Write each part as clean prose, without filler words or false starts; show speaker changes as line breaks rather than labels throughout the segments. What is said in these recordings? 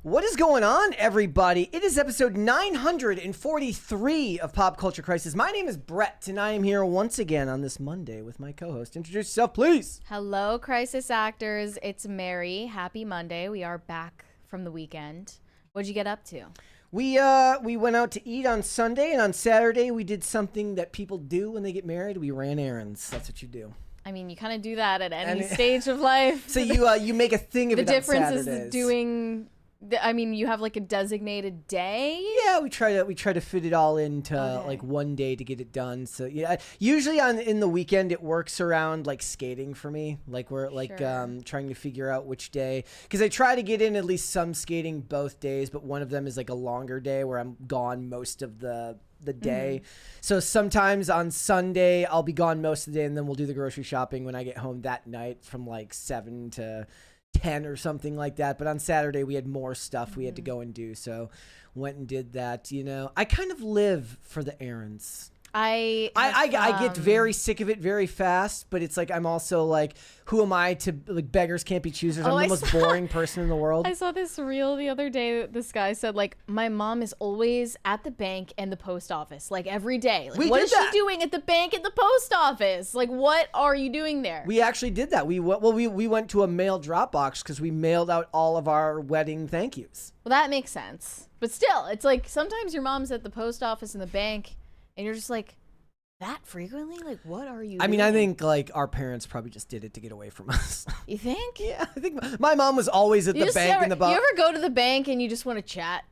What is going on, everybody? It is episode 943 of Pop Culture Crisis. My name is Brett, and I am here once again on this Monday with my co-host. Introduce yourself, please.
Hello, Crisis Actors. It's Mary. Happy Monday. We are back from the weekend. What'd you get up to?
We went out to eat on Sunday, and on Saturday we did something that people do when they get married. We ran errands. That's what you do.
I mean, you kind of do that at any stage of life.
So you make a thing of it on Saturdays.
The difference is doing... I mean, you have like a designated day?
Yeah, we try to fit it all into like one day to get it done. So yeah, usually in the weekend it works around like skating for me. Like we're like trying to figure out which day, because I try to get in at least some skating both days, but one of them is like a longer day where I'm gone most of the day. So sometimes on Sunday I'll be gone most of the day, and then we'll do the grocery shopping when I get home that night from like 7 to 10 or something like that. But on Saturday we had more stuff we had to go and do, so went and did that. You know, I kind of live for the errands. I get very sick of it very fast, but it's like I'm also like, who am I to, like, beggars can't be choosers. I'm the most boring person in the world.
I saw this reel the other day. This guy said, like, my mom is always at the bank and the post office, like every day. Like, what is she doing at the bank and the post office? Like, what are you doing there?
We actually did that. We went to a mail drop box because we mailed out all of our wedding thank yous.
Well, that makes sense. But still, it's like sometimes your mom's at the post office and the bank, and you're just like, that frequently? Like, what are you doing?
I mean, I think like our parents probably just did it to get away from us.
You think?
Yeah, I think my mom was always at the bank in the box.
You ever go to the bank and you just want to chat?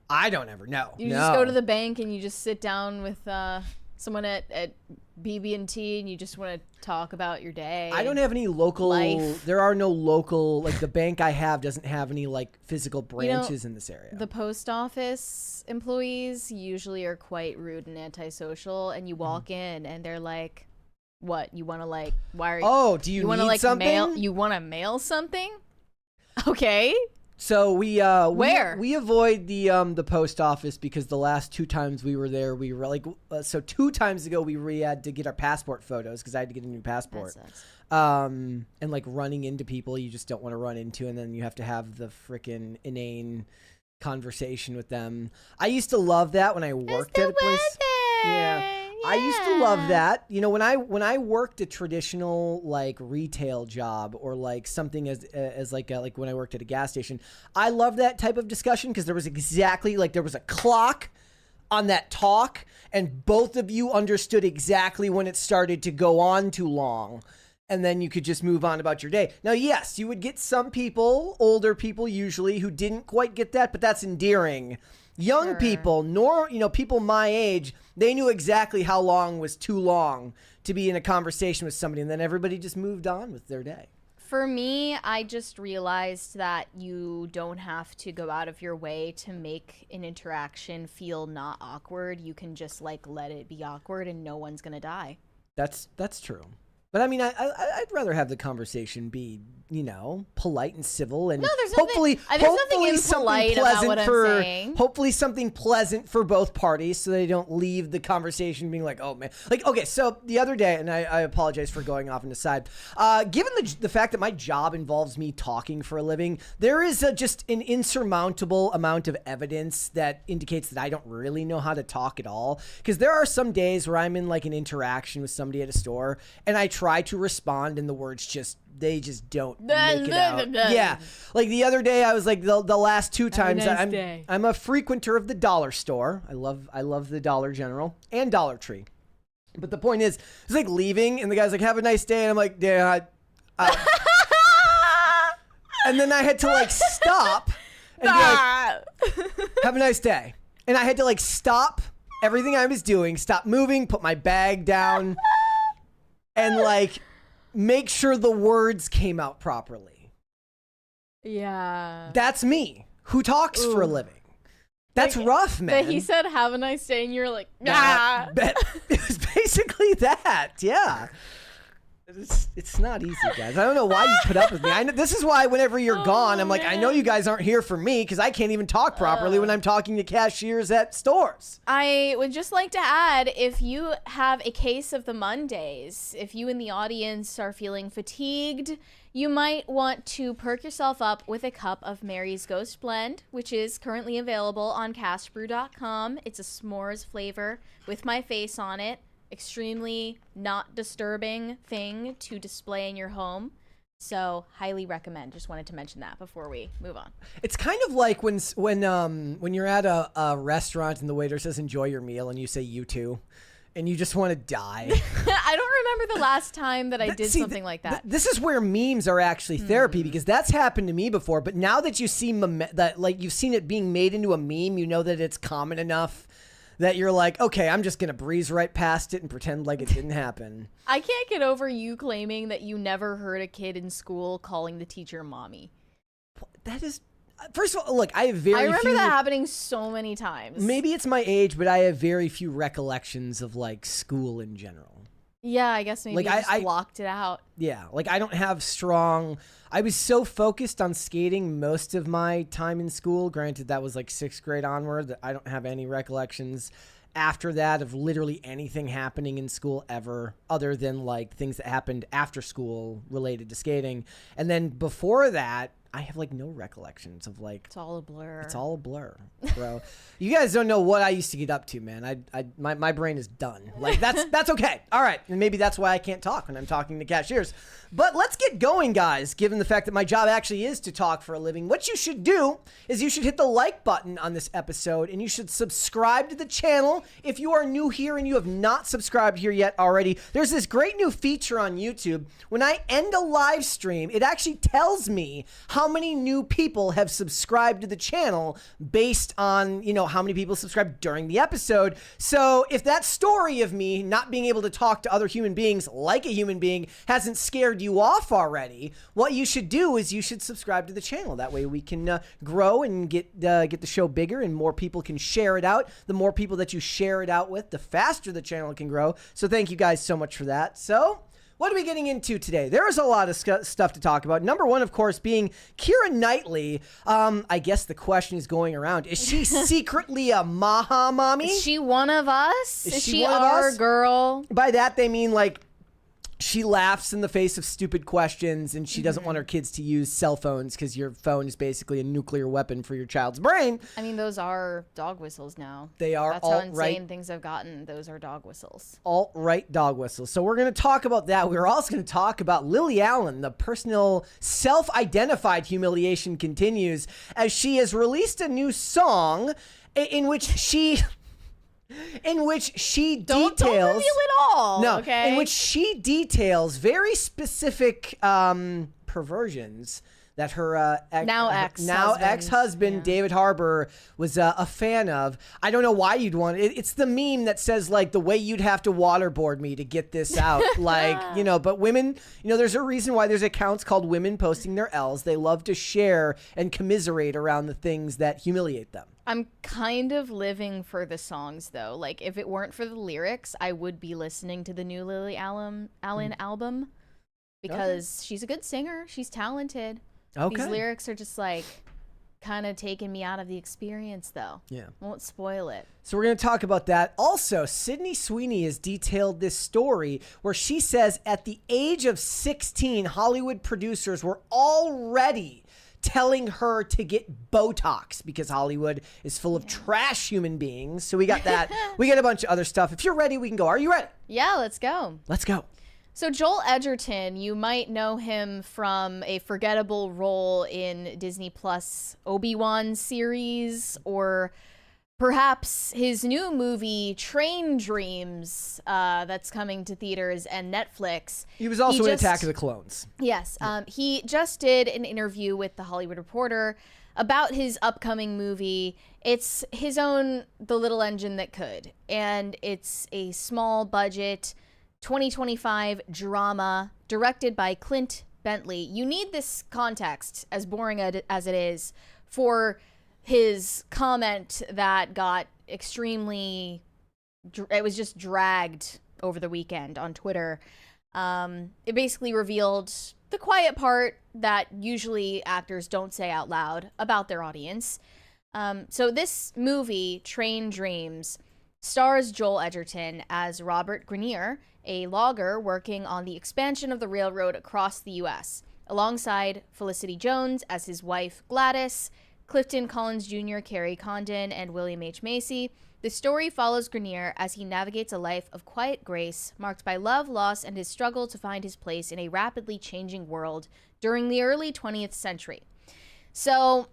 I don't ever. No.
You just go to the bank and you just sit down with someone at BB&T and you just want to talk about your day.
I don't have any local life. There are no local, like the bank I have doesn't have any like physical branches in this area.
The post office employees usually are quite rude and antisocial, and you walk in and they're like, what, you want to like, why are you,
do you
want
need
to like
something?
you want to mail something? Okay.
So we avoid the post office because the last 2 times we were there, we were like, so 2 times ago we had to get our passport photos because I had to get a new passport.
That sucks.
And like running into people you just don't want to run into, and then you have to have the freaking inane conversation with them. I used to love that when I worked at a place. Yeah. I used to love that. You know, when I worked a traditional like retail job or like something as like when I worked at a gas station, I love that type of discussion because there was exactly like there was a clock on that talk, and both of you understood exactly when it started to go on too long. And then you could just move on about your day. Now, yes, you would get some people, older people usually, who didn't quite get that, but that's endearing. Young people, people my age, they knew exactly how long was too long to be in a conversation with somebody, and then everybody just moved on with their day.
For me, I just realized that you don't have to go out of your way to make an interaction feel not awkward. You can just like let it be awkward and no one's gonna die.
That's true. But I mean, I'd rather have the conversation be, polite and civil, and hopefully something pleasant hopefully something pleasant for both parties, so they don't leave the conversation being like, oh man, like, okay. So the other day, and I apologize for going off on the side. Given the fact that my job involves me talking for a living, there is just an insurmountable amount of evidence that indicates that I don't really know how to talk at all. Because there are some days where I'm in like an interaction with somebody at a store, and I try to respond, and the words they just don't make it out. Yeah, like the other day, I was like the last 2 times. I'm a frequenter of the dollar store. I love the Dollar General and Dollar Tree. But the point is, it's like leaving, and the guy's like, "Have a nice day," and I'm like, "Yeah." And then I had to like stop and be like, "Have a nice day," and I had to like stop everything I was doing, stop moving, put my bag down, and like make sure the words came out properly.
Yeah.
That's me, who talks for a living. That's like, rough, man.
But he said, "Have a nice day," and you're like, "Ah."
It was basically that, yeah. It's not easy, guys. I don't know why you put up with me. I know, this is why whenever you're gone, I'm like, I know you guys aren't here for me because I can't even talk properly when I'm talking to cashiers at stores.
I would just like to add, if you have a case of the Mondays, if you in the audience are feeling fatigued, you might want to perk yourself up with a cup of Mary's Ghost Blend, which is currently available on castbrew.com. It's a s'mores flavor with my face on it. Extremely not disturbing thing to display in your home. So highly recommend. Just wanted to mention that before we move on.
It's kind of like when you're at a restaurant and the waiter says enjoy your meal and you say you too. And you just want to die.
I don't remember the last time that I did something like that.
This is where memes are actually therapy because that's happened to me before. But now that you see that, like you've seen it being made into a meme, you know that it's common enough that you're like, okay, I'm just gonna breeze right past it and pretend like it didn't happen.
I can't get over you claiming that you never heard a kid in school calling the teacher mommy.
That is. First of all, look, I remember
that happening so many times.
Maybe it's my age, but I have very few recollections of like school in general.
Yeah, I guess maybe like, you just blocked it out.
Yeah, like I don't have strong... I was so focused on skating most of my time in school. Granted, that was like 6th grade onward, that I don't have any recollections after that of literally anything happening in school ever other than like things that happened after school related to skating. And then before that, I have like no recollections of like...
It's all a blur.
It's all a blur, bro. You guys don't know what I used to get up to, man. My brain is done. Like that's okay. All right. And maybe that's why I can't talk when I'm talking to cashiers. But let's get going, guys. Given the fact that my job actually is to talk for a living, what you should do is you should hit the like button on this episode and you should subscribe to the channel. If you are new here and you have not subscribed here yet already, there's this great new feature on YouTube. When I end a live stream, it actually tells me how many new people have subscribed to the channel based on, you know, how many people subscribed during the episode. So if that story of me not being able to talk to other human beings like a human being hasn't scared you off already, what you should do is you should subscribe to the channel. That way we can grow and get the show bigger and more people can share it out. The more people that you share it out with, the faster the channel can grow. So thank you guys so much for that. So what are we getting into today? There is a lot of stuff to talk about. Number one, of course, being Keira Knightley. I guess the question is going around. Is she secretly a Maha mommy?
Is she one of us? Is she our girl?
By that, they mean like she laughs in the face of stupid questions and she doesn't want her kids to use cell phones because your phone is basically a nuclear weapon for your child's brain.
I mean, those are dog whistles now.
They are
That's how insane things have gotten. Those are dog whistles.
Alt-right dog whistles. So we're going to talk about that. We're also going to talk about Lily Allen. The personal self-identified humiliation continues as she has released a new song in which she... details...
Don't reveal it all,
no,
okay?
In which she details very specific perversions that her ex-husband, David Harbour, was a fan of. I don't know why you'd want it. It's the meme that says, like, the way you'd have to waterboard me to get this out. Like, you know, but women, you know, there's a reason why there's accounts called Women Posting Their L's. They love to share and commiserate around the things that humiliate them.
I'm kind of living for the songs, though. Like, if it weren't for the lyrics, I would be listening to the new Lily Allen album because she's a good singer. She's talented.
Okay.
These lyrics are just, like, kind of taking me out of the experience, though.
Yeah.
Won't spoil it.
So we're going to talk about that. Also, Sydney Sweeney has detailed this story where she says at the age of 16, Hollywood producers were already telling her to get BOTOX because Hollywood is full of trash human beings. So we got that. We got a bunch of other stuff. If you're ready, we can go. Are you ready?
Yeah, let's go.
Let's go.
So Joel Edgerton, you might know him from a forgettable role in Disney Plus Obi-Wan series, or perhaps his new movie Train Dreams that's coming to theaters and Netflix.
He was also in Attack of the Clones.
Yes. He just did an interview with The Hollywood Reporter about his upcoming movie. It's his own The Little Engine That Could, and it's a small budget 2025 drama directed by Clint Bentley. You need this context, as boring as it is, for his comment that got extremely, it was just dragged over the weekend on Twitter. It basically revealed the quiet part that usually actors don't say out loud about their audience. So this movie, Train Dreams, stars Joel Edgerton as Robert Grenier, a logger working on the expansion of the railroad across the U.S., alongside Felicity Jones as his wife Gladys, Clifton Collins Jr., Carrie Condon, and William H. Macy. The story follows Grenier as he navigates a life of quiet grace, marked by love, loss, and his struggle to find his place in a rapidly changing world during the early 20th century. So,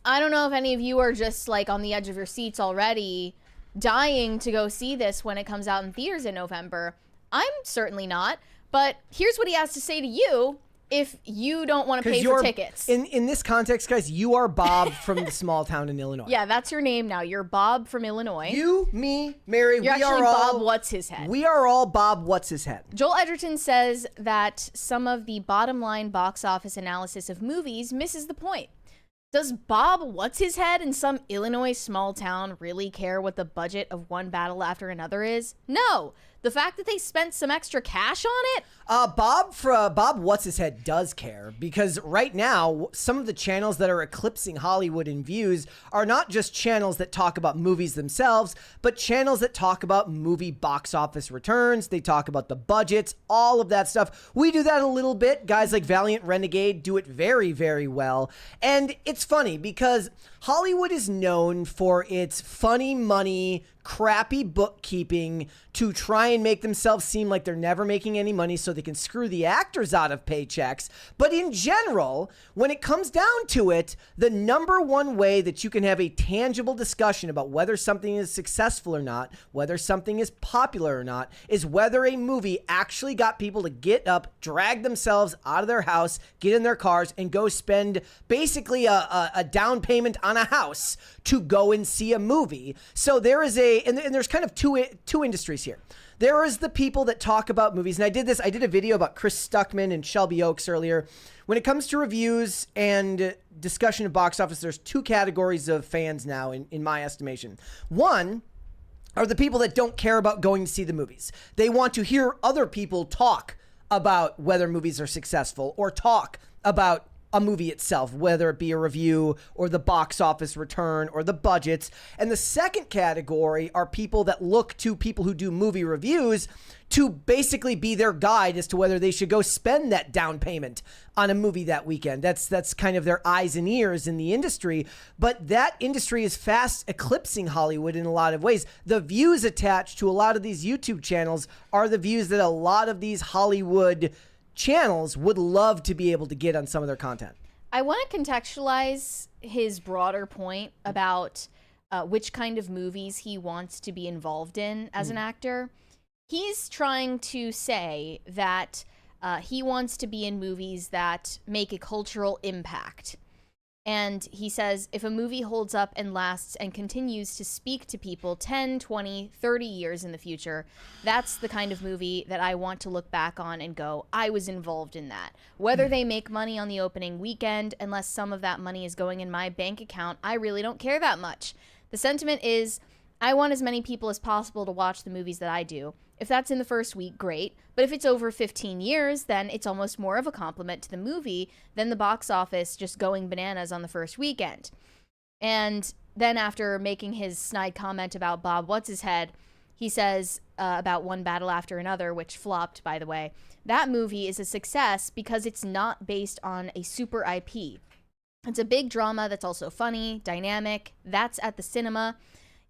I don't know if any of you are just like on the edge of your seats already, dying to go see this when it comes out in theaters in November. I'm certainly not, but here's what he has to say to you if you don't want to pay for tickets.
In this context, guys, you are Bob from the small town in Illinois.
Yeah, that's your name now. You're Bob from Illinois.
You, me, Mary,
You're actually Bob What's-His-Head.
We are all Bob What's-His-Head.
Joel Edgerton says that some of the bottom line box office analysis of movies misses the point. Does Bob What's-His-Head in some Illinois small town really care what the budget of One Battle After Another is? No. The fact that they spent some extra cash on it?
Bob What's-His-Head does care, because right now, some of the channels that are eclipsing Hollywood in views are not just channels that talk about movies themselves, but channels that talk about movie box office returns. They talk about the budgets, all of that stuff. We do that a little bit. Guys like Valiant Renegade do it very, very well. And it's funny because Hollywood is known for its funny money, crappy bookkeeping to try and make themselves seem like they're never making any money so they can screw the actors out of paychecks. But in general, when it comes down to it, the number one way that you can have a tangible discussion about whether something is successful or not, whether something is popular or not, is whether a movie actually got people to get up, drag themselves out of their house, get in their cars, and go spend basically a down payment on a house to go and see a movie. So there is and there's kind of two industries here. There is the people that talk about movies, and I did a video about Chris Stuckman and Shelby Oaks earlier. When it comes to reviews and discussion of box office, there's two categories of fans now, in my estimation. One are the people that don't care about going to see the movies. They want to hear other people talk about whether movies are successful or talk about a movie itself, whether it be a review or the box office return or the budgets. And the second category are people that look to people who do movie reviews to basically be their guide as to whether they should go spend that down payment on a movie that weekend. That's kind of their eyes and ears in the industry. But that industry is fast eclipsing Hollywood in a lot of ways. The views attached to a lot of these YouTube channels are the views that a lot of these Hollywood channels would love to be able to get on some of their content.
I want to contextualize his broader point about which kind of movies he wants to be involved in as an actor. He's trying to say that he wants to be in movies that make a cultural impact. And he says, if a movie holds up and lasts and continues to speak to people 10, 20, 30 years in the future, that's the kind of movie that I want to look back on and go, I was involved in that. Whether they make money on the opening weekend, unless some of that money is going in my bank account, I really don't care that much. The sentiment is, I want as many people as possible to watch the movies that I do. If that's in the first week, great. But if it's over 15 years, then it's almost more of a compliment to the movie than the box office just going bananas on the first weekend. And then after making his snide comment about Bob What's-His-Head, he says about One Battle After Another, which flopped, by the way, that movie is a success because it's not based on a super IP. It's a big drama that's also funny, dynamic. That's at the cinema.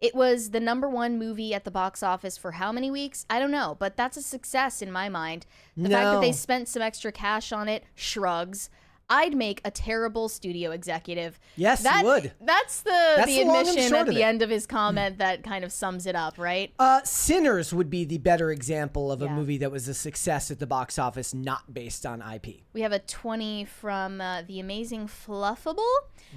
It was the #1 movie at the box office for how many weeks? I don't know, but that's a success in my mind. The fact that they spent some extra cash on it, shrugs. I'd make a terrible studio executive.
Yes, you would.
That's the admission at the end of his comment that kind of sums it up, right?
Sinners would be the better example of a movie that was a success at the box office, not based on IP.
We have a 20 from The Amazing Fluffable.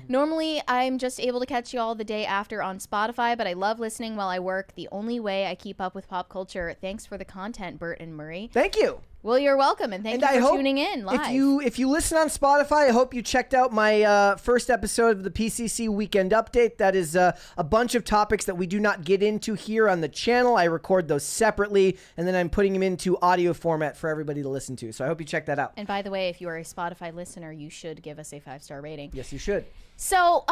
Normally, I'm just able to catch you all the day after on Spotify, but I love listening while I work. The only way I keep up with pop culture. Thanks for the content, Bert and Murray.
Thank you.
Well, you're welcome, and thank you for tuning in live.
If you listen on Spotify, I hope you checked out my first episode of the PCC Weekend Update. That is a bunch of topics that we do not get into here on the channel. I record those separately, and then I'm putting them into audio format for everybody to listen to. So I hope you check that out.
And by the way, if you are a Spotify listener, you should give us a 5-star rating.
Yes, you should.
So,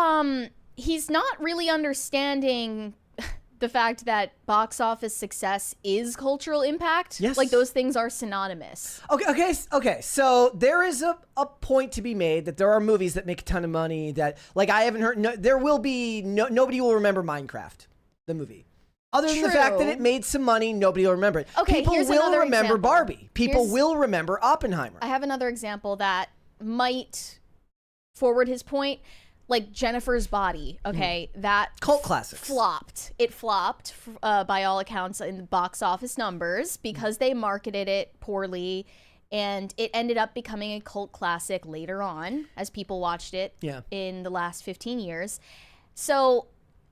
he's not really understanding the fact that box office success is cultural impact.
Yes.
Like, those things are synonymous.
Okay. So there is a point to be made that there are movies that make a ton of money that, like, I haven't heard, there will be, nobody will remember Minecraft, the movie. Other than the fact that it made some money, nobody will remember it.
Okay,
People will remember Barbie. People will remember Oppenheimer.
I have another example that might forward his point. Like Jennifer's Body, okay, that
cult classics
flopped. It flopped by all accounts in the box office numbers because they marketed it poorly, and it ended up becoming a cult classic later on as people watched it in the last 15 years. So,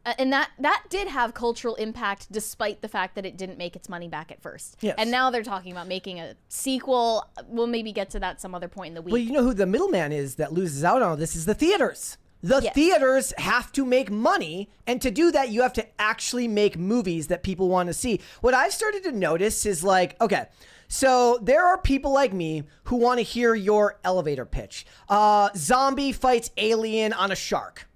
and that did have cultural impact despite the fact that it didn't make its money back at first.
Yes.
And now they're talking about making a sequel. We'll maybe get to that some other point in the week.
Well, you know who the middleman is that loses out on all this is the theaters. The theaters have to make money, and to do that, you have to actually make movies that people want to see. What I've started to notice is like, okay, so there are people like me who want to hear your elevator pitch. Zombie fights alien on a shark.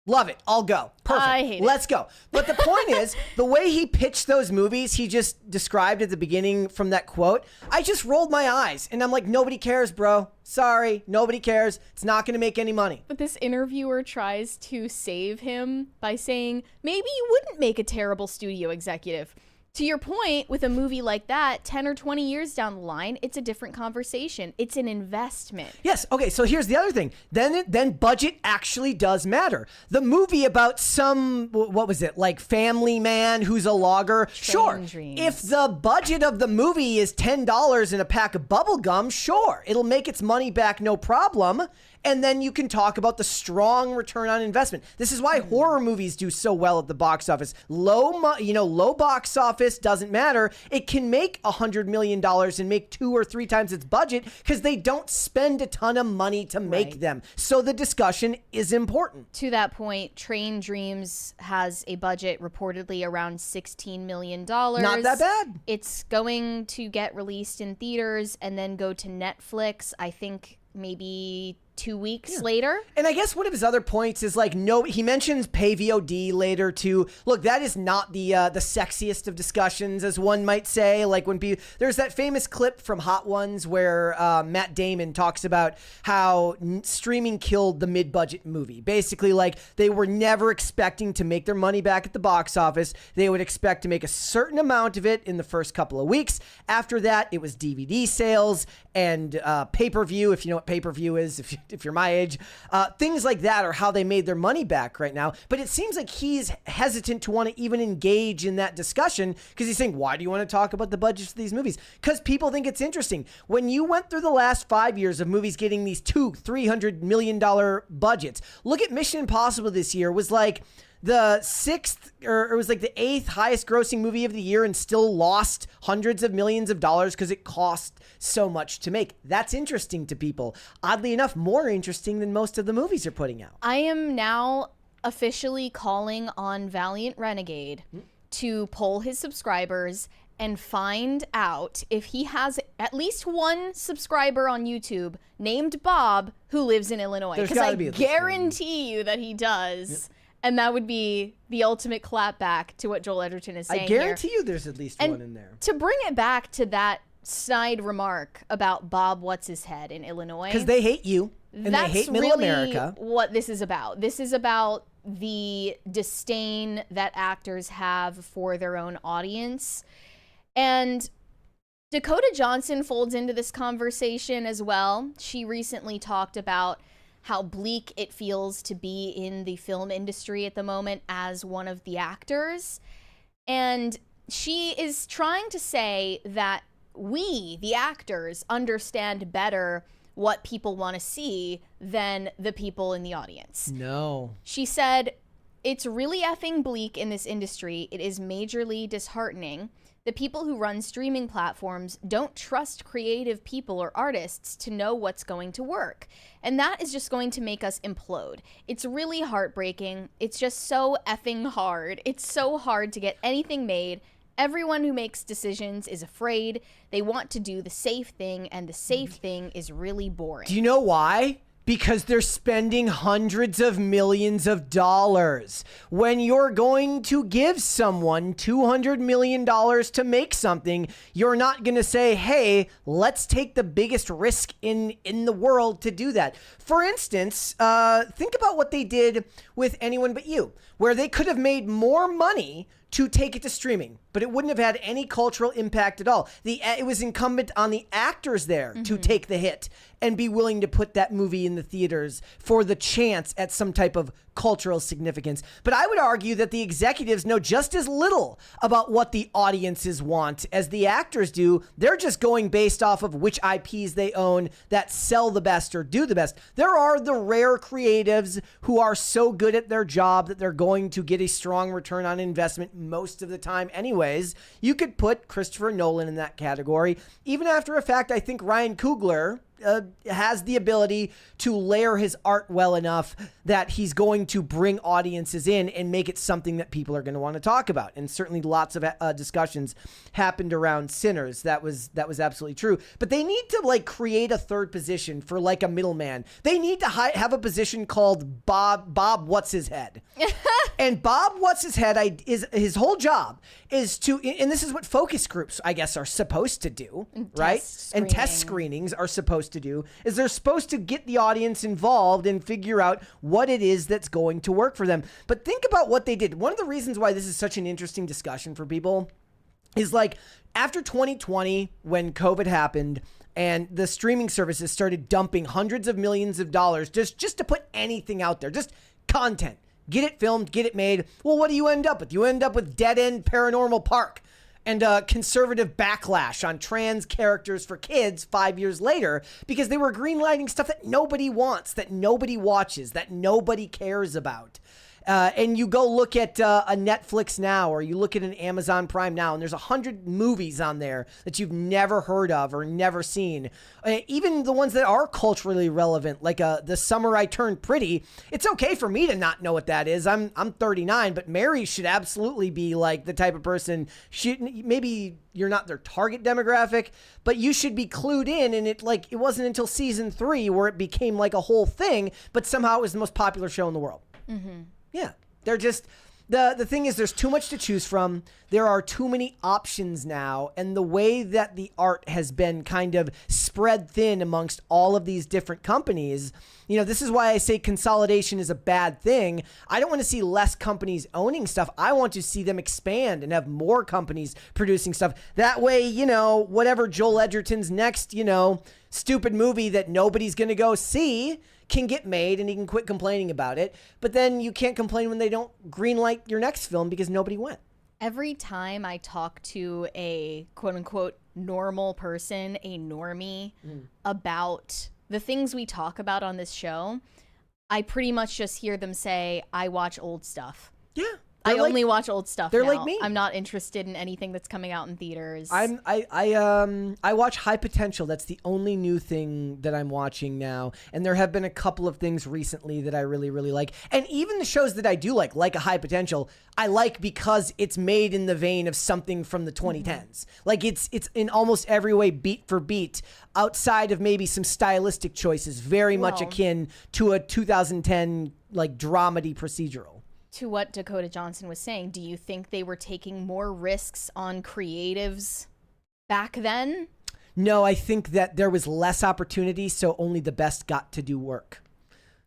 Love it. I'll go. Perfect.
I hate it.
Let's go. But the point is, the way he pitched those movies, he just described at the beginning from that quote, I just rolled my eyes. And I'm like, nobody cares, bro. Sorry. Nobody cares. It's not going to make any money.
But this interviewer tries to save him by saying, maybe you wouldn't make a terrible studio executive. To your point, with a movie like that, 10 or 20 years down the line, it's a different conversation. It's an investment.
Yes. Okay. So here's the other thing. Then budget actually does matter. The movie about some, what was it? Like family man who's a logger. Sure. If the budget of the movie is $10 and a pack of bubble gum, sure. It'll make its money back. No problem. And then you can talk about the strong return on investment. This is why horror movies do so well at the box office. Low box office doesn't matter. It can make $100 million and make 2 or 3 times its budget because they don't spend a ton of money to make them. So the discussion is important.
To that point, Train Dreams has a budget reportedly around $16 million.
Not that bad.
It's going to get released in theaters and then go to Netflix, I think maybe 2 weeks later.
And I guess one of his other points is like, no, he mentions pay VOD later too. Look, that is not the sexiest of discussions, as one might say. Like when there's that famous clip from Hot Ones where Matt Damon talks about how streaming killed the mid-budget movie. Basically, like they were never expecting to make their money back at the box office. They would expect to make a certain amount of it in the first couple of weeks. After that, it was DVD sales and pay-per-view, if you know what pay-per-view is, if you're my age. Things like that are how they made their money back right now. But it seems like he's hesitant to want to even engage in that discussion because he's saying, why do you want to talk about the budgets of these movies? Because people think it's interesting. When you went through the last 5 years of movies getting these $200-300 million budgets, look at Mission Impossible this year was like the 6th, or it was like the 8th highest grossing movie of the year and still lost hundreds of millions of dollars because it cost so much to make. That's interesting to people. Oddly enough, more interesting than most of the movies are putting out.
I am now officially calling on Valiant Renegade to poll his subscribers and find out if he has at least one subscriber on YouTube named Bob who lives in Illinois. Because I guarantee you that he does. Yep. And that would be the ultimate clapback to what Joel Edgerton is saying.
I guarantee you there's at least one in there.
To bring it back to that side remark about Bob What's-His-Head in Illinois.
Because they hate you, and they hate Middle America.
What this is about. This is about the disdain that actors have for their own audience. And Dakota Johnson folds into this conversation as well. She recently talked about how bleak it feels to be in the film industry at the moment as one of the actors. And she is trying to say that we, the actors, understand better what people want to see than the people in the audience.
No.
She said, It's really effing bleak in this industry. It is majorly disheartening. The people who run streaming platforms don't trust creative people or artists to know what's going to work. And that is just going to make us implode. It's really heartbreaking. It's just so effing hard. It's so hard to get anything made. Everyone who makes decisions is afraid. They want to do the safe thing, and the safe thing is really boring.
Do you know why? Because they're spending hundreds of millions of dollars. When you're going to give someone $200 million to make something, you're not going to say, hey, let's take the biggest risk in the world to do that. For instance, think about what they did with Anyone But You, where they could have made more money to take it to streaming, but it wouldn't have had any cultural impact at all. It was incumbent on the actors there to take the hit and be willing to put that movie in the theaters for the chance at some type of cultural significance. But I would argue that the executives know just as little about what the audiences want as the actors do. They're just going based off of which IPs they own that sell the best or do the best. There are the rare creatives who are so good at their job that they're going to get a strong return on investment most of the time anyways. You could put Christopher Nolan in that category. Even after a fact, I think Ryan Coogler has the ability to layer his art well enough that he's going to bring audiences in and make it something that people are going to want to talk about. And certainly lots of discussions happened around Sinners. That was absolutely true. But they need to like create a third position for like a middleman. They need to have a position called Bob What's His Head. And Bob What's His Head is his whole job is to, and this is what focus groups, I guess, are supposed to do, right? And test screenings are supposed to do, is they're supposed to get the audience involved and figure out what it is that's going to work for them. But think about what they did. One of the reasons why this is such an interesting discussion for people is like after 2020, when COVID happened, and the streaming services started dumping hundreds of millions of dollars just to put anything out there, just content. Get it filmed, get it made. Well, what do you end up with? You end up with Dead End Paranormal Park and conservative backlash on trans characters for kids 5 years later because they were greenlighting stuff that nobody wants, that nobody watches, that nobody cares about. And you go look at a Netflix now, or you look at an Amazon Prime now, and there's 100 movies on there that you've never heard of or never seen. Even the ones that are culturally relevant, like The Summer I Turned Pretty. It's okay for me to not know what that is. I'm 39, but Mary should absolutely be like the type of person. Maybe you're not their target demographic, but you should be clued in. And it wasn't until season 3 where it became like a whole thing, but somehow it was the most popular show in the world. Mm-hmm. Yeah, they're just, the thing is there's too much to choose from. There are too many options now. And the way that the art has been kind of spread thin amongst all of these different companies, you know, this is why I say consolidation is a bad thing. I don't want to see less companies owning stuff. I want to see them expand and have more companies producing stuff. That way, you know, whatever Joel Edgerton's next, you know, stupid movie that nobody's going to go see can get made and he can quit complaining about it. But then you can't complain when they don't greenlight your next film because nobody went.
Every time I talk to a quote unquote normal person, a normie, about the things we talk about on this show, I pretty much just hear them say, I watch old stuff.
Yeah.
I only watch old stuff.
They're
now.
like me.
I'm not interested in anything that's coming out in theaters.
I watch High Potential. That's the only new thing that I'm watching now. And there have been a couple of things recently that I really, really like. And even the shows that I do like a High Potential, I like because it's made in the vein of something from the 2010s. Like it's in almost every way beat for beat, outside of maybe some stylistic choices, very much akin to a 2010 like dramedy procedural.
To what Dakota Johnson was saying, do you think they were taking more risks on creatives back then?
No, I think that there was less opportunity, so only the best got to do work.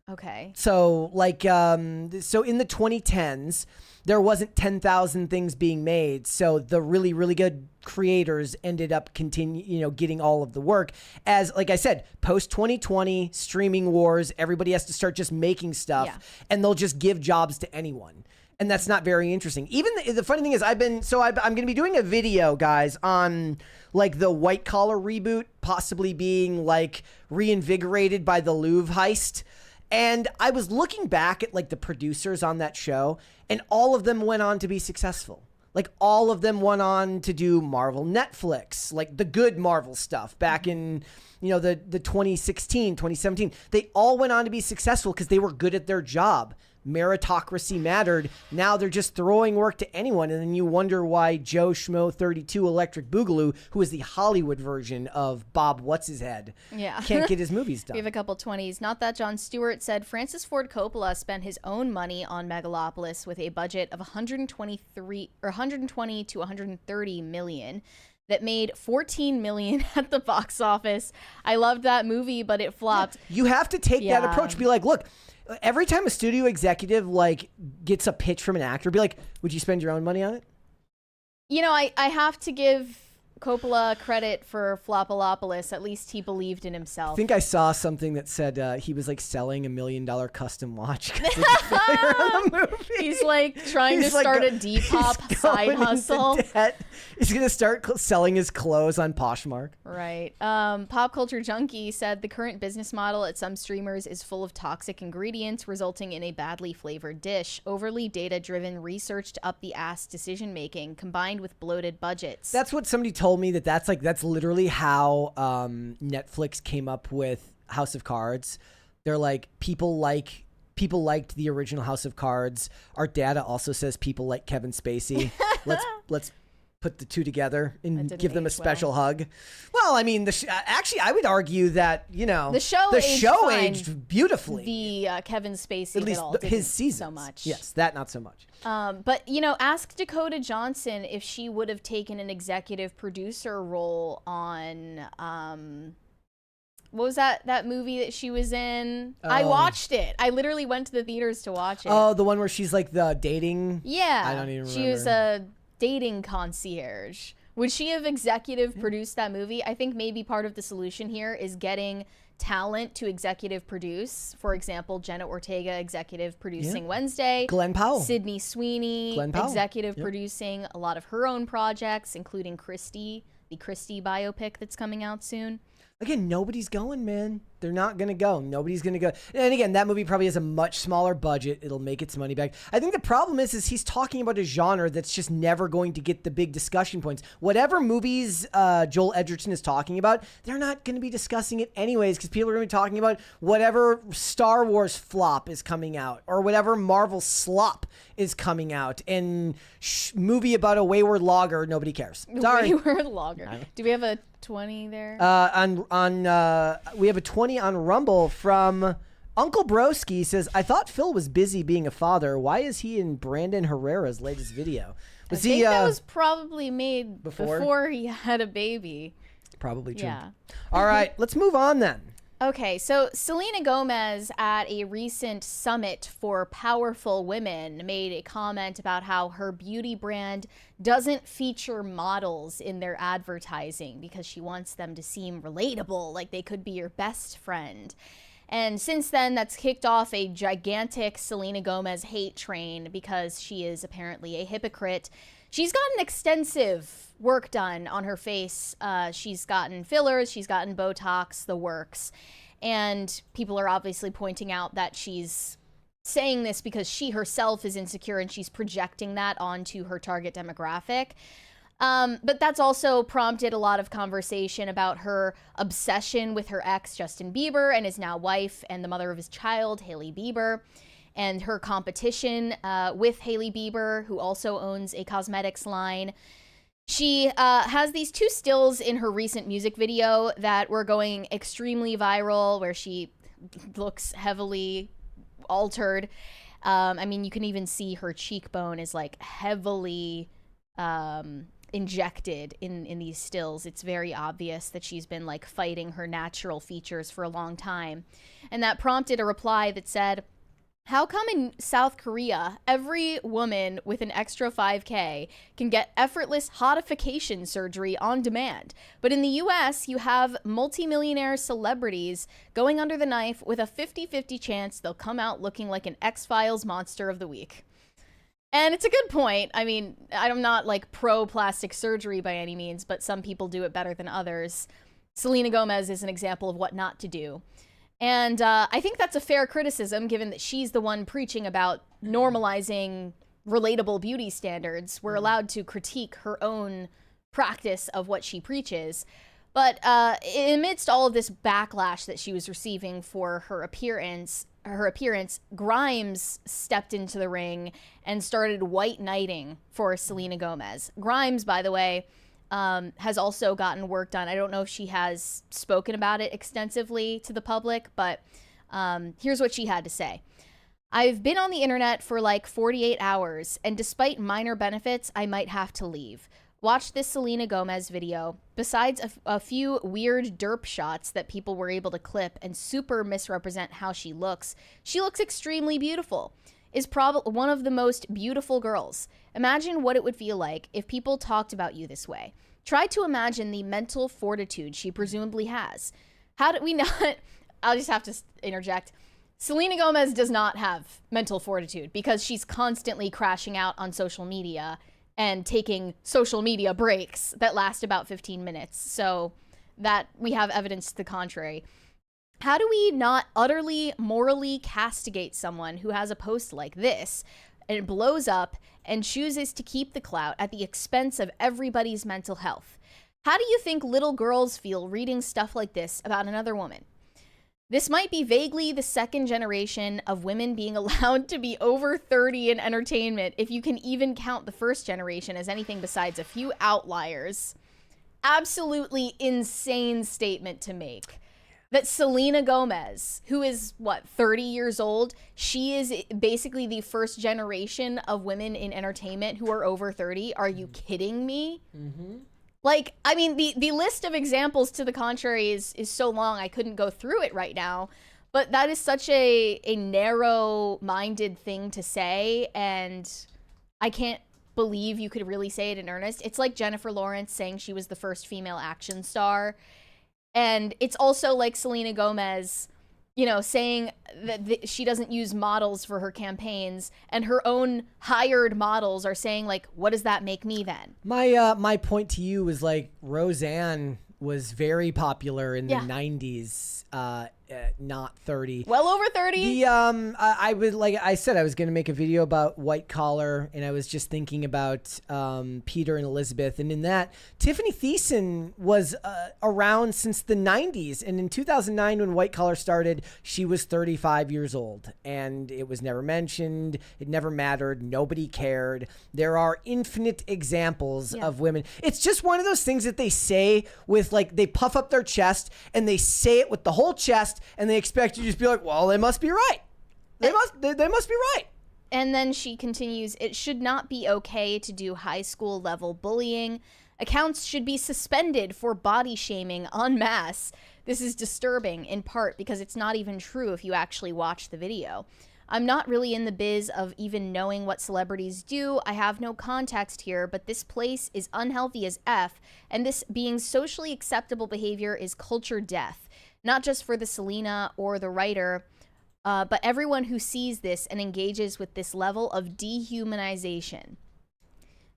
Okay.
So like, so in the 2010s, there wasn't 10,000 things being made. So the really, really good creators ended up getting all of the work. As, like I said, post 2020 streaming wars, everybody has to start just making stuff and they'll just give jobs to anyone. And that's not very interesting. Even the funny thing is I'm going to be doing a video, guys, on like the White Collar reboot possibly being like reinvigorated by the Louvre heist. And I was looking back at like the producers on that show, and all of them went on to be successful. Like all of them went on to do Marvel Netflix, like the good Marvel stuff back in, the 2016, 2017. They all went on to be successful because they were good at their job. Meritocracy mattered. Now they're just throwing work to anyone. And then you wonder why Joe Schmo 32 Electric Boogaloo, who is the Hollywood version of Bob What's-His-Head, can't get his movies done.
We have a couple 20s. Not That Jon Stewart said Francis Ford Coppola spent his own money on Megalopolis with a budget of 120 to 130 million. That made 14 million at the box office. I loved that movie, but it flopped.
You have to take that approach. Be like, look, every time a studio executive like gets a pitch from an actor, be like, would you spend your own money on it?
I have to give Coppola credit for Flopalopolis. At least he believed in himself.
I think I saw something that said he was like selling $1 million custom watch because of the failure of the movie.
He's like trying to start a Depop side hustle.
He's going to start selling his clothes on Poshmark.
Right. Pop Culture Junkie said the current business model at some streamers is full of toxic ingredients, resulting in a badly flavored dish. Overly data-driven research to up the ass decision-making, combined with bloated budgets.
That's what somebody told me that's literally how Netflix came up with House of Cards. They're like, people liked the original House of Cards. Our data also says people like Kevin Spacey. Let's put the two together and give them a special hug. Well, I mean, actually, I would argue that the show aged beautifully.
The Kevin Spacey,
at least his season,
so much.
Yes, that not so much.
But ask Dakota Johnson if she would have taken an executive producer role on what was that movie that she was in? I watched it. I literally went to the theaters to watch it.
Oh, the one where she's like the dating.
Yeah,
I don't even remember.
She was a dating concierge. Would she have executive produced that movie? I think maybe part of the solution here is getting talent to executive produce. For example, Jenna Ortega executive producing Wednesday.
Glenn Powell.
Sydney Sweeney executive producing a lot of her own projects, including the Christie biopic that's coming out soon.
Again, nobody's going, man. They're not going to go. Nobody's going to go. And again, that movie probably has a much smaller budget. It'll make its money back. I think the problem is he's talking about a genre that's just never going to get the big discussion points. Whatever movies Joel Edgerton is talking about, they're not going to be discussing it anyways because people are going to be talking about whatever Star Wars flop is coming out or whatever Marvel slop is coming out. And movie about a wayward logger, nobody cares. Sorry.
Wayward logger. Do we have a 20 there?
We have a 20 on Rumble from Uncle Broski. Says, I thought Phil was busy being a father. Why is he in Brandon Herrera's latest video?
I think that was probably made before he had a baby.
Probably true.
Yeah.
All right, let's move on then.
Okay, so Selena Gomez at a recent summit for powerful women made a comment about how her beauty brand doesn't feature models in their advertising because she wants them to seem relatable, like they could be your best friend. And since then, that's kicked off a gigantic Selena Gomez hate train because she is apparently a hypocrite. She's gotten extensive work done on her face. She's gotten fillers, she's gotten BOTOX, the works. And people are obviously pointing out that she's saying this because she herself is insecure and she's projecting that onto her target demographic. But that's also prompted a lot of conversation about her obsession with her ex, Justin Bieber, and his now wife and the mother of his child, Hailey Bieber, and her competition with Hailey Bieber, who also owns a cosmetics line. She has these two stills in her recent music video that were going extremely viral, where she looks heavily altered. I mean, you can even see her cheekbone is like heavily injected in these stills. It's very obvious that she's been like fighting her natural features for a long time. And that prompted a reply that said, how come in South Korea, every woman with an extra 5K can get effortless hottification surgery on demand? But in the US, you have multimillionaire celebrities going under the knife with a 50-50 chance they'll come out looking like an X-Files monster of the week. And it's a good point. I mean, I'm not like pro plastic surgery by any means, but some people do it better than others. Selena Gomez is an example of what not to do. And I think that's a fair criticism, given that she's the one preaching about normalizing relatable beauty standards. We're allowed to critique her own practice of what she preaches. But amidst all of this backlash that she was receiving for her appearance, Grimes stepped into the ring and started white knighting for Selena Gomez. Grimes, by the way, has also gotten work done. I don't know if she has spoken about it extensively to the public, but here's what she had to say. I've been on the internet for like 48 hours, and despite minor benefits, I might have to leave. Watch this Selena Gomez video. Besides a few weird derp shots that people were able to clip and super misrepresent how she looks extremely beautiful. Is probably one of the most beautiful girls. Imagine what it would feel like if people talked about you this way. Try to imagine the mental fortitude she presumably has. How did we not... I'll just have to interject. Selena Gomez does not have mental fortitude because she's constantly crashing out on social media and taking social media breaks that last about 15 minutes. So that we have evidence to the contrary. How do we not utterly morally castigate someone who has a post like this and it blows up and chooses to keep the clout at the expense of everybody's mental health? How do you think little girls feel reading stuff like this about another woman? This might be vaguely the second generation of women being allowed to be over 30 in entertainment, if you can even count the first generation as anything besides a few outliers. Absolutely insane statement to make. That Selena Gomez, who is, what, 30 years old, she is basically the first generation of women in entertainment who are over 30. Are you kidding me? Mm-hmm. Like, I mean, the list of examples to the contrary is so long, I couldn't go through it right now. But that is such a narrow-minded thing to say, and I can't believe you could really say it in earnest. It's like Jennifer Lawrence saying she was the first female action star. And it's also like Selena Gomez, you know, saying that she doesn't use models for her campaigns, and her own hired models are saying, like, what does that make me then?
My point to you is, like, Roseanne was very popular in the 90s, not 30.
Well over 30.
I would, like I said, I was going to make a video about White Collar, and I was just thinking about Peter and Elizabeth. And in that, Tiffany Thiessen was around since the 90s. And in 2009, when White Collar started, she was 35 years old. And it was never mentioned. It never mattered. Nobody cared. There are infinite examples of women. It's just one of those things that they say with, like, they puff up their chest and they say it with the whole chest, and they expect you to just be like, well, they must be right. They must be right.
And then she continues, it should not be okay to do high school level bullying. Accounts should be suspended for body shaming en masse. This is disturbing, in part because it's not even true if you actually watch the video. I'm not really in the biz of even knowing what celebrities do. I have no context here, but this place is unhealthy as F, and this being socially acceptable behavior is culture death. Not just for the Selena or the writer, but everyone who sees this and engages with this level of dehumanization.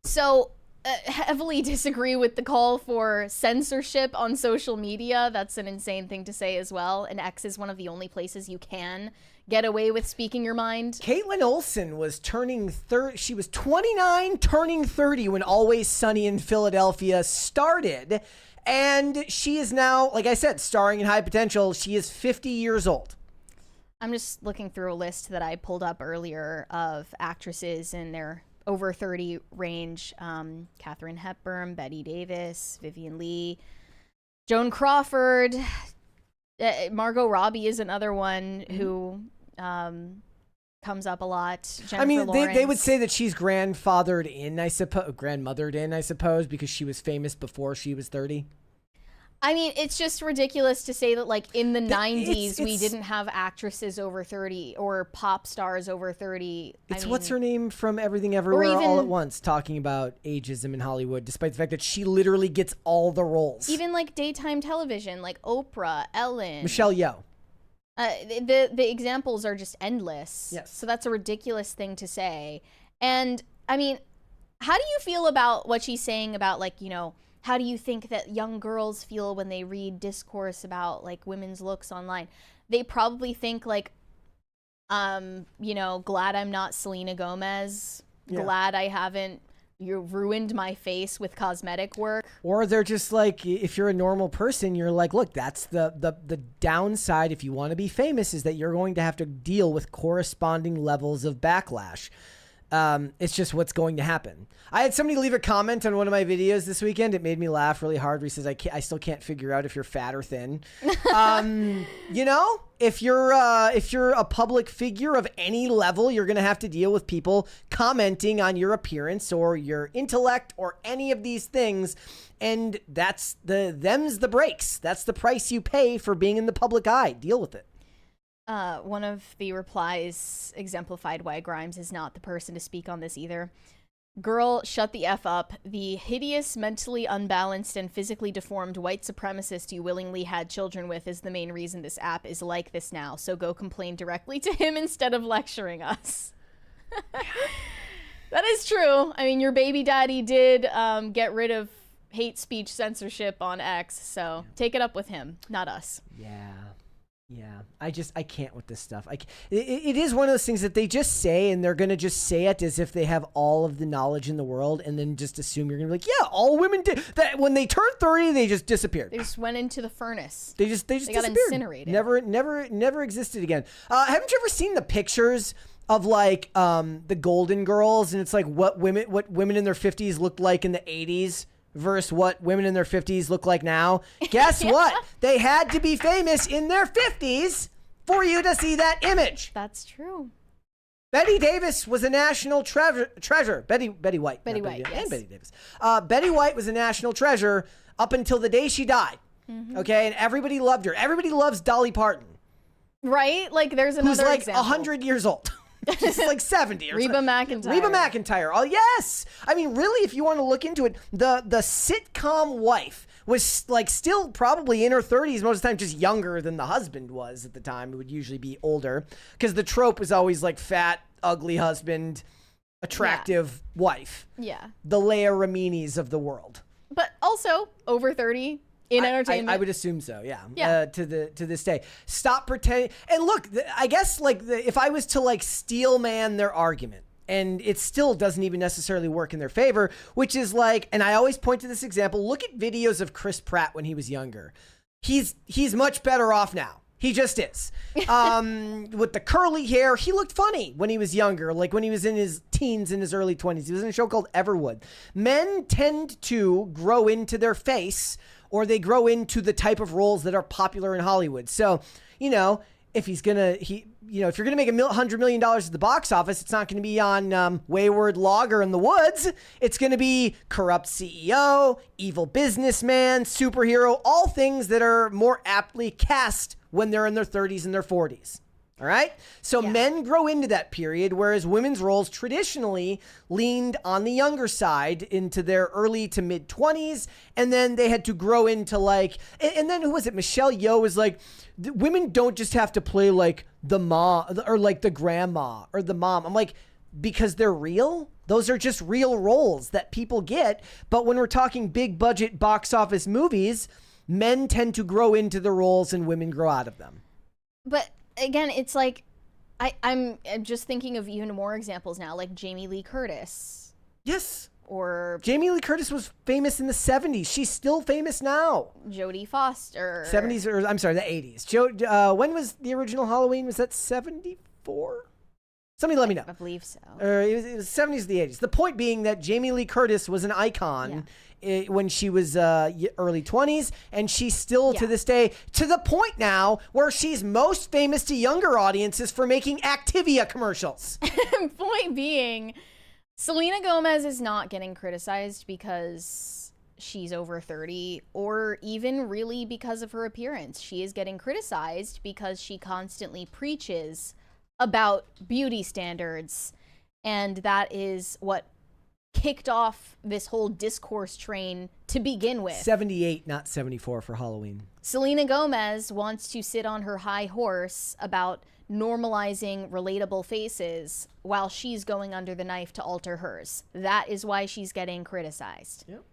So, heavily disagree with the call for censorship on social media. That's an insane thing to say as well. And X is one of the only places you can get away with speaking your mind.
Caitlin Olsen was turning 30. She was 29, turning 30 when Always Sunny in Philadelphia started. And she is now, like I said, starring in High Potential. She is 50 years old.
I'm just looking through a list that I pulled up earlier of actresses in their over 30 range. Katharine Hepburn, Bette Davis, Vivian Leigh, Joan Crawford, Margot Robbie is another one who comes up a lot. Jennifer
I mean,
Lawrence.
they would say that she's grandmothered in, I suppose, because she was famous before she was 30.
I mean, it's just ridiculous to say that, like, in the 90s, we didn't have actresses over 30 or pop stars over 30.
It's what's her name from Everything Everywhere All at Once, talking about ageism in Hollywood, despite the fact that she literally gets all the roles.
Even, like, daytime television, like Oprah, Ellen.
Michelle Yeoh.
The examples are just endless.
Yes.
So that's a ridiculous thing to say. And, I mean, how do you feel about what she's saying about, like, you know, how do you think that young girls feel when they read discourse about, like, women's looks online? they probably think like, you know, glad I'm not Selena Gomez. Yeah. Glad I haven't ruined my face with cosmetic work.
Or they're just like, if you're a normal person, you're like, look, that's the downside if you want to be famous, is that you're going to have to deal with corresponding levels of backlash. It's just what's going to happen. I had somebody leave a comment on one of my videos this weekend. It made me laugh really hard. Where he says, I still can't figure out if you're fat or thin. You know, if you're a public figure of any level, you're going to have to deal with people commenting on your appearance or your intellect or any of these things. And them's the breaks. That's the price you pay for being in the public eye. Deal with it.
One of the replies exemplified why Grimes is not the person to speak on this either. Girl, shut the F up. The hideous, mentally unbalanced, and physically deformed white supremacist you willingly had children with is the main reason this app is like this now, so go complain directly to him instead of lecturing us. That is true. I mean, your baby daddy did get rid of hate speech censorship on X, so take it up with him, not us.
Yeah, I can't with this stuff. It is one of those things that they just say, and they're going to just say it as if they have all of the knowledge in the world, and then just assume you're going to be like, yeah, all women did that. When they turned 30, they just disappeared.
They just went into the furnace.
They just got
incinerated.
Never existed again. Haven't you ever seen the pictures of like the Golden Girls, and it's like what women in their 50s looked like in the 80s? Versus what women in their 50s look like now. Guess what? They had to be famous in their 50s for you to see that image.
That's true.
Betty Davis was a national treasure. Betty White.
Yes.
And Betty Davis. Betty White was a national treasure up until the day she died. Mm-hmm. Okay, and everybody loved her. Everybody loves Dolly Parton.
Right? Like there's another
who's like
example.
100 years old. She's like 70 or
Reba McEntire.
Reba McEntire. Oh, yes. I mean, really, if you want to look into it, the sitcom wife was like still probably in her 30s most of the time, just younger than the husband was at the time. It would usually be older because the trope was always like fat, ugly husband, attractive wife.
Yeah.
The Leia Raminis of the world.
But also over 30. In entertainment,
I would assume so. Yeah. To this day, stop pretending. And look, I guess like if I was to like steel man their argument, and it still doesn't even necessarily work in their favor, which is like, and I always point to this example. Look at videos of Chris Pratt when he was younger. He's much better off now. He just is. With the curly hair, he looked funny when he was younger, like when he was in his teens, in his early 20s. He was in a show called Everwood. Men tend to grow into their face, or they grow into the type of roles that are popular in Hollywood. So, you know, if if you're gonna make $100 million at the box office, it's not gonna be on Wayward Logger in the Woods. It's gonna be corrupt CEO, evil businessman, superhero, all things that are more aptly cast when they're in their 30s and their 40s. All right. So men grow into that period, whereas women's roles traditionally leaned on the younger side into their early to mid 20s. And then they had to grow into like, and then who was it? Michelle Yeoh was like, women don't just have to play like the mom or like the grandma or the mom. I'm like, because they're real. Those are just real roles that people get. But when we're talking big budget box office movies, men tend to grow into the roles and women grow out of them.
But again, it's like I'm just thinking of even more examples now, like Jamie Lee Curtis.
Yes.
Or
Jamie Lee Curtis was famous in the 70s. She's still famous now.
Jodie Foster.
70s, or I'm sorry, the 80s. When was the original Halloween? Was that 74? Somebody let me know.
I believe so.
It was 70s or the 80s. The point being that Jamie Lee Curtis was an icon when she was early 20s, and she's still to this day, to the point now where she's most famous to younger audiences for making Activia commercials.
Point being, Selena Gomez is not getting criticized because she's over 30 or even really because of her appearance. She is getting criticized because she constantly preaches about beauty standards, and that is what kicked off this whole discourse train to begin with.
78, not 74 for Halloween.
Selena Gomez wants to sit on her high horse about normalizing relatable faces while she's going under the knife to alter hers. That is why she's getting criticized.
Yep.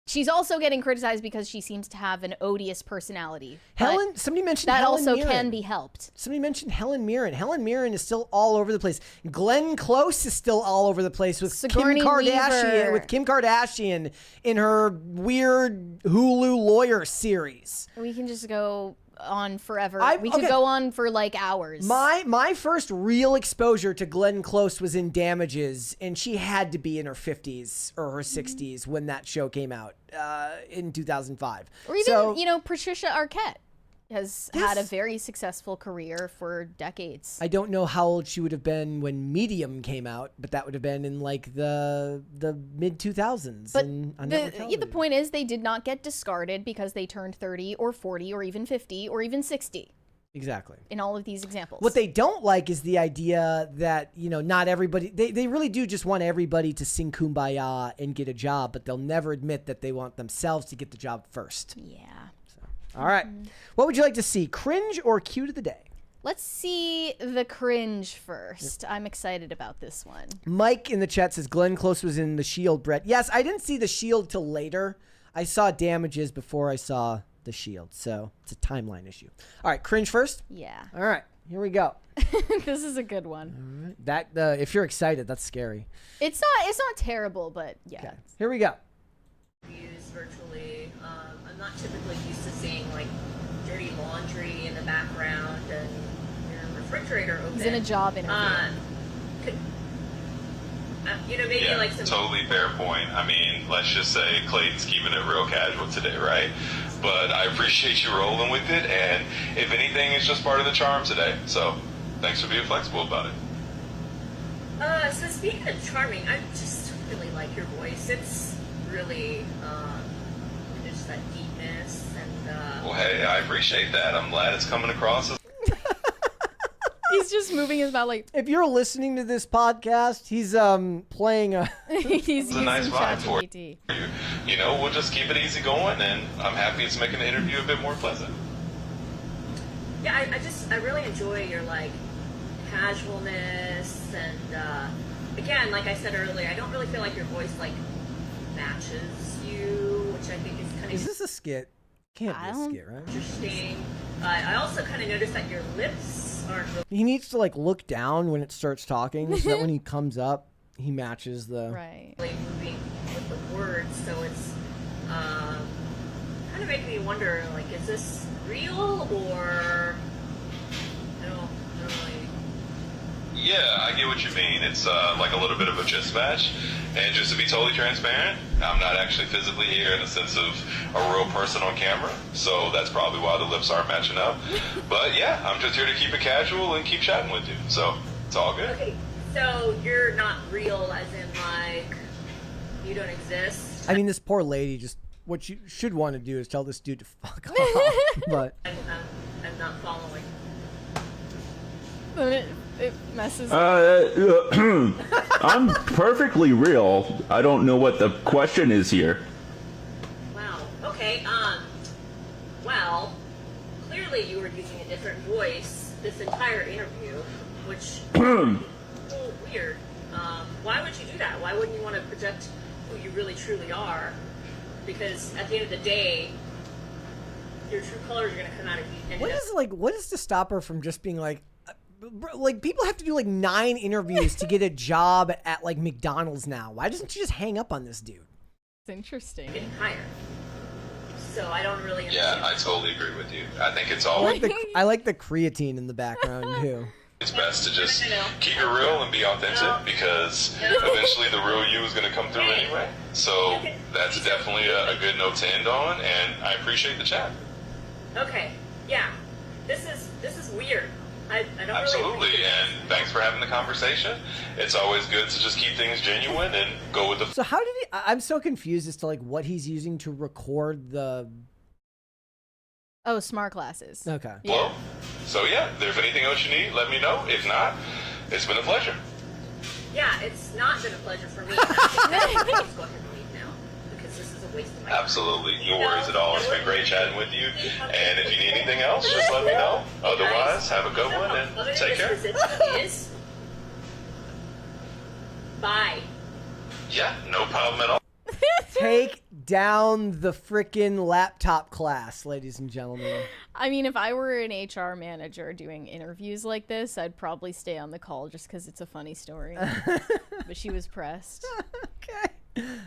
She's also getting criticized because she seems to have an odious personality.
Somebody mentioned
that
Helen
also
Mirren.
can be helped.
Somebody mentioned Helen Mirren. Helen Mirren is still all over the place. Glenn Close is still all over the place with
Sigourney
Kim Kardashian.
Weaver.
With Kim Kardashian in her weird Hulu lawyer series.
We can just go on forever. We could go on for like hours.
My first real exposure to Glenn Close was in Damages, and she had to be in her 50s or her 60s when that show came out in 2005.
Or even, Patricia Arquette has had a very successful career for decades.
I don't know how old she would have been when Medium came out, but that would have been in like the mid 2000s.
But
the
point is, they did not get discarded because they turned 30 or 40 or even 50 or even 60.
Exactly.
In all of these examples.
What they don't like is the idea that, not everybody, they really do just want everybody to sing Kumbaya and get a job, but they'll never admit that they want themselves to get the job first.
Yeah.
All right. What would you like to see? Cringe or cute of the day?
Let's see the cringe first. I'm excited about this one.
Mike in the chat says Glenn Close was in The Shield, Brett. Yes, I didn't see The Shield till later. I saw Damages before I saw The Shield, so it's a timeline issue. All right, cringe first?
Yeah.
All right, here we go.
This is a good one.
All right. That if you're excited, that's scary.
It's not terrible, but yeah. Okay.
Here we go.
Use virtually. I'm not typically used to seeing like dirty laundry in the background and your refrigerator open.
He's in a job interview.
Maybe like some.
Totally fair point. I mean, let's just say Clayton's keeping it real casual today, right? But I appreciate you rolling with it, and if anything, it's just part of the charm today. So, thanks for being flexible about it.
So speaking of charming, I just really like your voice. It's really just that deepness and.
Well, hey, I appreciate that. I'm glad it's coming across as.
He's just moving his mouth like.
If you're listening to this podcast, he's playing a.
He's
a nice vibe for
you.
We'll just keep it easy going, and I'm happy it's making the interview a bit more pleasant.
Yeah, I really enjoy your like casualness and again, like I said earlier, I don't really feel like your voice like matches you, which I think is kind of.
Is this a skit? Can't be a skit, right?
Interesting. I also kind of noticed that your lips aren't really.
He needs to like look down when it starts talking, so that when he comes up, he matches the.
Right.
Moving with the words, so it's kind of making me wonder, like, is this real or I don't really.
Yeah, I get what you mean. It's like a little bit of a chess match. And just to be totally transparent, I'm not actually physically here in the sense of a real person on camera. So that's probably why the lips aren't matching up. But yeah, I'm just here to keep it casual and keep chatting with you. So it's all good.
Okay, so you're not real as in like you don't exist?
I mean, this poor lady just. What you should want to do is tell this dude to fuck off. But
I'm not following.
It messes.
I'm perfectly real. I don't know what the question is here.
Wow. Okay. Well, clearly you were using a different voice this entire interview, which is a little weird. Why would you do that? Why wouldn't you want to project who you really truly are? Because at the end of the day, your true colors are going to come out of you.
What is to stop her from just being like people have to do like 9 interviews to get a job at like McDonald's now. Why doesn't she just hang up on this dude?
It's interesting.
Getting hired. So I don't really understand.
Yeah, I totally agree with you. I think it's always.
I like the creatine in the background too.
It's best to just keep it real and be authentic because eventually the real you is going to come through anyway. So that's definitely a good note to end on, and I appreciate the chat.
Okay, yeah, this is weird. I don't
Absolutely,
really
and thanks for having the conversation. It's always good to just keep things genuine and go with the.
So how did he? I'm so confused as to like what he's using to record the.
Oh, smart glasses.
Okay.
Well, so yeah, if anything else you need, let me know. If not, it's been a pleasure.
Yeah, it's not been a pleasure for me. I think let's go ahead and leave now because this is a waste of my time.
Absolutely, no worries at all. It's been great chatting with you. And if you need anything else, just let me know. Otherwise, have a good one and take care.
Is bye.
Yeah, no problem at all.
Take down the freaking laptop class, ladies and gentlemen.
I mean, if I were an HR manager doing interviews like this, I'd probably stay on the call just because it's a funny story. But she was pressed.
Okay.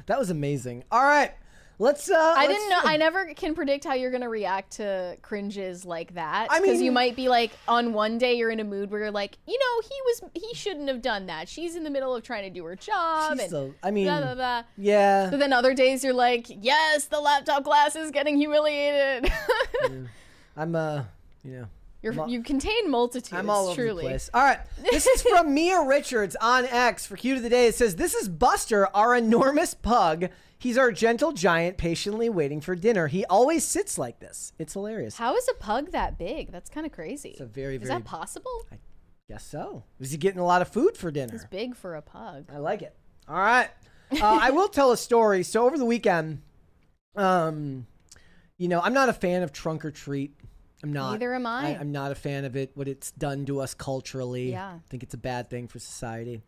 That was amazing. All right. Let's
I didn't know. I never can predict how you're gonna react to cringes like that. I mean, because you might be like, on one day you're in a mood where you're like, he shouldn't have done that. She's in the middle of trying to do her job. Blah, blah, blah.
Yeah.
But then other days you're like, yes, the laptop class is getting humiliated.
I'm
you contain multitudes.
I'm all over the place. All right. This is from Mia Richards on X for Cute of the Day. It says, this is Buster, our enormous pug. He's our gentle giant patiently waiting for dinner. He always sits like this. It's hilarious.
How is a pug that big? That's kind of crazy.
It's a very,
Is that possible?
I guess so. Is he getting a lot of food for dinner?
It's big for a pug.
I like it. All right. I will tell a story. So over the weekend, I'm not a fan of trunk or treat. I'm not.
Neither am I.
I'm not a fan of it, what it's done to us culturally.
Yeah.
I think it's a bad thing for society.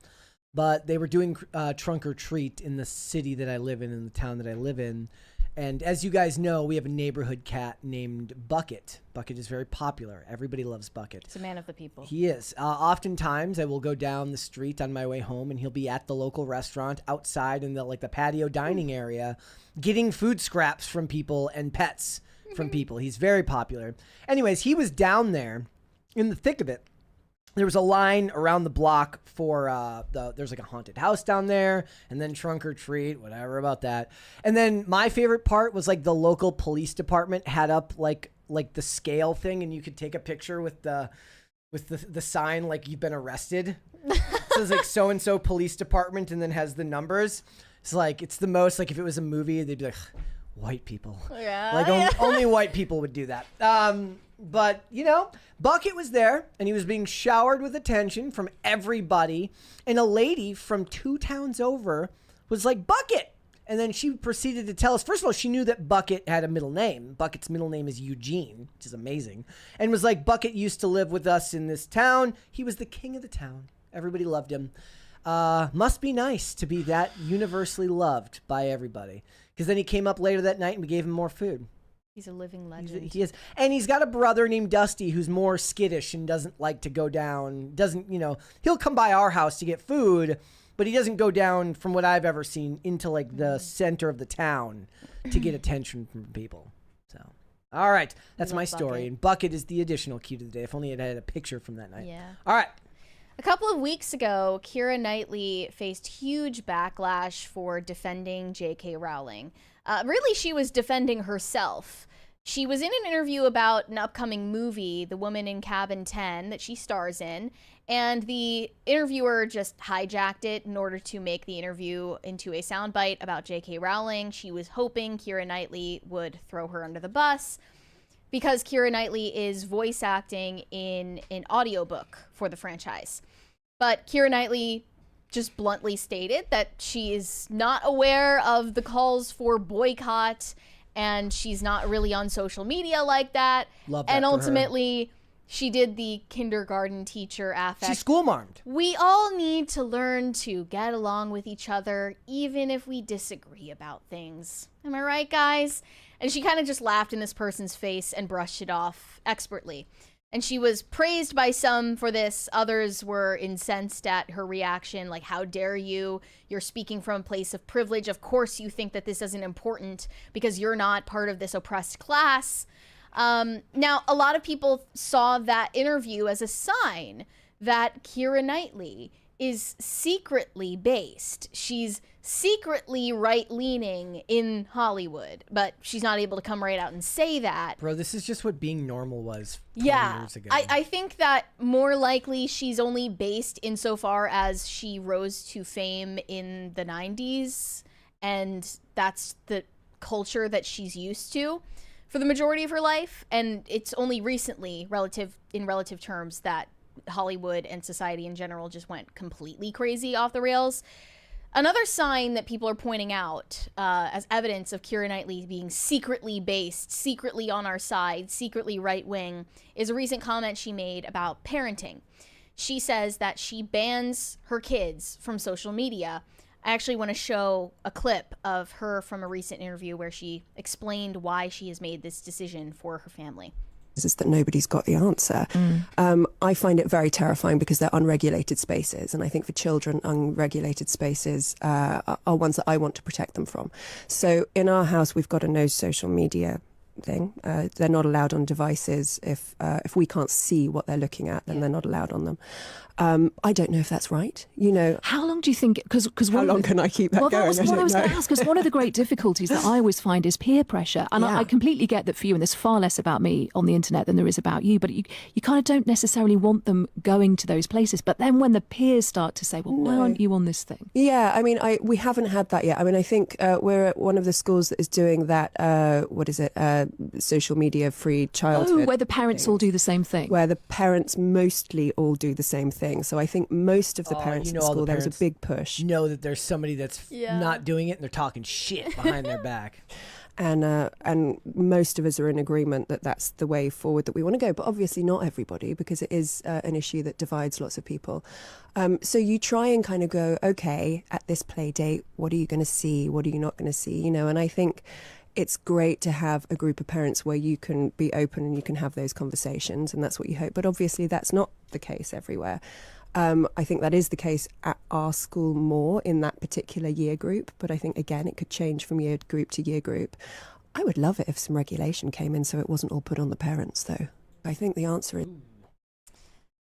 But they were doing trunk or treat in the city that I live in the town that I live in. And as you guys know, we have a neighborhood cat named Bucket. Bucket is very popular. Everybody loves Bucket.
He's a man of the people.
He is. Oftentimes, I will go down the street on my way home, and he'll be at the local restaurant outside in the patio dining area, getting food scraps from people and pets from people. He's very popular. Anyways, he was down there in the thick of it. There was a line around the block for there's like a haunted house down there, and then trunk or treat, whatever about that. And then my favorite part was like the local police department had up like the scale thing, and you could take a picture with the sign like you've been arrested. It says like so and so police department, and then has the numbers. It's like it's the most like if it was a movie, they'd be like white people.
Yeah.
Like only white people would do that. But, Bucket was there, and he was being showered with attention from everybody. And a lady from 2 towns over was like, Bucket! And then she proceeded to tell us, first of all, she knew that Bucket had a middle name. Bucket's middle name is Eugene, which is amazing. And was like, Bucket used to live with us in this town. He was the king of the town. Everybody loved him. Must be nice to be that universally loved by everybody. Because then he came up later that night, and we gave him more food.
He's a living legend.
He is. And he's got a brother named Dusty who's more skittish and doesn't like to go down. He'll come by our house to get food, but he doesn't go down, from what I've ever seen, into like the center of the town to get attention from people. So, all right. That's my story. Bucket. And Bucket is the additional cute of the day. If only it had a picture from that night.
Yeah.
All right.
A couple of weeks ago, Keira Knightley faced huge backlash for defending J.K. Rowling. Really, she was defending herself. She was in an interview about an upcoming movie, The Woman in Cabin 10, that she stars in, and the interviewer just hijacked it in order to make the interview into a soundbite about J.K. Rowling. She was hoping Keira Knightley would throw her under the bus because Keira Knightley is voice acting in an audiobook for the franchise. But Keira Knightley just bluntly stated that she is not aware of the calls for boycott, and she's not really on social media like that.
Love that
and
for
ultimately, she did the kindergarten teacher affect.
She's school-marmed.
We all need to learn to get along with each other, even if we disagree about things. Am I right, guys? And she kind of just laughed in this person's face and brushed it off expertly. And she was praised by some for this. Others were incensed at her reaction, like, how dare you? You're speaking from a place of privilege. Of course you think that this isn't important because you're not part of this oppressed class. Now, a lot of people saw that interview as a sign that Keira Knightley is secretly based. She's secretly right-leaning in Hollywood, but she's not able to come right out and say that.
Bro, this is just what being normal was 20 years ago.
I think that more likely she's only based insofar as she rose to fame in the 90s, and that's the culture that she's used to for the majority of her life, and it's only recently, in relative terms, that Hollywood and society in general just went completely crazy off the rails. Another sign that people are pointing out as evidence of Keira Knightley being secretly based, secretly on our side, secretly right-wing, is a recent comment she made about parenting. She says that she bans her kids from social media I actually want to show a clip of her from a recent interview where she explained why she has made this decision for her family.
Is that nobody's got the answer. I find it very terrifying because they're unregulated spaces, and I think for children, unregulated spaces are ones that I want to protect them from. So in our house, we've got a no social media thing. They're not allowed on devices. If we can't see what they're looking at, then they're not allowed on them. I don't know if that's right. You know,
how long do you think? Because
how long can I keep that going?
That was what I was going to ask. Because one of the great difficulties that I always find is peer pressure, and I completely get that for you. And there's far less about me on the internet than there is about you. But you kind of don't necessarily want them going to those places. But then when the peers start to say, "Well, why aren't you on this thing?"
Yeah, I mean, we haven't had that yet. I mean, I think we're at one of the schools that is doing that. What is it? Social media free childhood.
Oh, where the parents all do the same thing.
Where the parents mostly all do the same thing. So I think most of the parents in the school, there was a big push.
Know that there's somebody that's not doing it and they're talking shit behind their back.
And most of us are in agreement that that's the way forward that we want to go. But obviously not everybody, because it is an issue that divides lots of people. So you try and kind of go, okay, at this play date, what are you going to see? What are you not going to see? You know, and I think it's great to have a group of parents where you can be open and you can have those conversations, and that's what you hope. But obviously that's not the case everywhere. I think that is the case at our school more in that particular year group. But I think, again, it could change from year group to year group. I would love it if some regulation came in so it wasn't all put on the parents, though. I think the answer is...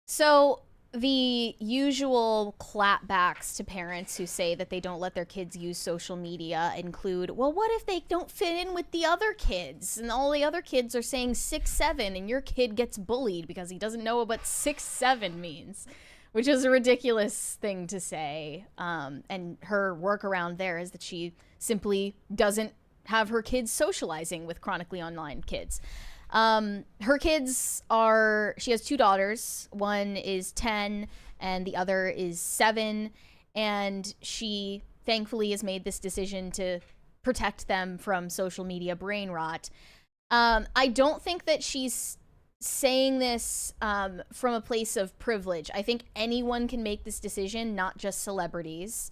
So the usual clapbacks to parents who say that they don't let their kids use social media include, well, what if they don't fit in with the other kids? And all the other kids are saying 6'7", and your kid gets bullied because he doesn't know what 6'7" means. Which is a ridiculous thing to say. And her workaround there is that she simply doesn't have her kids socializing with chronically online kids. Her kids she has 2 daughters. One is 10 and the other is 7. And she thankfully has made this decision to protect them from social media brain rot. I don't think that she's saying this from a place of privilege. I think anyone can make this decision, not just celebrities.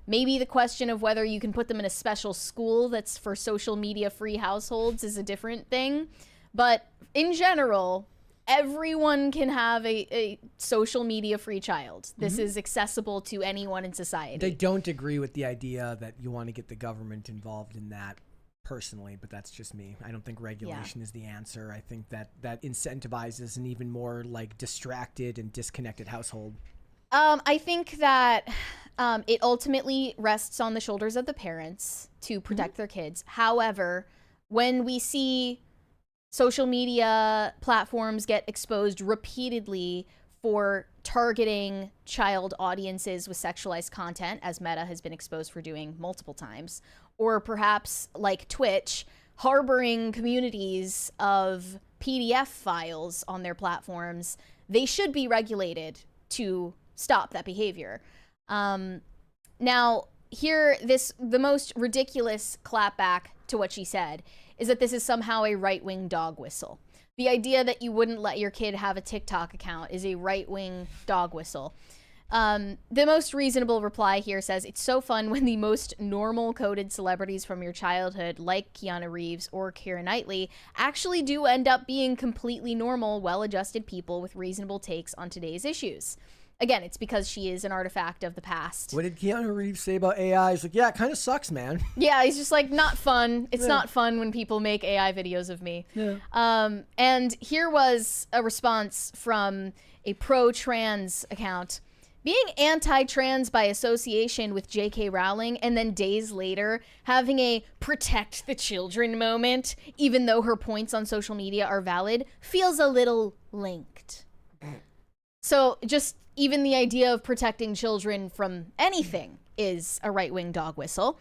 Maybe the question of whether you can put them in a special school that's for social media free households is a different thing. But in general, everyone can have a social media free child. This is accessible to anyone in society.
They don't agree with the idea that you want to get the government involved in that. Personally, but that's just me. I don't think regulation is the answer. I think that incentivizes an even more like distracted and disconnected household.
I think that it ultimately rests on the shoulders of the parents to protect their kids. However, when we see social media platforms get exposed repeatedly for targeting child audiences with sexualized content, as Meta has been exposed for doing multiple times, or perhaps like Twitch, harboring communities of PDF files on their platforms, they should be regulated to stop that behavior. Now, here, the most ridiculous clapback to what she said is that this is somehow a right-wing dog whistle. The idea that you wouldn't let your kid have a TikTok account is a right-wing dog whistle. The most reasonable reply here says, it's so fun when the most normal coded celebrities from your childhood, like Keanu Reeves or Keira Knightley, actually do end up being completely normal, well-adjusted people with reasonable takes on today's issues. Again, it's because she is an artifact of the past.
What did Keanu Reeves say about AI? He's like, yeah, it kind of sucks, man.
Yeah, he's just like, not fun. It's not fun when people make AI videos of me. Yeah. And here was a response from a pro-trans account. Being anti-trans by association with J.K. Rowling and then days later having a protect the children moment, even though her points on social media are valid, feels a little linked. So just even the idea of protecting children from anything is a right-wing dog whistle.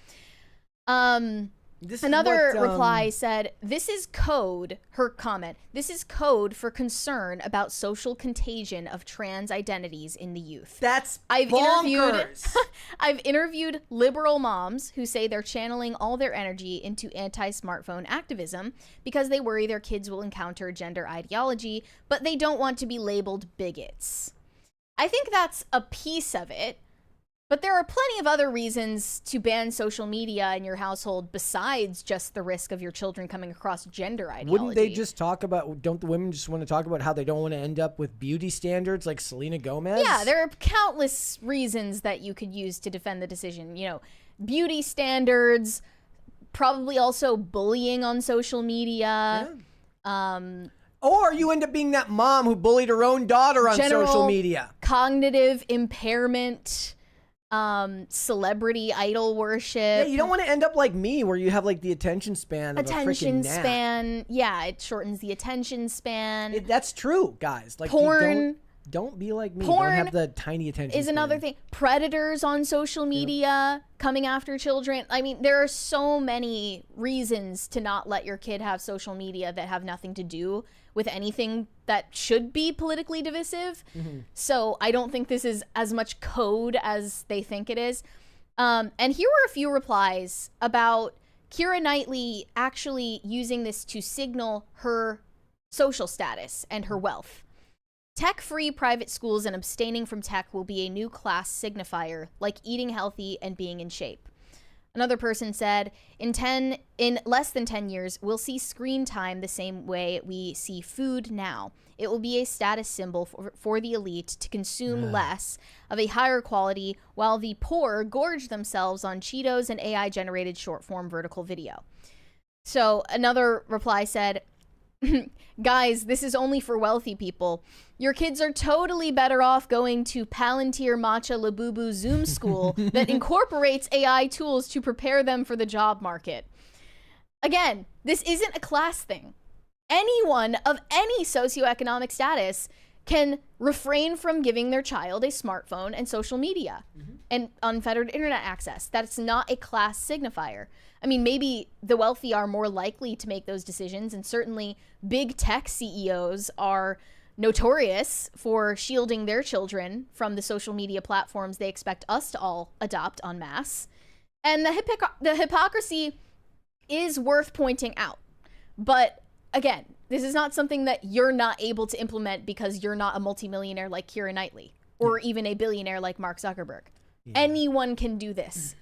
Another reply said, this is code, her comment, this is code for concern about social contagion of trans identities in the youth.
That's bonkers.
I've interviewed liberal moms who say they're channeling all their energy into anti-smartphone activism because they worry their kids will encounter gender ideology, but they don't want to be labeled bigots. I think that's a piece of it. But there are plenty of other reasons to ban social media in your household besides just the risk of your children coming across gender ideology.
Wouldn't they just talk about, don't the women just want to talk about how they don't want to end up with beauty standards like Selena Gomez?
Yeah, there are countless reasons that you could use to defend the decision. You know, beauty standards, probably also bullying on social media.
Yeah. Or you end up being that mom who bullied her own daughter on social media.
Cognitive impairment. Celebrity idol worship.
Yeah, you don't want to end up like me where you have like the attention span of a freaking gnat.
Yeah, it shortens the attention span.
That's true, guys. Like
porn.
Don't be like me.
Porn
don't have the tiny attention
is
span.
Another thing. Predators on social media coming after children. I mean, there are so many reasons to not let your kid have social media that have nothing to do with anything that should be politically divisive. So I don't think this is as much code as they think it is. And here were a few replies about Keira Knightley actually using this to signal her social status and her wealth. Tech-free private schools and abstaining from tech will be a new class signifier, like eating healthy and being in shape. Another person said, in less than 10 years, we'll see screen time the same way we see food now. It will be a status symbol for the elite to consume less of a higher quality, while the poor gorge themselves on Cheetos and AI-generated short-form vertical video. So another reply said, guys, this is only for wealthy people. Your kids are totally better off going to Palantir Matcha Labubu Zoom school that incorporates AI tools to prepare them for the job market. Again, this isn't a class thing. Anyone of any socioeconomic status can refrain from giving their child a smartphone and social media and unfettered internet access. That's not a class signifier. I mean, maybe the wealthy are more likely to make those decisions, and certainly big tech CEOs are notorious for shielding their children from the social media platforms they expect us to all adopt en masse. And the hypocrisy is worth pointing out. But again, this is not something that you're not able to implement because you're not a multimillionaire like Keira Knightley or even a billionaire like Mark Zuckerberg. Anyone can do this.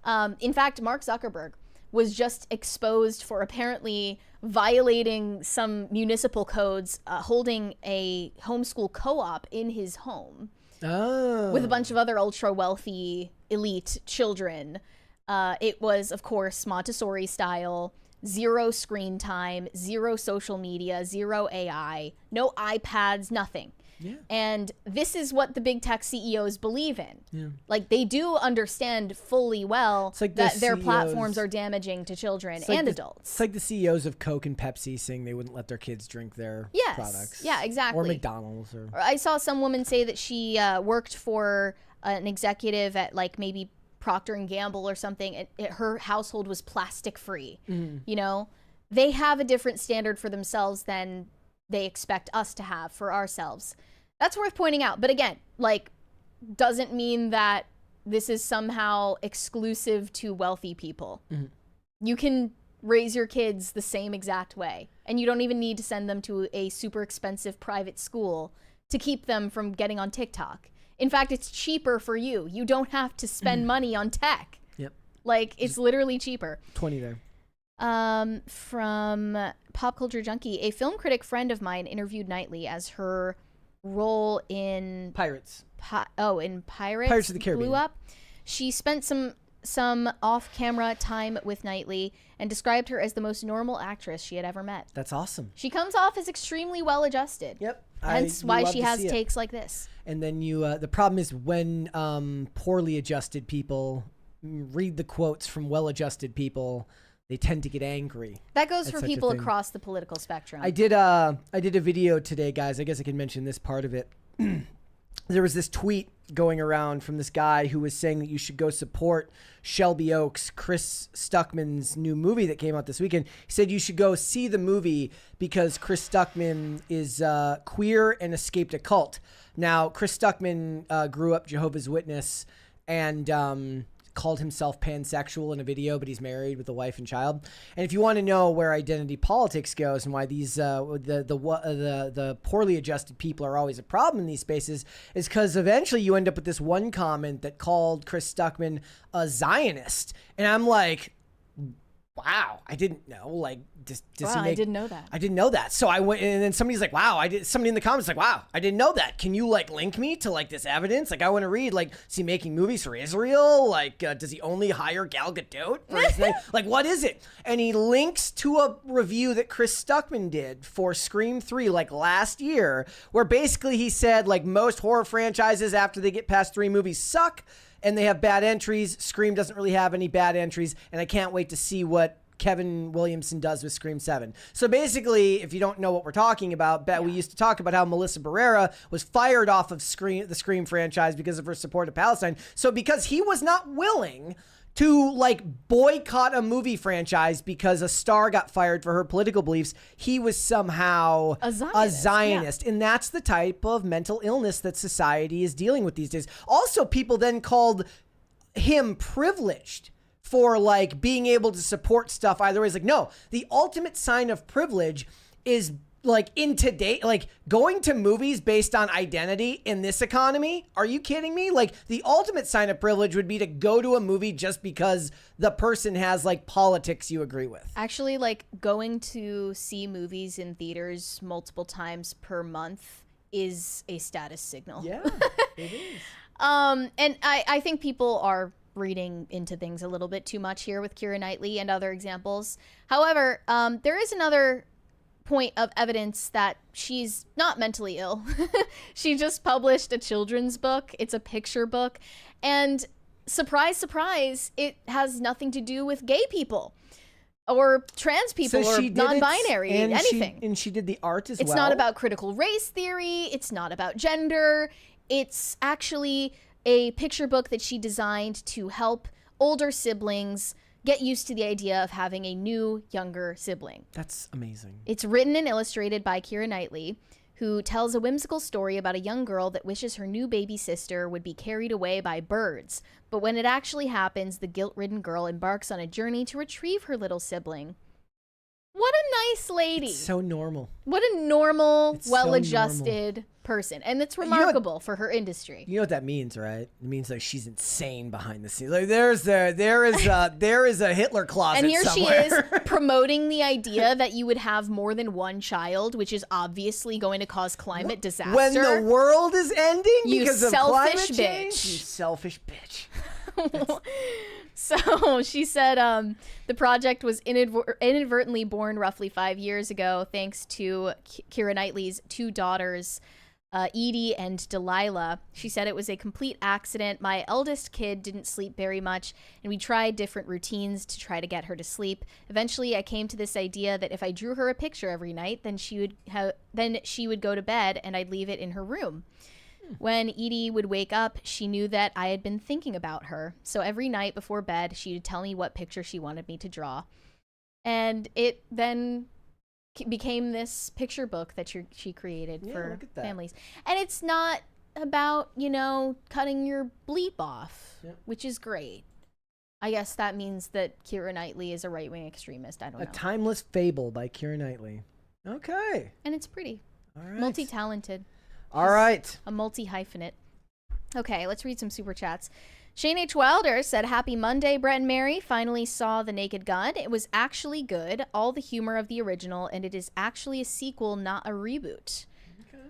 In fact, Mark Zuckerberg was just exposed for apparently violating some municipal codes, holding a homeschool co-op in his home with a bunch of other ultra-wealthy elite children. It was, of course, Montessori style, 0 screen time, 0 social media, 0 AI, no iPads, nothing. Yeah. And this is what the big tech CEOs believe in. Yeah. Like, they do understand fully well like that their platforms are damaging to children and adults.
It's like the CEOs of Coke and Pepsi saying they wouldn't let their kids drink their products.
Yeah, exactly.
Or McDonald's. Or
I saw some woman say that she worked for an executive at like maybe Procter & Gamble or something. Her household was plastic free. You know, they have a different standard for themselves than they expect us to have for ourselves. That's worth pointing out. But again, like, doesn't mean that this is somehow exclusive to wealthy people. You can raise your kids the same exact way, and you don't even need to send them to a super expensive private school to keep them from getting on TikTok. In fact, it's cheaper for you. You don't have to spend money on tech.
Yep.
Like, it's literally cheaper.
20 there.
From Pop Culture Junkie, a film critic friend of mine interviewed Knightley as her role in
Pirates.
In Pirates
of the Caribbean
blew up. She spent some off-camera time with Knightley and described her as the most normal actress she had ever met.
That's awesome.
She comes off as extremely well-adjusted.
Yep.
Hence why she has takes like this.
And then the problem is when poorly adjusted people read the quotes from well-adjusted people, they tend to get angry.
That goes for people across the political spectrum.
I did a video today, guys. I guess I can mention this part of it. There was this tweet going around from this guy who was saying that you should go support Shelby Oaks, Chris Stuckman's new movie that came out this weekend. He said you should go see the movie because Chris Stuckman is queer and escaped a cult. Now, Chris Stuckman grew up Jehovah's Witness, and called himself pansexual in a video, but he's married with a wife and child. And if you want to know where identity politics goes and why these the poorly adjusted people are always a problem in these spaces, is because eventually you end up with this one comment that called Chris Stuckman a Zionist, and I'm like, wow, I didn't know. Like,
I didn't know that.
I didn't know that. So I went, and then somebody's like, wow, somebody in the comments like, wow, I didn't know that. Can you like link me to like this evidence? Like, I want to read, like, is he making movies for Israel? Like, does he only hire Gal Gadot for his name? Like, what is it? And he links to a review that Chris Stuckman did for Scream 3, like last year, where basically he said, like, most horror franchises after they get past 3 movies suck. And they have bad entries. Scream doesn't really have any bad entries. And I can't wait to see what Kevin Williamson does with Scream 7. So basically, if you don't know what we're talking about, we used to talk about how Melissa Barrera was fired off of the Scream franchise because of her support of Palestine. So because he was not willing to like boycott a movie franchise because a star got fired for her political beliefs, he was somehow a Zionist. Yeah. And that's the type of mental illness that society is dealing with these days. Also, people then called him privileged for like being able to support stuff either way. It's like, no, the ultimate sign of privilege is like in today, like going to movies based on identity in this economy. Are you kidding me? Like the ultimate sign of privilege would be to go to a movie just because the person has like politics you agree with. Actually,
like going to see movies in theaters multiple times per month is a status signal.
Yeah, it is.
And I think people are reading into things a little bit too much here with Keira Knightley and other examples. However, there is another point of evidence that she's not mentally ill. She just published a children's book. It's a picture book. And surprise, surprise, it has nothing to do with gay people or trans people or non-binary, anything.
And she did the art as well.
It's not about critical race theory. It's not about gender. It's actually a picture book that she designed to help older siblings get used to the idea of having a new, younger sibling.
That's amazing.
It's written and illustrated by Keira Knightley, who tells a whimsical story about a young girl that wishes her new baby sister would be carried away by birds. But when it actually happens, the guilt-ridden girl embarks on a journey to retrieve her little sibling. What a nice lady.
It's so normal.
What a normal, well-adjusted person. And it's remarkable for her industry.
You know what that means, right? It means like she's insane behind the scenes. Like there is a Hitler closet
and here
somewhere.
She is promoting the idea that you would have more than one child, which is obviously going to cause climate disaster.
When the world is ending because of climate
bitch.
change? You selfish bitch.
So she said the project was inadvertently born roughly 5 years ago thanks to Keira Knightley's 2 daughters, Edie and Delilah. She said it was a complete accident. My eldest kid didn't sleep very much, and we tried different routines to try to get her to sleep. Eventually, I came to this idea that if I drew her a picture every night, then she would go to bed, and I'd leave it in her room. When Edie would wake up, she knew that I had been thinking about her. So every night before bed, she would tell me what picture she wanted me to draw. And it then became this picture book that she created for families. And it's not about, cutting your bleep off, which is great. I guess that means that Keira Knightley is a right-wing extremist. I don't know.
A timeless fable by Keira Knightley. Okay.
And it's pretty.
All right.
Multi-talented.
All right.
A multi-hyphenate. Okay, let's read some super chats. Shane H. Wilder said, Happy Monday, Brett and Mary. Finally saw The Naked Gun. It was actually good. All the humor of the original, and it is actually a sequel, not a reboot. Okay.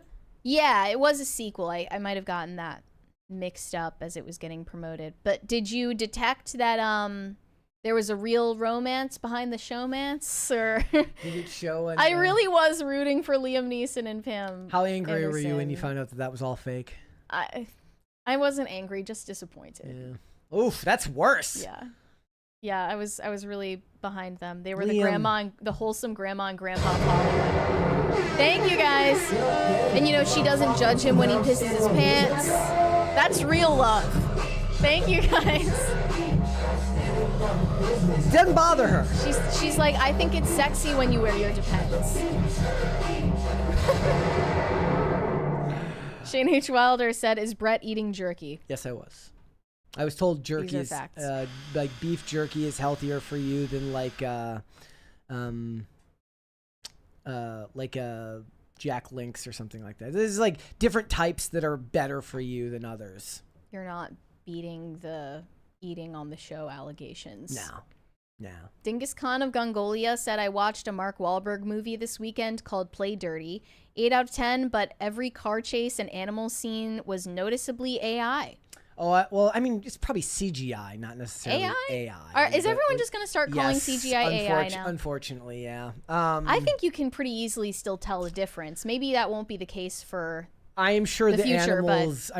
Yeah, it was a sequel. I might have gotten that mixed up as it was getting promoted. But did you detect that there was a real romance behind the showmance? Or
did it show?
I really was rooting for Liam Neeson and Pam.
How angry were you when you found out that was all fake?
I wasn't angry, just disappointed.
Yeah. Oof, that's worse.
Yeah. Yeah, I was really behind them. They were the wholesome grandma and grandpa of Hollywood. Thank you guys. And she doesn't judge him when he pisses his pants. That's real love. Thank you guys.
Doesn't bother her.
She's like, I think it's sexy when you wear your Depends. Shane H. Wilder said, is Brett eating jerky?
Yes, I was. I was told jerky is like beef jerky is healthier for you than like Jack Links or something like that. There's like different types that are better for you than others.
You're not beating the eating on the show allegations.
No.
Dingus Khan of Gongolia said, I watched a Mark Wahlberg movie this weekend called Play Dirty. 8 out of 10, but every car chase and animal scene was noticeably AI.
Oh, well, I mean, it's probably CGI, not necessarily AI.
Is everyone just going to start calling CGI AI now?
Unfortunately, yeah.
I think you can pretty easily still tell the difference. Maybe that won't be the case for
I am sure the
future,
animals,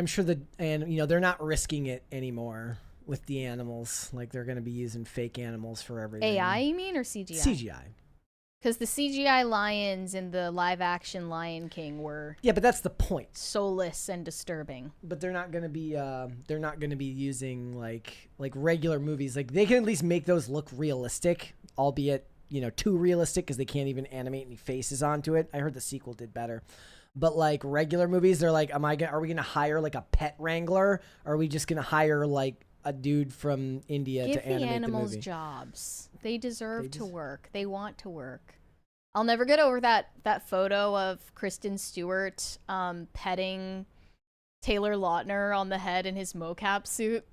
they're not risking it anymore with the animals. Like, they're going to be using fake animals for everything.
AI, you mean, or CGI?
CGI. Because
the CGI lions in the live-action Lion King were
but that's the point.
Soulless and disturbing.
But they're not going to be using like regular movies. Like, they can at least make those look realistic, albeit too realistic because they can't even animate any faces onto it. I heard the sequel did better. But like regular movies, they're like, are we gonna hire like a pet wrangler? Or are we just gonna hire like a dude from India to animate the movie? Give the animals
jobs. They deserve to work. They want to work. I'll never get over that photo of Kristen Stewart petting Taylor Lautner on the head in his mocap suit.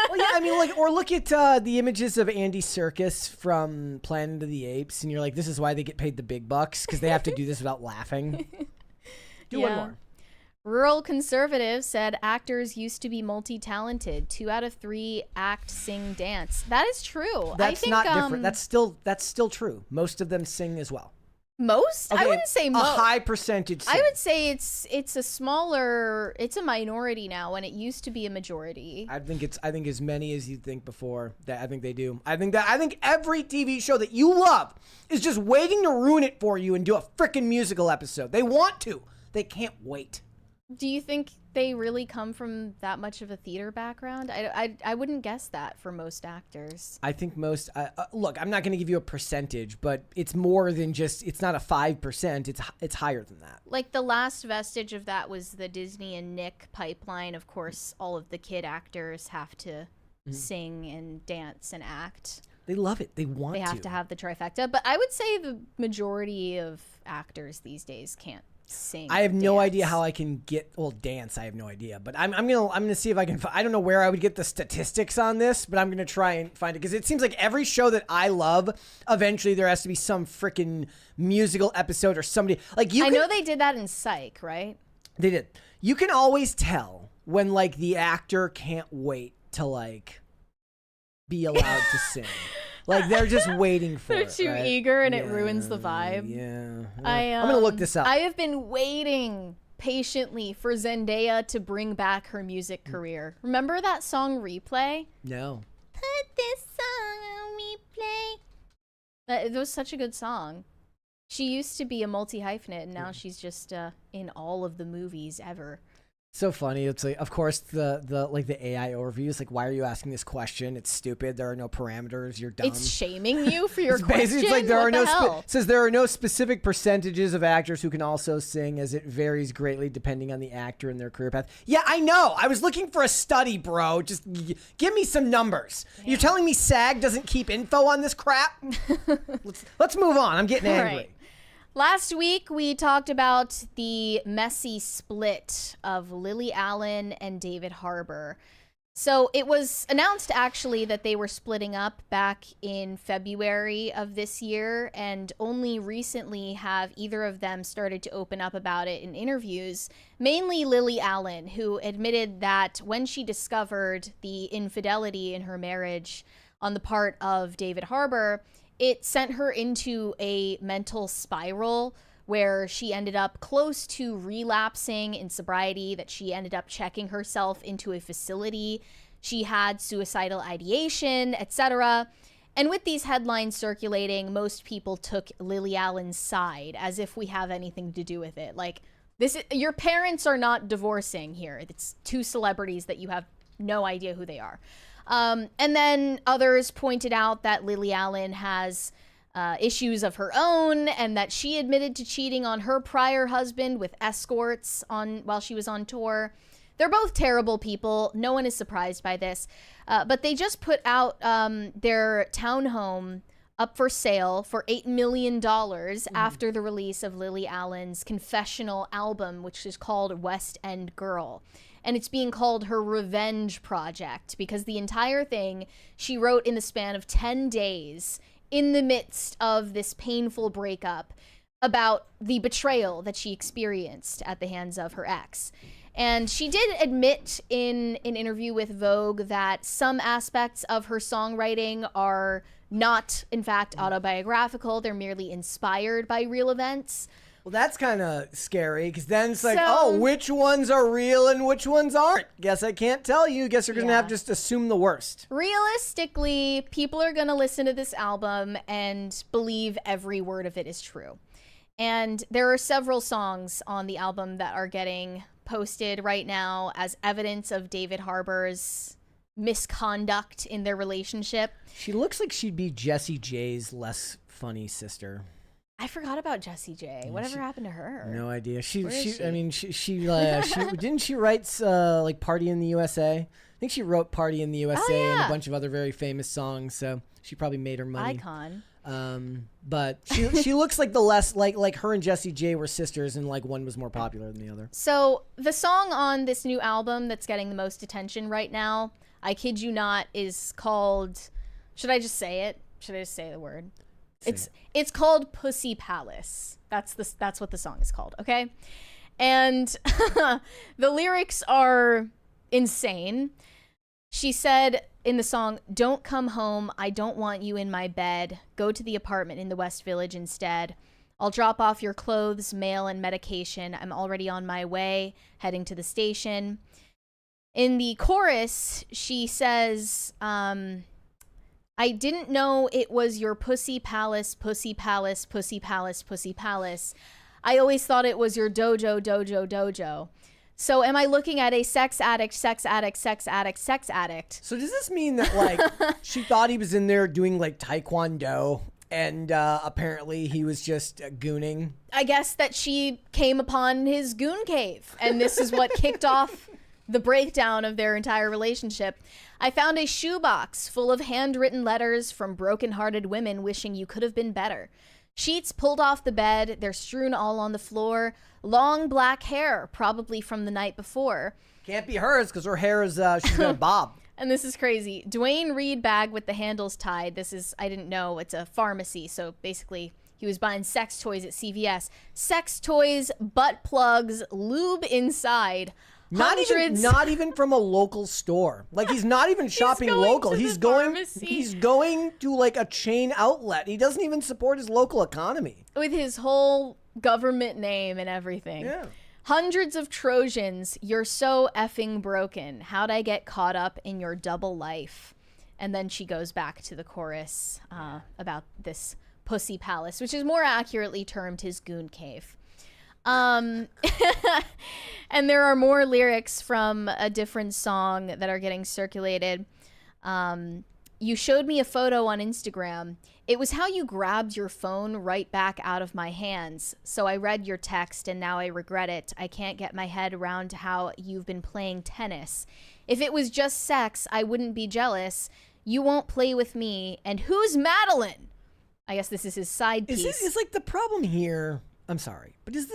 Well, yeah, I mean, like, or look at the images of Andy Serkis from Planet of the Apes, and you're like, this is why they get paid the big bucks, because they have to do this without laughing. Do one more.
Rural Conservative said actors used to be multi-talented. 2 out of 3 act, sing, dance. That is true.
That's not different. That's still true. Most of them sing as well.
Most? Okay, I wouldn't say most.
A high percentage sing.
I would say it's a minority now when it used to be a majority.
I think as many as you think before. That I think they do. I think every TV show that you love is just waiting to ruin it for you and do a freaking musical episode. They want to. They can't wait.
Do you think they really come from that much of a theater background? I wouldn't guess that for most actors.
I think most look, I'm not going to give you a percentage, but it's more than just, it's not a 5%, it's higher than that.
Like, the last vestige of that was the Disney and Nick pipeline. Of course, all of the kid actors have to sing and dance and act.
They love it. They
have to have the trifecta. But I would say the majority of actors these days can't sing.
I have no idea how I can dance. I have no idea, but I'm gonna see if I can. I don't know where I would get the statistics on this, but I'm gonna try and find it, because it seems like every show that I love, eventually there has to be some freaking musical episode or somebody like you.
I know they did that in Psych, right?
They did. You can always tell when like the actor can't wait to like be allowed to sing. Like, they're just waiting for
it. They're too eager, and it ruins the vibe.
Yeah. I'm going to look this up.
I have been waiting patiently for Zendaya to bring back her music career. Remember that song Replay?
No.
Put this song on replay. It was such a good song. She used to be a multi-hyphenate, and now she's just in all of the movies ever.
So funny. It's like, of course, the AI overview is like, why are you asking this question? It's stupid. There are no parameters. You're dumb.
It's shaming you for your question.
It's like says there are no specific percentages of actors who can also sing, as it varies greatly depending on the actor and their career path. Yeah, I know. I was looking for a study, bro. Just give me some numbers. Yeah. You're telling me SAG doesn't keep info on this crap? Let's move on. I'm getting angry.
Right. Last week, we talked about the messy split of Lily Allen and David Harbour. So it was announced, actually, that they were splitting up back in February of this year, and only recently have either of them started to open up about it in interviews, mainly Lily Allen, who admitted that when she discovered the infidelity in her marriage on the part of David Harbour, it sent her into a mental spiral where she ended up close to relapsing in sobriety, that she ended up checking herself into a facility. She had suicidal ideation, etc. And with these headlines circulating, most people took Lily Allen's side, as if we have anything to do with it. Like, your parents are not divorcing here. It's two celebrities that you have no idea who they are. And then others pointed out that Lily Allen has issues of her own, and that she admitted to cheating on her prior husband with escorts while she was on tour. They're both terrible people. No one is surprised by this. But they just put out their townhome up for sale for $8 million after the release of Lily Allen's confessional album, which is called West End Girl. And it's being called her revenge project because the entire thing she wrote in the span of 10 days in the midst of this painful breakup about the betrayal that she experienced at the hands of her ex. And she did admit in an interview with Vogue that some aspects of her songwriting are not, in fact, autobiographical. They're merely inspired by real events.
Well, that's kind of scary because then it's like, oh, which ones are real and which ones aren't? Guess I can't tell you. Guess you're going to have to just assume the worst.
Realistically, people are going to listen to this album and believe every word of it is true. And there are several songs on the album that are getting posted right now as evidence of David Harbour's misconduct in their relationship.
She looks like she'd be Jessie J's less funny sister.
I forgot about Jessie J. Whatever happened to her?
No idea. She didn't she write like Party in the USA? I think she wrote Party in the USA and a bunch of other very famous songs. So she probably made her money.
Icon.
But she looks like the less like her and Jessie J were sisters, and like one was more popular than the other.
So the song on this new album that's getting the most attention right now, I kid you not, is called. Should I just say it? Should I just say the word? It's called Pussy Palace. That's what the song is called, okay? And the lyrics are insane. She said in the song, "Don't come home, I don't want you in my bed. Go to the apartment in the West Village instead. I'll drop off your clothes, mail, and medication. I'm already on my way, heading to the station." In the chorus, she says, "I didn't know it was your pussy palace, pussy palace, pussy palace, pussy palace. I always thought it was your dojo, dojo, dojo. So am I looking at a sex addict, sex addict, sex addict, sex addict?"
So does this mean that like she thought he was in there doing like taekwondo and apparently he was just gooning?
I guess that she came upon his goon cave and this is what kicked off the breakdown of their entire relationship. "I found a shoebox full of handwritten letters from broken-hearted women wishing you could have been better. Sheets pulled off the bed, they're strewn all on the floor. Long black hair, probably from the night before."
Can't be hers because her hair is, she's got a bob.
And this is crazy. "Dwayne Reed bag with the handles tied." This is, I didn't know, it's a pharmacy. So basically, he was buying sex toys at CVS. "Sex toys, butt plugs, lube inside."
Not even from a local store. Like he's not even shopping local. He's going to like a chain outlet. He doesn't even support his local economy.
With his whole government name and everything.
Yeah.
"Hundreds of Trojans, you're so effing broken. How'd I get caught up in your double life?" And then she goes back to the chorus about this pussy palace, which is more accurately termed his goon cave. And there are more lyrics from a different song that are getting circulated. "You showed me a photo on Instagram. It was how you grabbed your phone right back out of my hands. So I read your text and now I regret it. I can't get my head around how you've been playing tennis. If it was just sex, I wouldn't be jealous. You won't play with me. And who's Madeline?" I guess this is his side piece.
Is like the problem here. I'm sorry, but is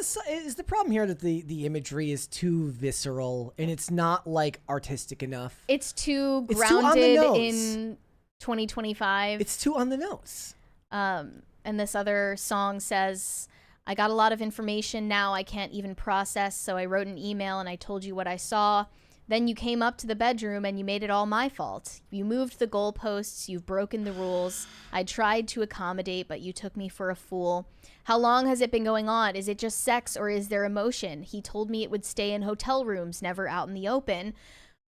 the problem here that the imagery is too visceral and it's not like artistic enough?
It's too grounded in 2025.
It's too on the nose.
And this other song says, "I got a lot of information now I can't even process, so I wrote an email and I told you what I saw. Then you came up to the bedroom and you made it all my fault. You moved the goalposts, you've broken the rules. I tried to accommodate, but you took me for a fool. How long has it been going on? Is it just sex or is there emotion? He told me it would stay in hotel rooms, never out in the open.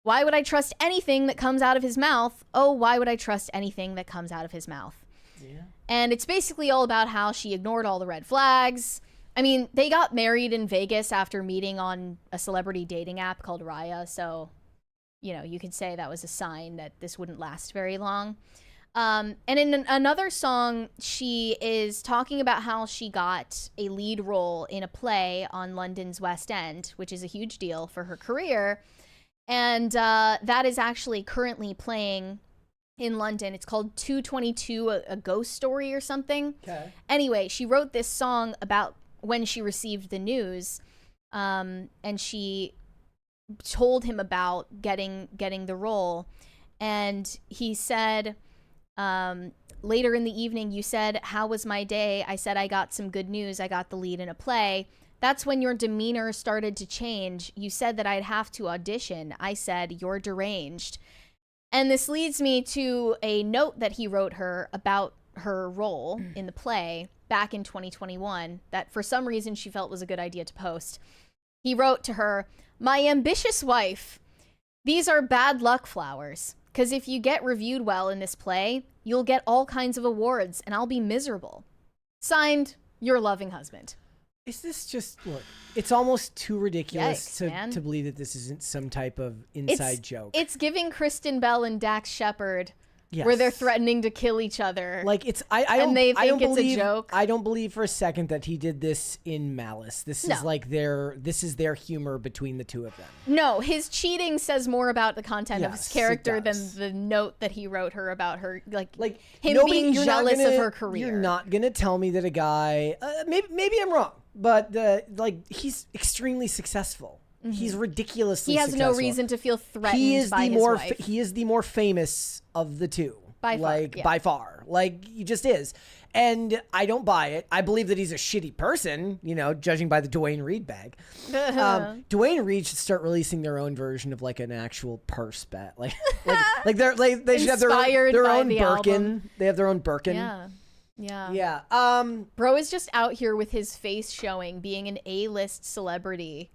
Why would I trust anything that comes out of his mouth? Oh, why would I trust anything that comes out of his mouth?" Yeah. And it's basically all about how she ignored all the red flags. I mean, they got married in Vegas after meeting on a celebrity dating app called Raya. So, you know, you could say that was a sign that this wouldn't last very long. And in another song, she is talking about how she got a lead role in a play on London's West End, which is a huge deal for her career. And that is actually currently playing in London. It's called 222, a ghost story or something.
Okay.
Anyway, she wrote this song about when she received the news, and she told him about getting the role. And he said, later in the evening, you said, "How was my day?" I said, "I got some good news. I got the lead in a play." That's when your demeanor started to change. You said that I'd have to audition. I said, "You're deranged." And this leads me to a note that he wrote her about her role in the play back in 2021 that for some reason she felt was a good idea to post. He wrote to her, "My ambitious wife, these are bad luck flowers, because if you get reviewed well in this play, you'll get all kinds of awards and I'll be miserable. Signed, your loving husband."
Is this just, look, it's almost too ridiculous
Yikes,
to believe that this isn't some type of inside joke.
It's giving Kristen Bell and Dax Shepard,
yes.
where they're threatening to kill each other.
Like, it's, I
and
don't,
they
I don't
think it's
believe,
a joke.
I don't believe for a second that he did this in malice. This is like this is their humor between the two of them.
No, his cheating says more about the content of his
Yes,
character
it
than
does.
the note that he wrote her about her, like him
nobody-
being
you're not
jealous
gonna-
of her career.
You're not gonna tell me that a guy, maybe I'm wrong, but he's extremely successful. He's ridiculously
He has
successful.
no reason to feel threatened
He is
by
the
his
more
wife.
he is the more famous of the two.
By far, yeah.
By far. Like, he just is. And I don't buy it. I believe that he's a shitty person, judging by the Dwayne Reed bag. Dwayne Reed should start releasing their own version of like an actual purse bet. They should have their own Birkin.
Album.
They have their own Birkin.
Yeah. Yeah.
Yeah.
Bro is just out here with his face showing, being an A-list celebrity.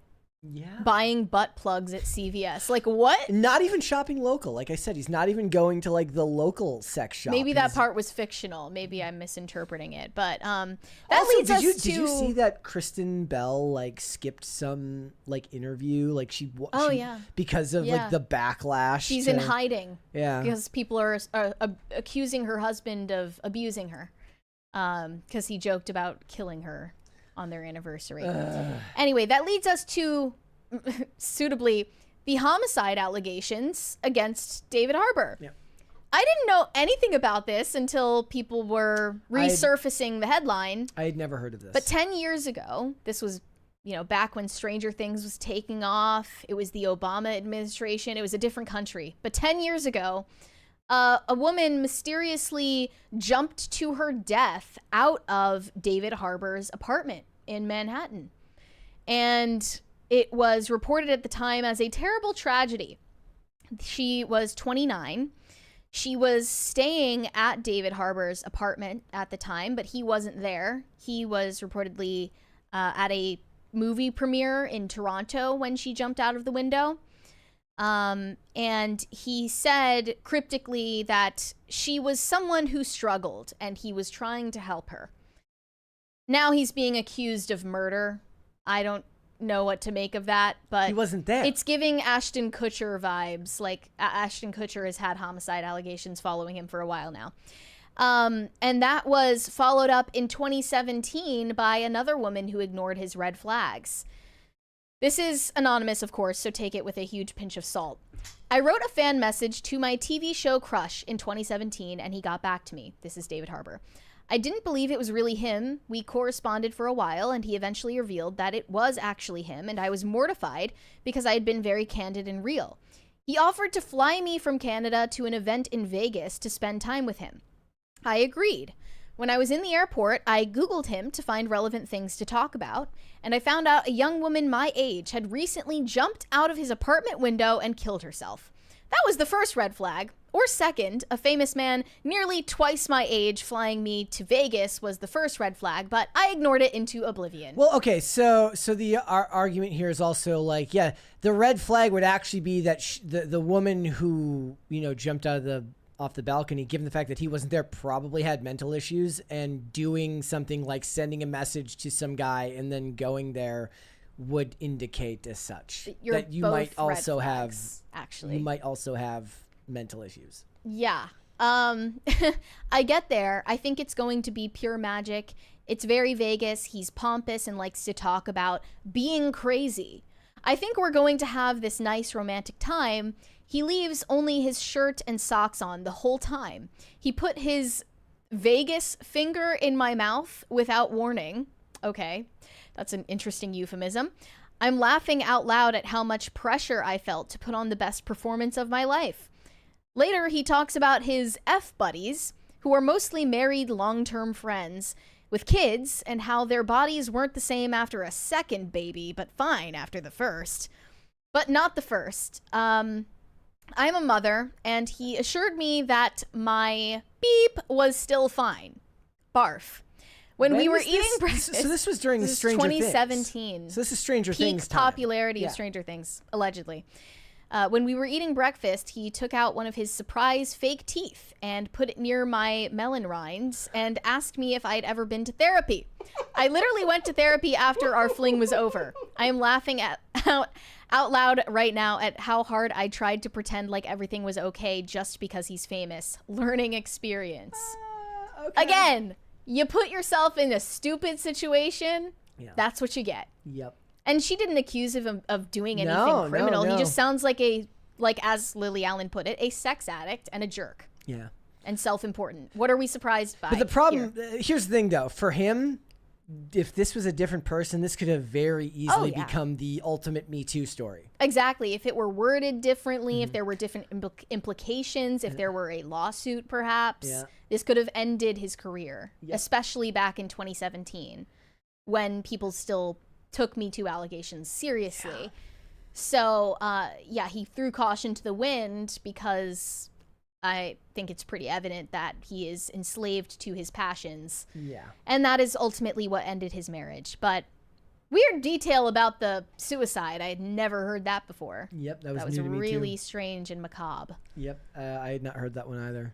Yeah.
Buying butt plugs at CVS. Like, what?
Not even shopping local. Like I said, he's not even going to like the local sex shop.
Maybe that part was fictional. Maybe I'm misinterpreting it. But that
also,
leads us to...
Did you see that Kristen Bell like skipped some like interview? Like
yeah.
Because of like the backlash.
She's in hiding.
Yeah.
Because people are accusing her husband of abusing her. Because he joked about killing her on their anniversary. Anyway, that leads us to, suitably, the homicide allegations against David Harbour.
Yeah.
I didn't know anything about this until people were resurfacing the headline.
I had never heard of this.
But 10 years ago, this was, back when Stranger Things was taking off. It was the Obama administration. It was a different country. But 10 years ago, a woman mysteriously jumped to her death out of David Harbour's apartment in Manhattan. And it was reported at the time as a terrible tragedy. She was 29. She was staying at David Harbour's apartment at the time, but he wasn't there. He was reportedly at a movie premiere in Toronto when she jumped out of the window. And he said cryptically that she was someone who struggled and he was trying to help her. Now he's being accused of murder. I don't know what to make of that, but
he wasn't there.
It's giving Ashton Kutcher vibes. Like Ashton Kutcher has had homicide allegations following him for a while now. And that was followed up in 2017 by another woman who ignored his red flags. This is anonymous, of course, so take it with a huge pinch of salt. I wrote a fan message to my TV show crush in 2017, and he got back to me. This is David Harbour. I didn't believe it was really him. We corresponded for a while, and he eventually revealed that it was actually him, and I was mortified because I had been very candid and real. He offered to fly me from Canada to an event in Vegas to spend time with him. I agreed. When I was in the airport, I Googled him to find relevant things to talk about, and I found out a young woman my age had recently jumped out of his apartment window and killed herself. That was the first red flag. Or second, a famous man nearly twice my age flying me to Vegas was the first red flag, but I ignored it into oblivion.
Well, okay, so the argument here is also like, yeah, the red flag would actually be that the woman who, jumped off the balcony, given the fact that he wasn't there, probably had mental issues, and doing something like sending a message to some guy and then going there would indicate as such that you might also have mental issues.
Yeah. I get there. I think it's going to be pure magic. It's very Vegas. He's pompous and likes to talk about being crazy. I think we're going to have this nice romantic time. He leaves only his shirt and socks on the whole time. He put his Vegas finger in my mouth without warning. Okay, that's an interesting euphemism. I'm laughing out loud at how much pressure I felt to put on the best performance of my life. Later, he talks about his F-buddies, who are mostly married long-term friends with kids, and how their bodies weren't the same after a second baby, but fine after the first. But not the first. I'm a mother, and he assured me that my beep was still fine. Barf. When we were eating breakfast.
So this was during Stranger
2017.
Things. So this is Stranger Things
Peak
time.
popularity of Stranger Things, allegedly. When we were eating breakfast, he took out one of his surprise fake teeth and put it near my melon rinds and asked me if I'd ever been to therapy. I literally went to therapy after our fling was over. I am laughing out loud right now at how hard I tried to pretend like everything was okay just because he's famous. Learning experience.
Okay.
Again, you put yourself in a stupid situation, that's what you get.
Yep.
And she didn't accuse him of doing anything criminal.
No.
He just sounds like as Lily Allen put it, a sex addict and a jerk.
Yeah.
And self-important. What are we surprised by?
But the problem, here's the thing though, for him, if this was a different person, this could have very easily become the ultimate Me Too story.
Exactly. If it were worded differently, if there were different implications, if there were a lawsuit perhaps, this could have ended his career, especially back in 2017 when people still took Me Too allegations seriously. So, he threw caution to the wind because I think it's pretty evident that he is enslaved to his passions. Yeah. And that is ultimately what ended his marriage. But weird detail about the suicide. I had never heard that before.
Yep, that was
new to me
really
too. Strange and macabre.
Yep, I had not heard that one either.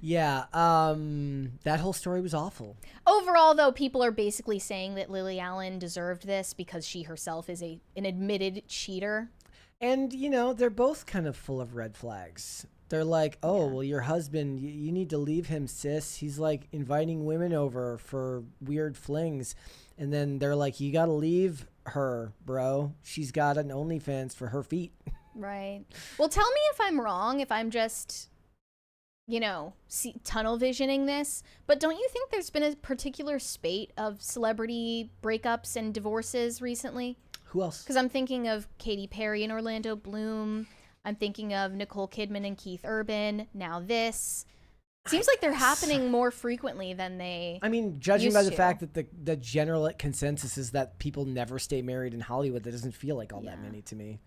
Yeah, that whole story was awful.
Overall, though, people are basically saying that Lily Allen deserved this because she herself is an admitted cheater.
And, they're both kind of full of red flags. They're like, well, your husband, you need to leave him, sis. He's like inviting women over for weird flings. And then they're like, you got to leave her, bro. She's got an OnlyFans for her feet.
Right. Well, tell me if I'm wrong, if I'm just, tunnel visioning this. But don't you think there's been a particular spate of celebrity breakups and divorces recently?
Who else?
Because I'm thinking of Katy Perry and Orlando Bloom. I'm thinking of Nicole Kidman and Keith Urban. Now this. Seems like they're happening more frequently than they
judging by the fact that the general consensus is that people never stay married in Hollywood, that doesn't feel like all that many to me.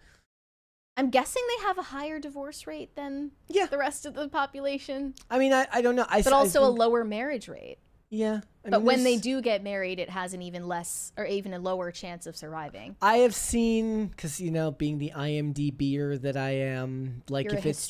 I'm guessing they have a higher divorce rate than the rest of the population.
I don't know.
But also a lower marriage rate.
Yeah.
But when they do get married, it has an even a lower chance of surviving.
I have seen, because, being the IMDb-er that I am, like if it's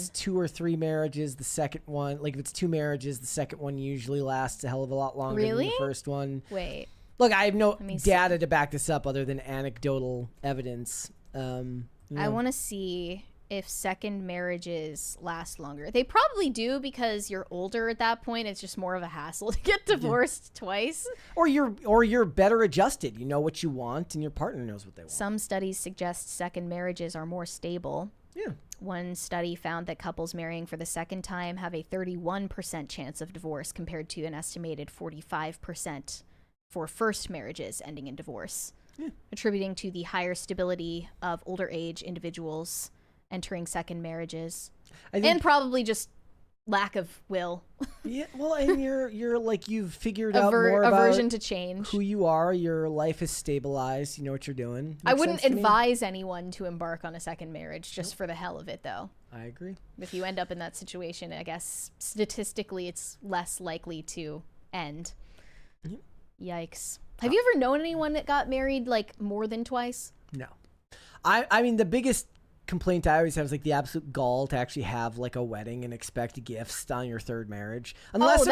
2 or 3 marriages, the second one, like if it's 2 marriages, the second one usually lasts a hell of a lot longer than the first one.
Wait.
Look, I have no data to back this up other than anecdotal evidence.
I want to see if second marriages last longer. They probably do because you're older at that point. It's just more of a hassle to get divorced twice.
Or you're better adjusted. You know what you want and your partner knows what they want.
Some studies suggest second marriages are more stable.
Yeah.
One study found that couples marrying for the second time have a 31% chance of divorce compared to an estimated 45% for first marriages ending in divorce, attributing to the higher stability of older age individuals entering second marriages, and probably just lack of will.
Yeah, well, and you're like, you've figured out more about
aversion to change,
who you are. Your life is stabilized. You know what you're doing.
I wouldn't advise anyone to embark on a second marriage just for the hell of it, though.
I agree.
If you end up in that situation, I guess statistically it's less likely to end. Yikes. Have you ever known anyone that got married like more than twice?
No. I mean, the biggest complaint I always have is like the absolute gall to actually have like a wedding and expect gifts on your third marriage. Unless,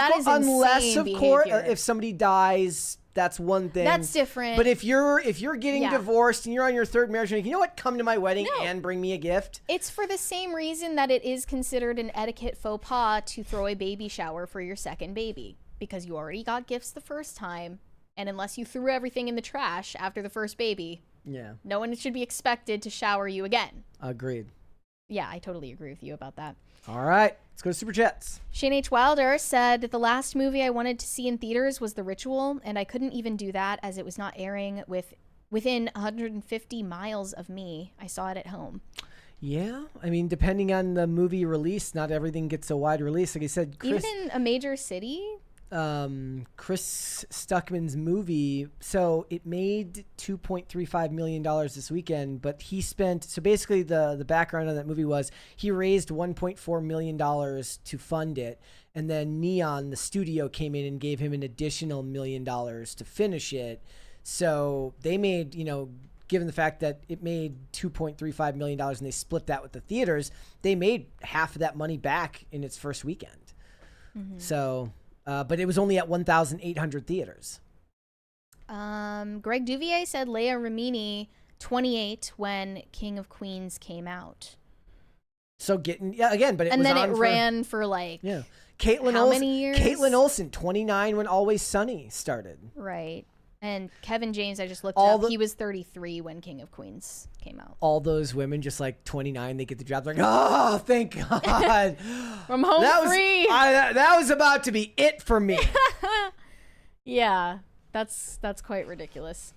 of course, if somebody dies, that's one thing.
That's different.
But if you're getting divorced and you're on your third marriage, and like, you know what, come to my wedding and bring me a gift.
It's for the same reason that it is considered an etiquette faux pas to throw a baby shower for your second baby, because you already got gifts the first time, and unless you threw everything in the trash after the first baby,
Yeah.
No one should be expected to shower you again.
Agreed.
Yeah, I totally agree with you about that.
All right. Let's go to Super Chats.
Shane H. Wilder said, the last movie I wanted to see in theaters was The Ritual, and I couldn't even do that as it was not airing within 150 miles of me. I saw it at home.
Yeah. I mean, depending on the movie release, not everything gets a wide release. Like I said,
even in a major city?
Chris Stuckman's movie, so it made $2.35 million this weekend, but he spent, so basically the background on that movie was he raised $1.4 million to fund it, and then Neon, the studio, came in and gave him an additional $1 million to finish it. So they made, given the fact that it made $2.35 million and they split that with the theaters, they made half of that money back in its first weekend. Mm-hmm. So... but it was only at 1,800 theaters.
Greg Duvier said Leia Remini, 28, when King of Queens came out.
So again, but it
and
was
then
on
it ran for like
many years?
Caitlin
Olsen, 29 when Always Sunny started.
Right. And Kevin James, I just looked up. He was 33 when King of Queens came out.
All those women, just like 29, they get the job. They're like, oh, thank God.
I'm home free.
That was about to be it for me.
Yeah, that's quite ridiculous.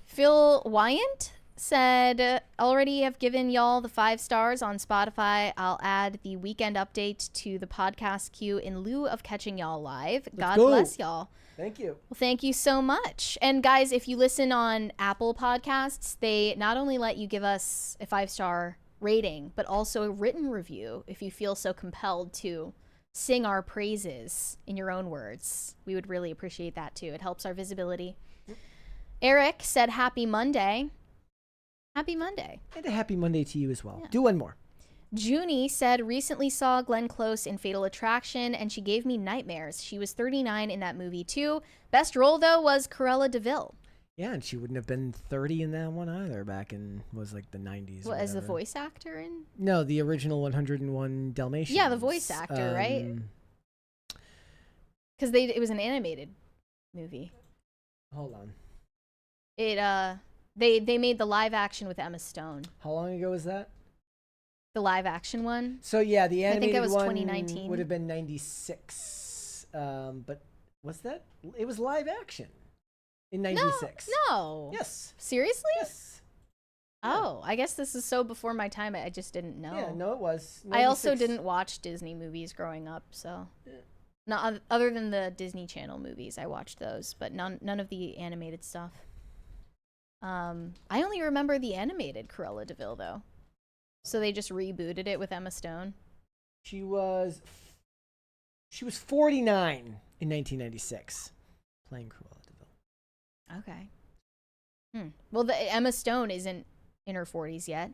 Phil Wyant said, already have given y'all the 5 stars on Spotify. I'll add the weekend update to the podcast queue in lieu of catching y'all live. God bless y'all.
Thank you.
Well, thank you so much. And guys, if you listen on Apple Podcasts, they not only let you give us a 5-star rating, but also a written review if you feel so compelled to sing our praises in your own words. We would really appreciate that too. It helps our visibility. Eric said, happy Monday. Happy Monday.
And a happy Monday to you as well.
Yeah.
Do one more.
Junie said, recently saw Glenn Close in Fatal Attraction, and she gave me nightmares. She was 39 in that movie, too. Best role, though, was Cruella de Vil.
Yeah, and she wouldn't have been 30 in that one either back in, was like the 90s.
Well, as the voice actor in?
No, the original 101 Dalmatians.
Yeah, the voice actor, right? Because it was an animated movie.
Hold on.
They made the live action with Emma Stone.
How long ago was that?
The live action one?
So yeah, the animated
I think that was
one
2019.
would have been 96. But was that? It was live action in 96.
No.
Yes.
Seriously?
Yes.
Oh, I guess this is so before my time. I just didn't know.
Yeah, no, it was. 96.
I also didn't watch Disney movies growing up, so not other than the Disney Channel movies. I watched those, but none of the animated stuff. I only remember the animated Cruella de Vil though. So they just rebooted it with Emma Stone.
She was 49 in 1996, playing Cruella de Vil.
Okay. Well, the Emma Stone isn't in her 40s yet.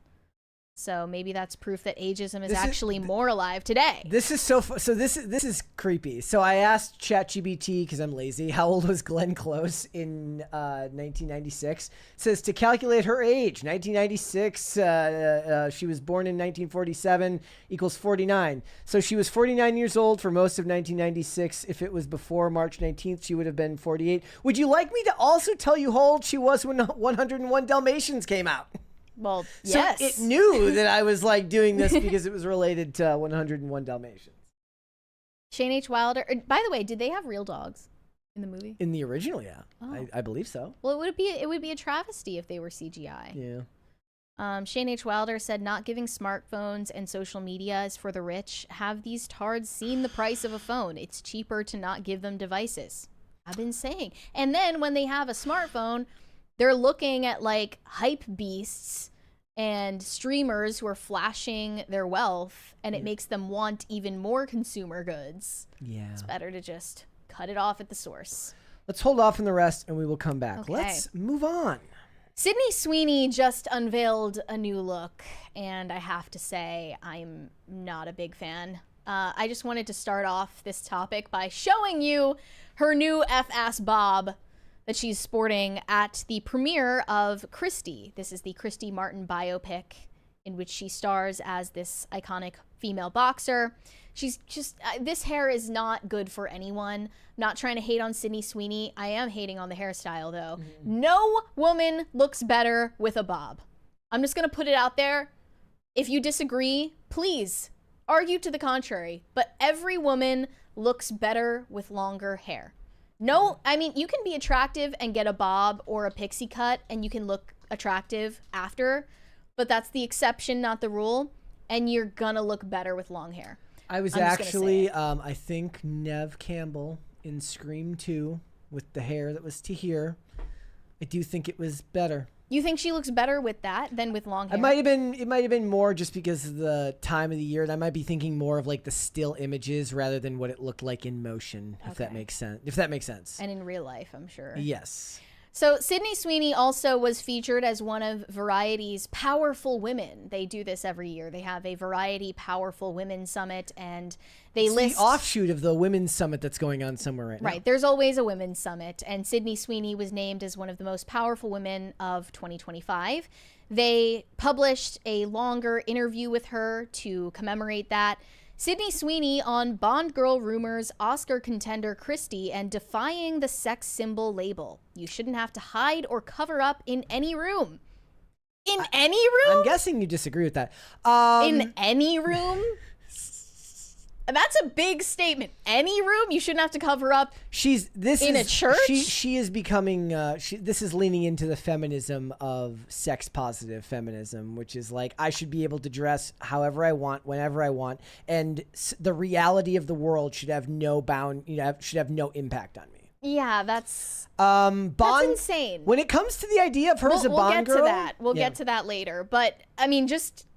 So maybe that's proof that ageism is actually more alive today.
This is so this is creepy. So I asked ChatGPT, because I'm lazy, how old was Glenn Close in 1996? It says to calculate her age, 1996, she was born in 1947, equals 49. So she was 49 years old for most of 1996. If it was before March 19th, she would have been 48. Would you like me to also tell you how old she was when 101 Dalmatians came out?
Well, yes.
So it knew that I was like doing this because it was related to 101 Dalmatians.
Shane H. Wilder. By the way, did they have real dogs in the movie?
In the original, yeah.
Oh.
I believe so.
Well, it would be a travesty if they were CGI.
Yeah.
Shane H. Wilder said, not giving smartphones and social media is for the rich. Have these tards seen the price of a phone? It's cheaper to not give them devices. I've been saying. And then when they have a smartphone, they're looking at like hype beasts and streamers who are flashing their wealth, and it makes them want even more consumer goods.
Yeah.
It's better to just cut it off at the source.
Let's hold off on the rest and we will come back.
Okay.
Let's move on.
Sydney Sweeney just unveiled a new look, and I have to say I'm not a big fan. I just wanted to start off this topic by showing you her new F-ass bob that she's sporting at the premiere of Christy. This is the Christy Martin biopic in which she stars as this iconic female boxer. She's just, this hair is not good for anyone. Not trying to hate on Sydney Sweeney. I am hating on the hairstyle though. No woman looks better with a bob. I'm just gonna put it out there. If you disagree, please argue to the contrary. But every woman looks better with longer hair. No, I mean, you can be attractive and get a bob or a pixie cut and you can look attractive after, but that's the exception, not the rule. And you're gonna look better with long hair.
I was actually, I think Neve Campbell in Scream 2 with the hair that was to here. I do think it was better.
You think she looks better with that than with long hair?
It might have been more just because of the time of the year. And I might be thinking more of like the still images rather than what it looked like in motion, if that makes sense.
And in real life, I'm sure.
Yes.
So Sydney Sweeney also was featured as one of Variety's Powerful Women. They do this every year. They have a Variety Powerful Women Summit, and they list
the offshoot of the Women's Summit that's going on somewhere right now.
Right. There's always a Women's Summit, and Sydney Sweeney was named as one of the most powerful women of 2025. They published a longer interview with her to commemorate that. Sydney Sweeney on Bond Girl Rumors, Oscar contender Christie, and defying the sex symbol label. You shouldn't have to hide or cover up in any room. In any room?
I'm guessing you disagree with that.
In any room? That's a big statement. Any room? You shouldn't have to cover up in a church?
She is becoming, this is leaning into the feminism of sex positive feminism, which is like, I should be able to dress however I want, whenever I want. And the reality of the world should have no should have no impact on me.
Yeah, that's insane.
When it comes to the idea of her as a Bond girl.
We'll get to that later. But I mean, just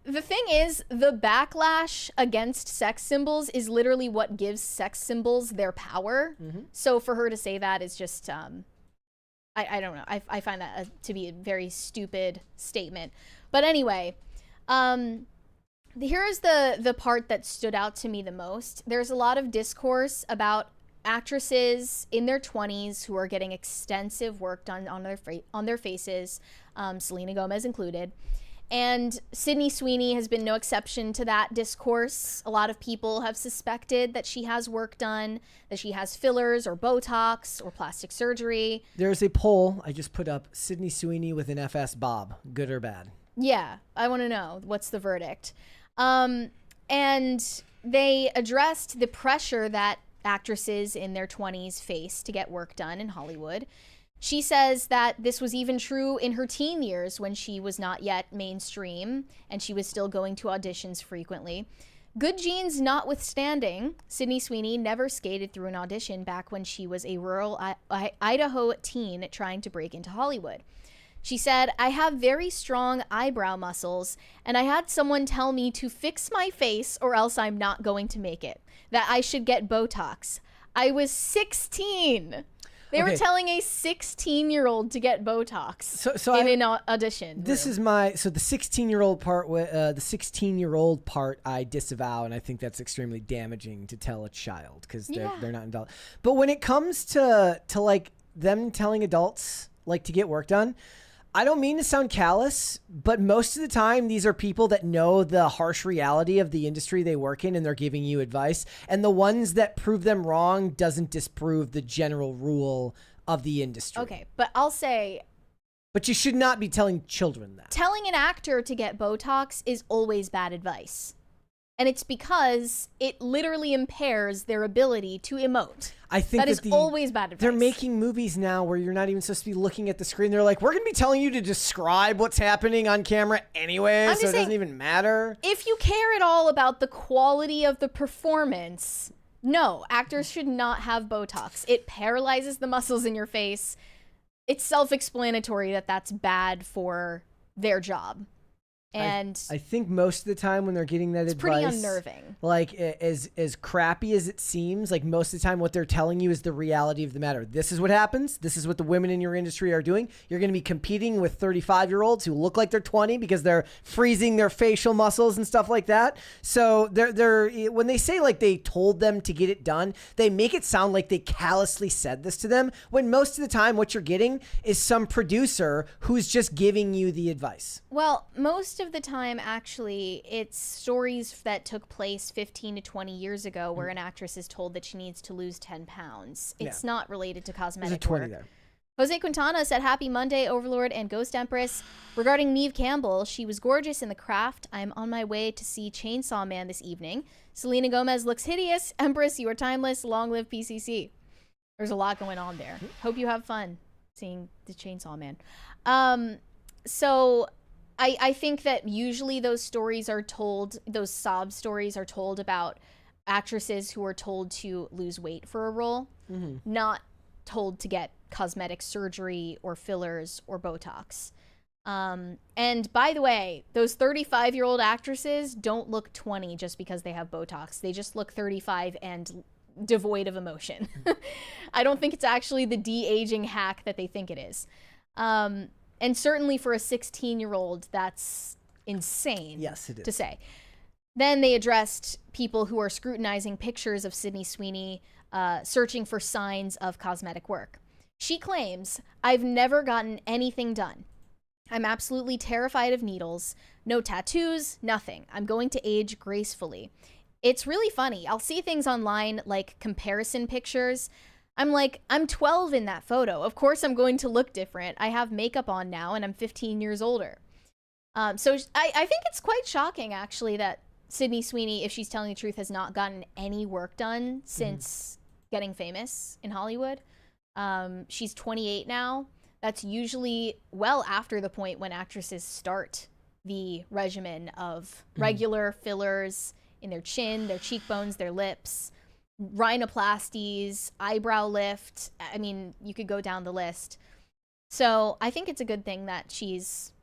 the thing is, the backlash against sex symbols is literally what gives sex symbols their power. So for her to say that is just, I don't know. I find that to be a very stupid statement. But anyway, here's the part that stood out to me the most. There's a lot of discourse about actresses in their 20s who are getting extensive work done on their faces, Selena Gomez included. And Sydney Sweeney has been no exception to that discourse. A lot of people have suspected that she has work done, that she has fillers or BOTOX or plastic surgery.
There's a poll I just put up, Sydney Sweeney with an FS bob, good or bad?
Yeah, I want to know, what's the verdict? And they addressed the pressure that actresses in their 20s face to get work done in Hollywood. She says that this was even true in her teen years when she was not yet mainstream and she was still going to auditions frequently. Good genes notwithstanding, Sydney Sweeney never skated through an audition back when she was a rural Idaho teen trying to break into Hollywood. She said, I have very strong eyebrow muscles, and I had someone tell me to fix my face or else I'm not going to make it, that I should get BOTOX. I was 16. They were telling a 16-year-old to get BOTOX in an audition.
This is the 16-year-old part. The 16-year-old part I disavow, and I think that's extremely damaging to tell a child because they're not adult. But when it comes to like them telling adults like to get work done, I don't mean to sound callous, but most of the time these are people that know the harsh reality of the industry they work in and they're giving you advice. And the ones that prove them wrong doesn't disprove the general rule of the industry.
Okay, but I'll say...
But you should not be telling children that.
Telling an actor to get BOTOX is always bad advice. And it's because it literally impairs their ability to emote.
I think
that is always bad advice.
They're making movies now where you're not even supposed to be looking at the screen. They're like, we're going to be telling you to describe what's happening on camera anyway, so it doesn't even matter.
If you care at all about the quality of the performance, no, actors should not have BOTOX. It paralyzes the muscles in your face. It's self-explanatory that that's bad for their job. And
I think most of the time when they're getting that advice,
it's pretty unnerving.
Like as crappy as it seems, like most of the time what they're telling you is the reality of the matter. This is what happens. This is what the women in your industry are doing. You're going to be competing with 35-year-olds who look like they're 20 because they're freezing their facial muscles and stuff like that. So they're when they say like they told them to get it done, they make it sound like they callously said this to them, when most of the time what you're getting is some producer who's just giving you the advice.
Well, most of the time, actually, it's stories that took place 15 to 20 years ago where an actress is told that she needs to lose 10 pounds. It's not related to cosmetic work. There. Jose Quintana said, "Happy Monday, Overlord and Ghost Empress. Regarding Neve Campbell, she was gorgeous in The Craft. I'm on my way to see Chainsaw Man this evening. Selena Gomez looks hideous. Empress, you are timeless. Long live PCC." There's a lot going on there. Hope you have fun seeing the Chainsaw Man. So I think that usually those stories are told, those sob stories are told about actresses who are told to lose weight for a role, not told to get cosmetic surgery or fillers or Botox. And by the way, those 35-year-old actresses don't look 20 just because they have Botox. They just look 35 and devoid of emotion. I don't think it's actually the de-aging hack that they think it is. And certainly for a 16-year-old, that's insane.
Yes, it is.
To say. Then they addressed people who are scrutinizing pictures of Sydney Sweeney, searching for signs of cosmetic work. She claims, "I've never gotten anything done. I'm absolutely terrified of needles. No tattoos, nothing. I'm going to age gracefully." It's really funny. I'll see things online like comparison pictures. I'm like, I'm 12 in that photo. Of course I'm going to look different. I have makeup on now and I'm 15 years older. So I think it's quite shocking, actually, that Sydney Sweeney, if she's telling the truth, has not gotten any work done since getting famous in Hollywood. She's 28 now. That's usually well after the point when actresses start the regimen of regular fillers in their chin, their cheekbones, their lips, rhinoplasties, eyebrow lift. I mean, you could go down the list. So I think it's a good thing that she's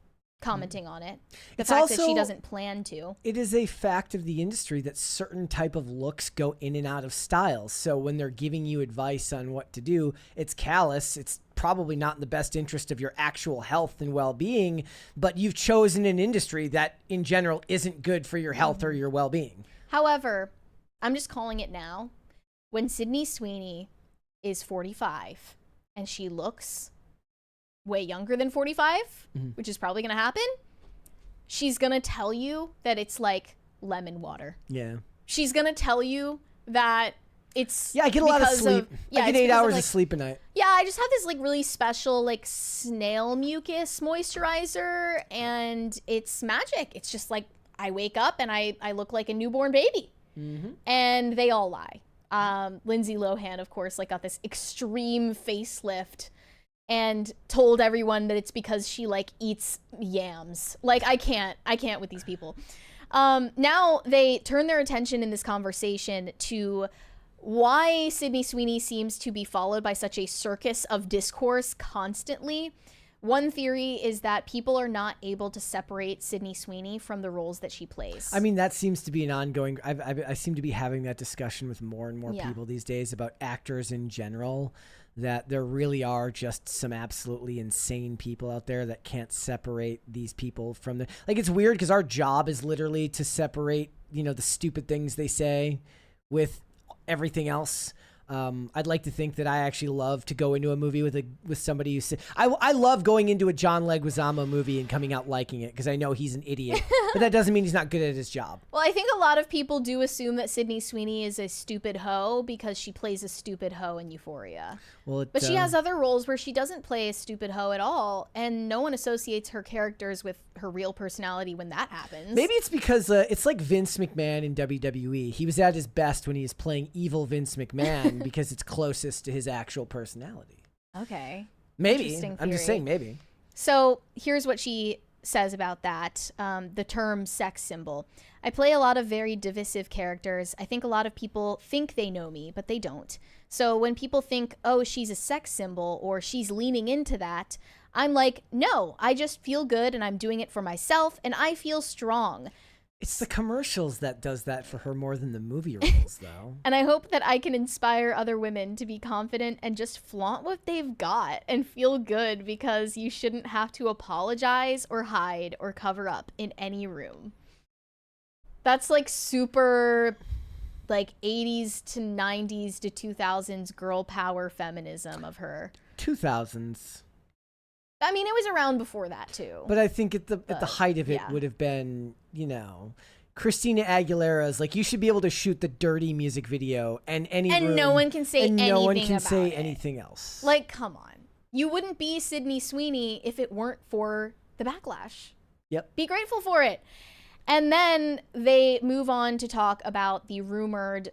commenting on it. The fact that she doesn't plan to.
It is a fact of the industry that certain type of looks go in and out of styles. So when they're giving you advice on what to do, it's callous. It's probably not in the best interest of your actual health and well-being, but you've chosen an industry that in general isn't good for your health or your well-being.
However, I'm just calling it now. When Sydney Sweeney is 45 and she looks way younger than 45, which is probably going to happen, she's going to tell you that it's like lemon water.
Yeah.
She's going to tell you that it's
I get a lot of sleep. I get 8 hours of sleep a night.
Yeah, I just have this like really special like snail mucus moisturizer and it's magic. It's just like I wake up and I look like a newborn baby. And they all lie. Lindsay Lohan, of course, like got this extreme facelift and told everyone that it's because she like eats yams. Like I can't with these people. Now they turn their attention in this conversation to why Sydney Sweeney seems to be followed by such a circus of discourse constantly. One theory is that people are not able to separate Sydney Sweeney from the roles that she plays.
I mean, that seems to be an ongoing... I seem to be having that discussion with more and more people these days about actors in general, that there really are just some absolutely insane people out there that can't separate these people from the... Like, it's weird because our job is literally to separate, you know, the stupid things they say with everything else. I'd like to think that I actually love to go into a movie with somebody who said I love going into a John Leguizamo movie and coming out liking it because I know he's an idiot, but that doesn't mean he's not good at his job.
Well, I think a lot of people do assume that Sydney Sweeney is a stupid hoe because she plays a stupid hoe in Euphoria.
Well,
but she has other roles where she doesn't play a stupid hoe at all, and no one associates her characters with her real personality when that happens.
Maybe it's because it's like Vince McMahon in WWE. He was at his best when he was playing evil Vince McMahon because it's closest to his actual personality.
Okay.
Maybe. I'm just saying maybe.
So here's what she says about that, the term sex symbol. "I play a lot of very divisive characters. I think a lot of people think they know me, but they don't. So when people think, oh, she's a sex symbol or she's leaning into that, I'm like, no, I just feel good and I'm doing it for myself and I feel strong."
It's the commercials that does that for her more than the movie roles, though.
"And I hope that I can inspire other women to be confident and just flaunt what they've got and feel good because you shouldn't have to apologize or hide or cover up in any room." That's like super like 80s to 90s to 2000s girl power feminism of her.
2000s.
I mean, it was around before that too.
But I think at the height of it would have been, Christina Aguilera's like, you should be able to shoot the dirty music video and
no one can say anything
no one can
about
say
it.
anything else.
Like, come on. You wouldn't be Sydney Sweeney if it weren't for the backlash.
Yep.
Be grateful for it. And then they move on to talk about the rumored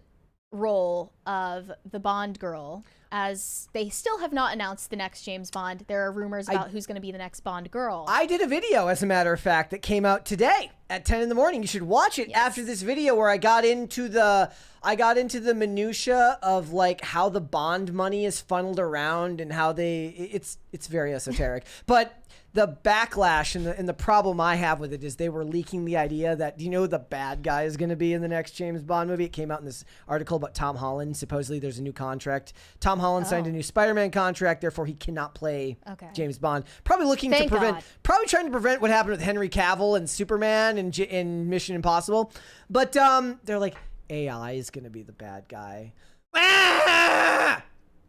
role of the Bond girl, as they still have not announced the next James Bond. There are rumors about who's going to be the next Bond girl.
I did a video, as a matter of fact, that came out today at 10 in the morning. You should watch it after this video, where I got into the minutia of like how the Bond money is funneled around and how it's very esoteric. But the backlash and the problem I have with it is they were leaking the idea that, do you know who the bad guy is going to be in the next James Bond movie? It came out in this article about Tom Holland. Supposedly there's a new contract. Tom Holland signed a new Spider-Man contract, therefore he cannot play James Bond. Probably trying to prevent what happened with Henry Cavill and Superman and in Mission Impossible. But they're like, AI is going to be the bad guy. Ah!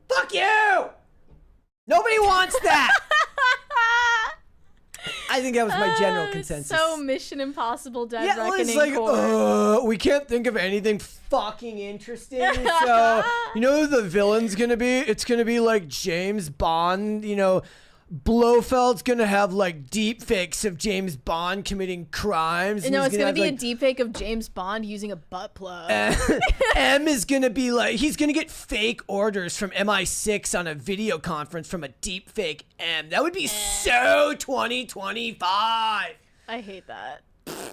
Fuck you! Nobody wants that! I think that was my general consensus.
So Mission Impossible Dead Reckoning.
It's like, we can't think of anything fucking interesting. So, you know who the villain's going to be? It's going to be like James Bond, Blofeld's going to have like deep fakes of James Bond committing crimes.
No, it's going to be a deep fake of James Bond using a butt plug.
M is going to be like, he's going to get fake orders from MI6 on a video conference from a deep fake M. That would be so 2025.
I hate that.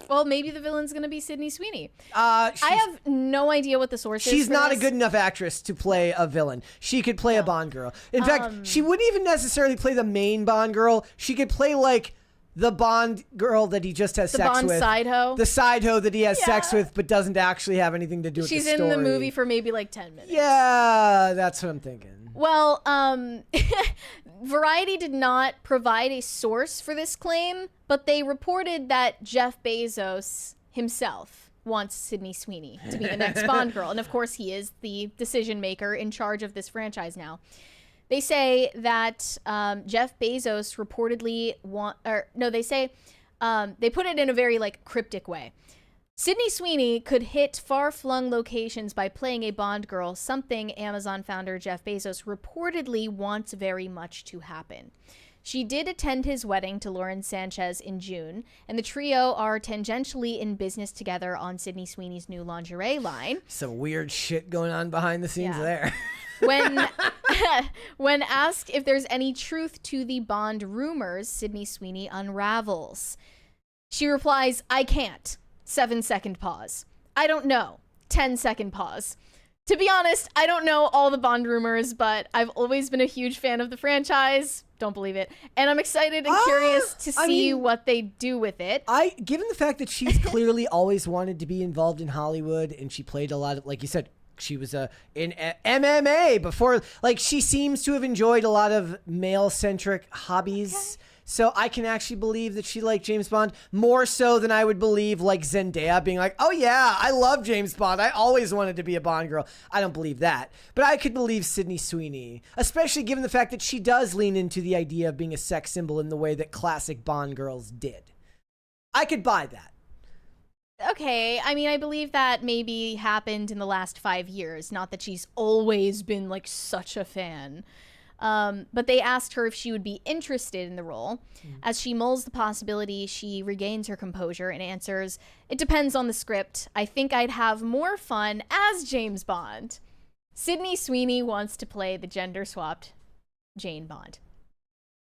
Well, maybe the villain's going to be Sydney Sweeney. I have no idea what the source is.
She's not a good enough actress to play a villain. She could play a Bond girl. In fact, she wouldn't even necessarily play the main Bond girl. She could play like the Bond girl that he just has sex
with. The Bond side hoe?
The side hoe that he has sex with but doesn't actually have anything to do with the story.
She's in the movie for maybe like 10 minutes.
Yeah, that's what I'm thinking.
Well, Variety did not provide a source for this claim, but they reported that Jeff Bezos himself wants Sydney Sweeney to be the next Bond girl. And of course, he is the decision maker in charge of this franchise now. They say that Jeff Bezos reportedly they put it in a very like cryptic way. Sydney Sweeney could hit far-flung locations by playing a Bond girl, something Amazon founder Jeff Bezos reportedly wants very much to happen. She did attend his wedding to Lauren Sanchez in June, and the trio are tangentially in business together on Sydney Sweeney's new lingerie line.
Some weird shit going on behind the scenes there.
When asked if there's any truth to the Bond rumors, Sydney Sweeney unravels. She replies, "I can't." 7-second pause. "I don't know." 10-second pause. To be honest, I don't know all the Bond rumors, but I've always been a huge fan of the franchise. Don't believe it. And I'm excited and curious to see what they do with it.
Given the fact that she's clearly always wanted to be involved in Hollywood, and she played a lot of, like you said, she was in MMA before. Like, she seems to have enjoyed a lot of male-centric hobbies. Okay. So I can actually believe that she liked James Bond more so than I would believe like Zendaya being like, "Oh yeah, I love James Bond. I always wanted to be a Bond girl." I don't believe that. But I could believe Sydney Sweeney, especially given the fact that she does lean into the idea of being a sex symbol in the way that classic Bond girls did. I could buy that.
Okay, I mean, I believe that maybe happened in the last 5 years, not that she's always been like such a fan. But they asked her if she would be interested in the role. As she mulls the possibility, she regains her composure and answers, "It depends on the script. I think I'd have more fun as James Bond." Sydney Sweeney wants to play the gender-swapped Jane Bond.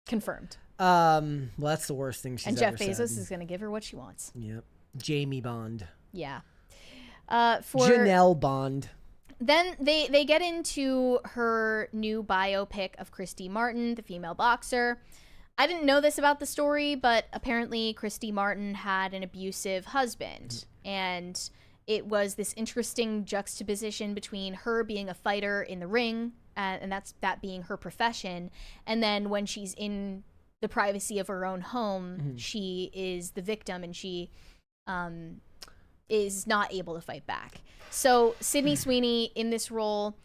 Confirmed.
Well, that's the worst thing she's ever said.
And Jeff Bezos is going to give her what she wants.
Yep. Jamie Bond.
Yeah.
Janelle Bond.
Then they get into her new biopic of Christy Martin, the female boxer. I didn't know this about the story, but apparently Christy Martin had an abusive husband. And it was this interesting juxtaposition between her being a fighter in the ring, and that being her profession. And then when she's in the privacy of her own home, she is the victim, and she is not able to fight back. So Sydney Sweeney in this role,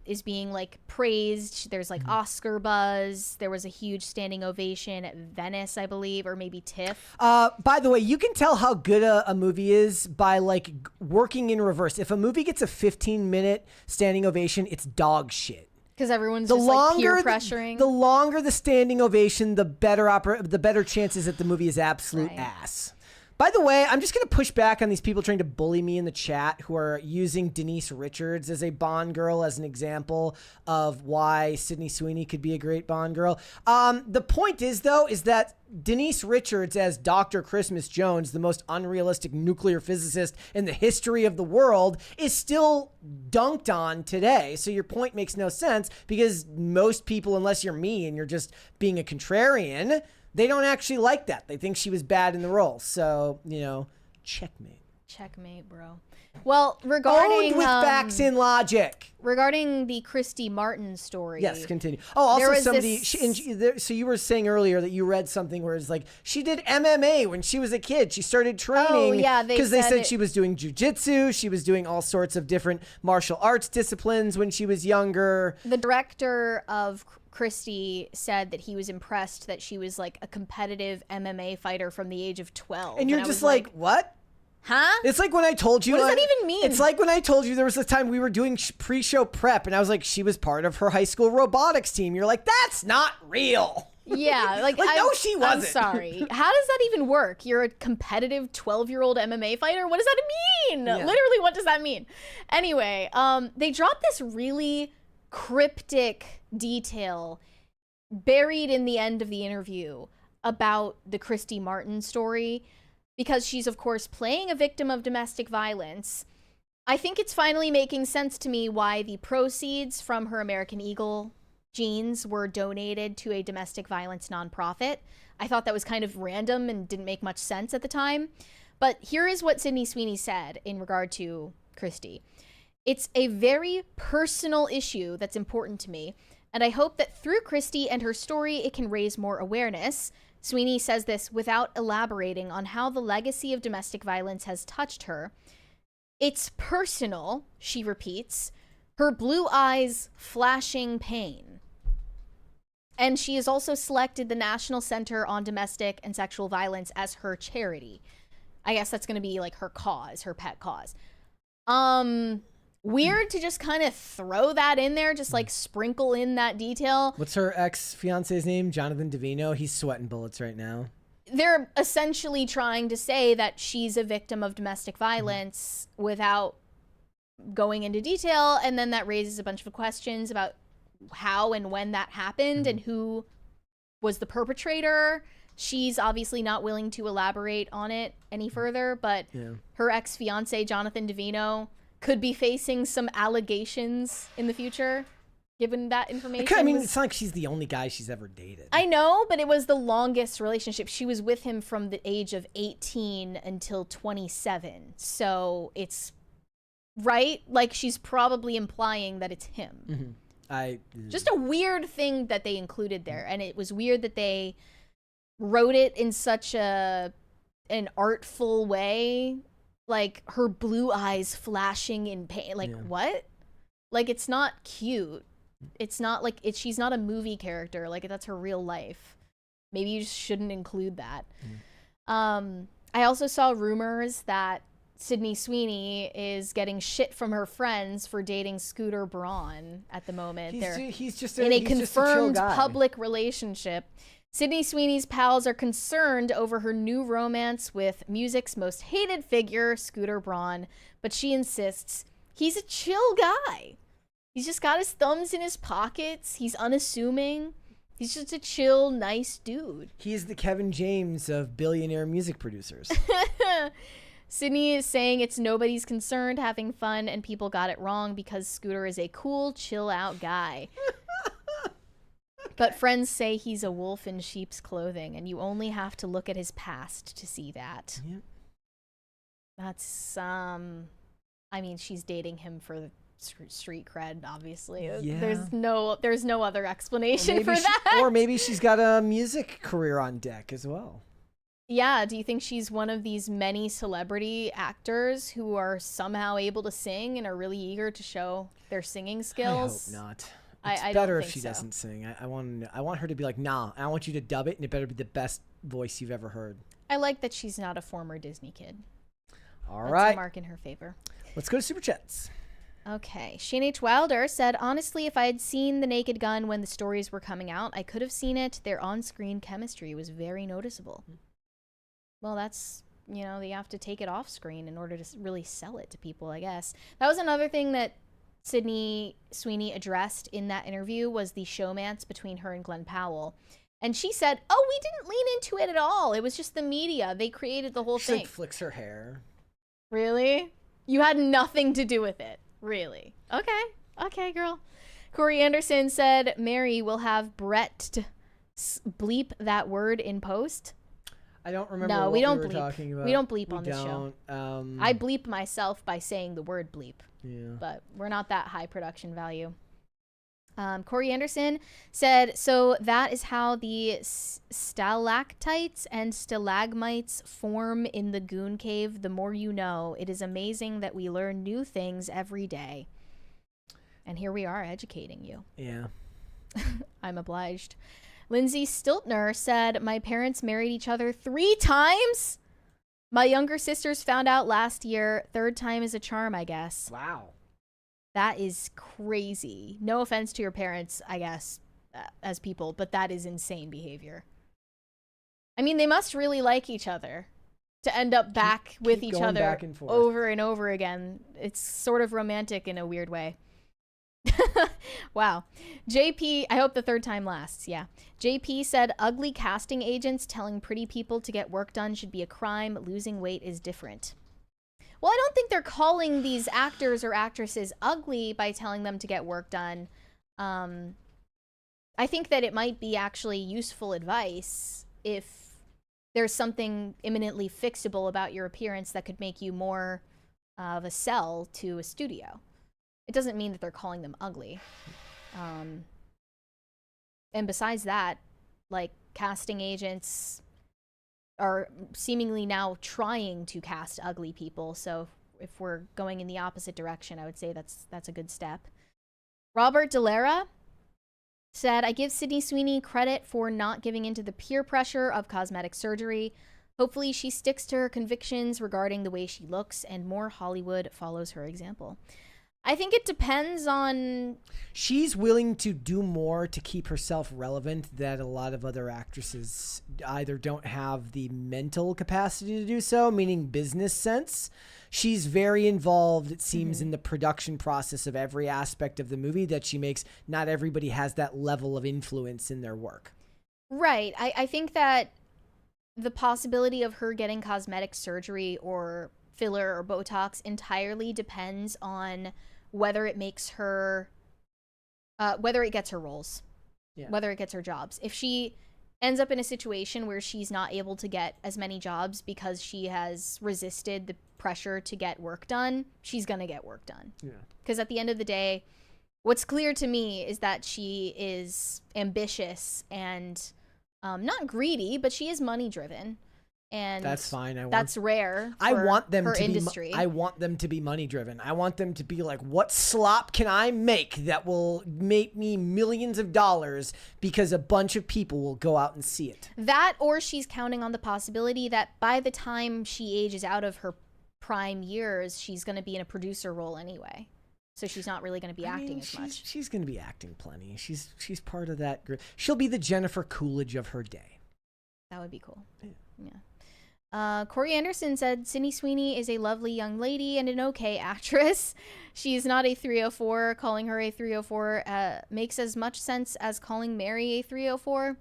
is being like praised. There's like Oscar buzz. There was a huge standing ovation at Venice, I believe, or maybe TIFF.
By the way, you can tell how good a movie is by like working in reverse. If a movie gets a 15-minute standing ovation, it's dog shit.
Because everyone's just like peer pressuring.
The longer the standing ovation, the better chances that the movie is absolute ass. By the way, I'm just going to push back on these people trying to bully me in the chat who are using Denise Richards as a Bond girl as an example of why Sydney Sweeney could be a great Bond girl. The point is, though, is that Denise Richards as Dr. Christmas Jones, the most unrealistic nuclear physicist in the history of the world, is still dunked on today. So your point makes no sense because most people, unless you're me and you're just being a contrarian, they don't actually like that. They think she was bad in the role. So, you know, checkmate.
Checkmate, bro. Well, regarding...
Owned with facts and logic.
Regarding the Christy Martin story.
Yes, continue. Oh, also somebody... So you were saying earlier that you read something where it's like, she did MMA when she was a kid. She started training.
Oh, yeah.
Because they said she was doing jujitsu. She was doing all sorts of different martial arts disciplines when she was younger.
The director of Christy said that he was impressed that she was like a competitive MMA fighter from the age of 12.
And you're just like, what?
Huh?
It's like when I told you.
What does that even mean?
It's like when I told you there was a time we were doing pre-show prep and I was like, she was part of her high school robotics team. You're like, that's not real.
Yeah. Like
no, she wasn't.
I'm sorry. How does that even work? You're a competitive 12-year-old MMA fighter? What does that mean? Yeah. Literally, what does that mean? Anyway, they dropped this really cryptic detail buried in the end of the interview about the Christy Martin story because she's of course playing a victim of domestic violence. I think it's finally making sense to me why the proceeds from her American Eagle jeans were donated to a domestic violence nonprofit. I thought that was kind of random and didn't make much sense at the time. But here is what Sydney Sweeney said in regard to Christy. It's a very personal issue that's important to me, and I hope that through Christy and her story, it can raise more awareness. Sweeney says this without elaborating on how the legacy of domestic violence has touched her. It's personal, she repeats, her blue eyes flashing pain. And she has also selected the National Center on Domestic and Sexual Violence as her charity. I guess that's going to be like her cause, her pet cause. Weird to just kind of throw that in there, just like sprinkle in that detail.
What's her ex-fiance's name? Jonathan Davino. He's sweating bullets right now.
They're essentially trying to say that she's a victim of domestic violence without going into detail, and then that raises a bunch of questions about how and when that happened and who was the perpetrator. She's obviously not willing to elaborate on it any further, but her ex-fiance, Jonathan Davino, could be facing some allegations in the future, given that information.
I mean, it's not like she's the only guy she's ever dated.
I know, but it was the longest relationship. She was with him from the age of 18 until 27. So it's right? Like, she's probably implying that it's him. Just a weird thing that they included there. And it was weird that they wrote it in such an artful way. Like, her blue eyes flashing in pain. Like, what? Like, it's not cute. It's not like she's not a movie character. Like, that's her real life. Maybe you just shouldn't include that. I also saw rumors that Sydney Sweeney is getting shit from her friends for dating Scooter Braun at the moment.
He's just
in a confirmed
just a chill guy.
Public relationship. Sydney Sweeney's pals are concerned over her new romance with music's most hated figure, Scooter Braun, but she insists he's a chill guy. He's just got his thumbs in his pockets. He's unassuming. He's just a chill, nice dude.
He's the Kevin James of billionaire music producers.
Sydney is saying it's nobody's concern, having fun, and people got it wrong because Scooter is a cool, chill-out guy. But friends say he's a wolf in sheep's clothing, and you only have to look at his past to see that.
Yep.
That's, I mean, she's dating him for the street cred, obviously.
Yeah.
There's no other explanation for that.
Or maybe she's got a music career on deck as well.
Yeah, do you think she's one of these many celebrity actors who are somehow able to sing and are really eager to show their singing skills?
I hope not. It's
I
better
don't
if
think
she
so.
doesn't sing. I want her to be like, nah, I want you to dub it, and it better be the best voice you've ever heard.
I like that she's not a former Disney kid.
All
That's
right.
a mark in her favor.
Let's go to Super Chats.
Okay. Shane H. Wilder said, honestly, if I had seen The Naked Gun when the stories were coming out, I could have seen it. Their on-screen chemistry was very noticeable. Well, that's, you know, you have to take it off screen in order to really sell it to people, I guess. That was another thing that Sydney Sweeney addressed in that interview, was the showmance between her and Glenn Powell. And she said, oh, we didn't lean into it at all. It was just the media. They created the whole
She
thing.
like flicks her hair.
Really? You had nothing to do with it. Really? Okay. Okay, girl. Corey Anderson said, Mary will have Brett bleep that word in post.
I don't remember
No,
what
we don't
were
bleep.
talking about.
We don't bleep on this show.
Don't.
I bleep myself by saying the word bleep.
Yeah.
But we're not that high production value. Corey Anderson said, so that is how the stalactites and stalagmites form in the Goon Cave. The more you know. It is amazing that we learn new things every day. And here we are educating you.
Yeah.
I'm obliged. Lindsay Stiltner said, my parents married each other 3 times? My younger sisters found out last year. 3rd time is a charm, I guess.
Wow.
That is crazy. No offense to your parents, I guess, as people, but that is insane behavior. I mean, they must really like each other to end up back with each other
back and forth.
over and over again. It's sort of romantic in a weird way. Wow. JP, I hope the 3rd time lasts. Yeah. JP said, ugly casting agents telling pretty people to get work done should be a crime. Losing weight is different. Well, I don't think they're calling these actors or actresses ugly by telling them to get work done. I think that it might be actually useful advice if there's something imminently fixable about your appearance that could make you more of a sell to a studio. It doesn't mean that they're calling them ugly. And besides that, like, casting agents are seemingly now trying to cast ugly people. So if we're going in the opposite direction, I would say that's a good step. Robert Delara said, I give Sydney Sweeney credit for not giving into the peer pressure of cosmetic surgery. Hopefully she sticks to her convictions regarding the way she looks and more Hollywood follows her example. I think it depends on...
She's willing to do more to keep herself relevant that a lot of other actresses either don't have the mental capacity to do so, meaning business sense. She's very involved, it seems, in the production process of every aspect of the movie that she makes. Not everybody has that level of influence in their work.
Right. I think that the possibility of her getting cosmetic surgery or filler or Botox entirely depends on whether it makes her, whether it gets her roles, whether it gets her jobs. If she ends up in a situation where she's not able to get as many jobs because she has resisted the pressure to get work done, she's going to get work done. Yeah. Because at the end of the day, what's clear to me is that she is ambitious and not greedy, but she is money driven. And
that's fine.
That's rare.
I want them
her
to
industry.
I want them to be money driven. I want them to be like, what slop can I make that will make me millions of dollars because a bunch of people will go out and see it.
That, or she's counting on the possibility that by the time she ages out of her prime years, she's going to be in a producer role anyway. So she's not really going to be acting as much.
She's going to be acting plenty. She's part of that group. She'll be the Jennifer Coolidge of her day.
That would be cool. Yeah. Corey Anderson said, Sydney Sweeney is a lovely young lady and an okay actress. She's not a 304. Calling her a 304 makes as much sense as calling Mary a 304.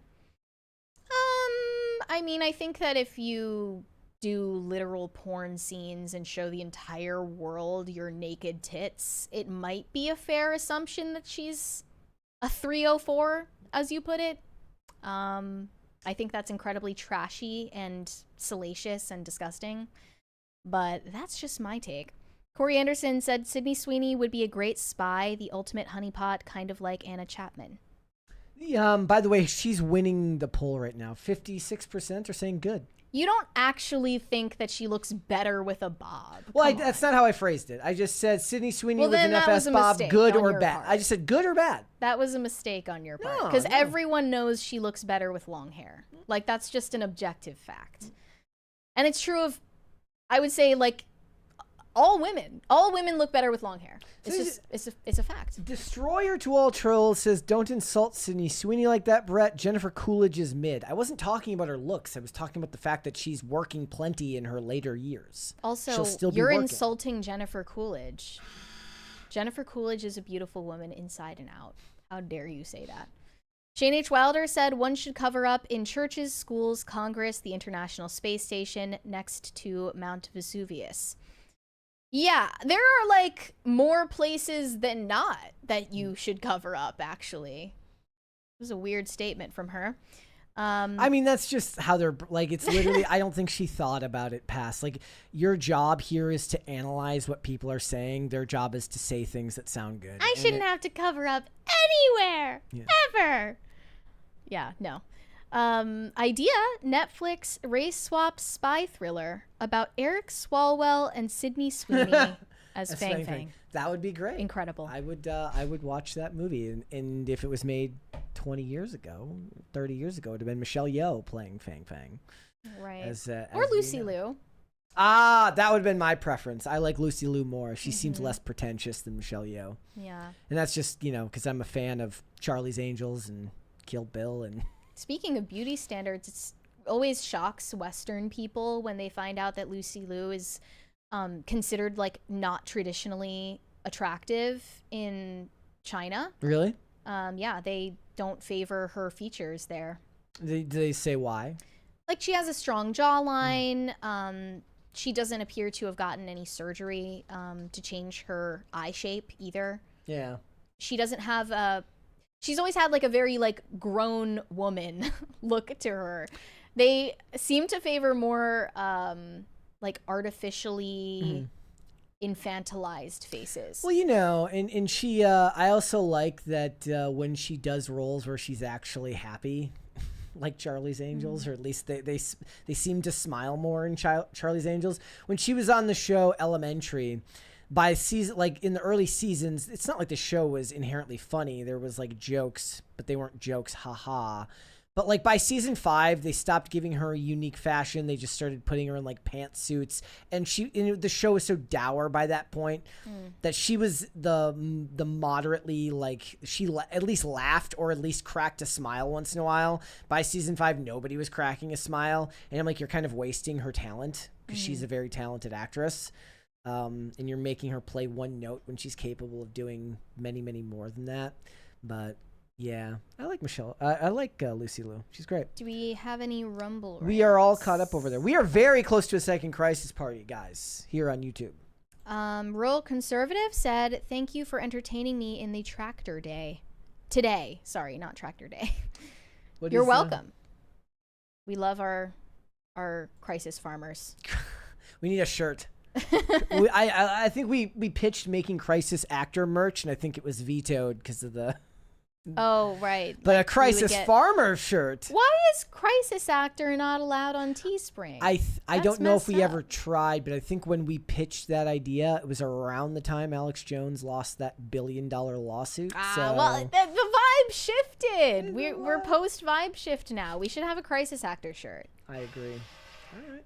I mean, I think that if you do literal porn scenes and show the entire world your naked tits, it might be a fair assumption that she's a 304, as you put it. I think that's incredibly trashy and salacious and disgusting, but that's just my take. Corey Anderson said Sydney Sweeney would be a great spy, the ultimate honeypot, kind of like Anna Chapman.
By the way, she's winning the poll right now. 56% are saying good.
You don't actually think that she looks better with a bob.
Well, that's not how I phrased it. I just said Sydney Sweeney with an FS bob, good or bad. I just said good or bad.
That was a mistake on your part. Because everyone knows she looks better with long hair. Like, that's just an objective fact. And it's true of, I would say, like, all women. All women look better with long hair. It's a fact.
Destroyer to all trolls says, don't insult Sydney Sweeney like that, Brett. Jennifer Coolidge is mid. I wasn't talking about her looks. I was talking about the fact that she's working plenty in her later years.
Also, you're insulting Jennifer Coolidge. Jennifer Coolidge is a beautiful woman inside and out. How dare you say that? Shane H. Wilder said, one should cover up in churches, schools, Congress, the International Space Station, next to Mount Vesuvius. Yeah, there are, like, more places than not that you should cover up, actually. It was a weird statement from her.
I mean, that's just how they're, like, it's literally, I don't think she thought about it past. Like, your job here is to analyze what people are saying. Their job is to say things that sound good.
I shouldn't have to cover up anywhere, ever. Yeah, no. Idea, Netflix race swap spy thriller about Eric Swalwell and Sydney Sweeney as Fang Fang.
That would be great.
Incredible.
I would watch that movie, and if it was made 20 years ago, 30 years ago, it would have been Michelle Yeoh playing Fang Fang.
Right.
Or
Lucy Liu.
Ah, that would have been my preference. I like Lucy Liu more. She seems less pretentious than Michelle Yeoh.
Yeah.
And that's just, you know, because I'm a fan of Charlie's Angels and Kill Bill and...
Speaking of beauty standards, it always shocks Western people when they find out that Lucy Liu is considered, like, not traditionally attractive in China.
Really?
Yeah, they don't favor her features there.
Do they say why?
Like, she has a strong jawline. She doesn't appear to have gotten any surgery to change her eye shape either.
Yeah.
She doesn't have a... She's always had, like, a very, like, grown woman look to her. They seem to favor more, like, artificially infantilized faces.
Well, you know, and she, I also like that when she does roles where she's actually happy, like Charlie's Angels, or at least they seem to smile more in Charlie's Angels. When she was on the show Elementary... By season, like in the early seasons, it's not like the show was inherently funny. There was like jokes, but they weren't jokes, haha. But like by season 5, they stopped giving her a unique fashion. They just started putting her in like pantsuits, and the show was so dour by that point that she was the moderately, like, she at least laughed or at least cracked a smile once in a while. By season 5, nobody was cracking a smile, and I'm like, you're kind of wasting her talent because she's a very talented actress. And you're making her play one note when she's capable of doing many, many more than that. But yeah, I like Michelle. I like Lucy Liu. She's great.
Do we have any Rumble rants?
We are all caught up over there. We are very close to a second Crisis Party, guys, here on YouTube.
Rural Conservative said, thank you for entertaining me in the tractor day. Today. Sorry, not tractor day. You're welcome. We love our crisis farmers.
We need a shirt. I think we pitched making Crisis actor merch, and I think it was vetoed because of the...
Oh, right.
But like a Crisis farmer shirt.
Why is Crisis actor not allowed on Teespring?
I don't know if we ever tried, but I think when we pitched that idea, it was around the time Alex Jones lost that $1 billion lawsuit.
Well, the vibe shifted. We're post vibe shift now. We should have a Crisis actor shirt.
I agree. All right.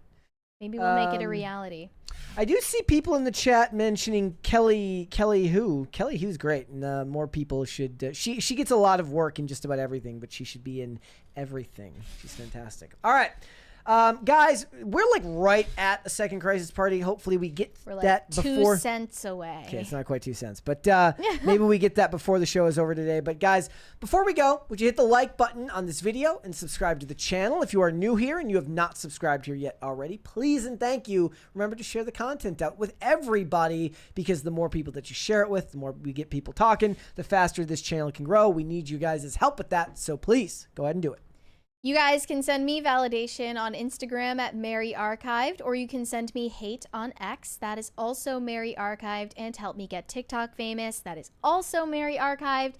Maybe we'll make it a reality.
I do see people in the chat mentioning Kelly Hu. Kelly Hu's great, and more people should. She gets a lot of work in just about everything, but she should be in everything. She's fantastic. All right. Guys, we're like right at a second Crisis Party. Hopefully we get that before
2 cents away.
Okay, it's not quite 2 cents, but maybe we get that before the show is over today. But guys, before we go, would you hit the like button on this video and subscribe to the channel? If you are new here and you have not subscribed here yet already, please and thank you. Remember to share the content out with everybody, because the more people that you share it with, the more we get people talking, the faster this channel can grow. We need you guys' help with that, so please go ahead and do it.
You guys can send me validation on Instagram at Mary Archived, or you can send me hate on X. That is also Mary Archived. And help me get TikTok famous. That is also Mary Archived.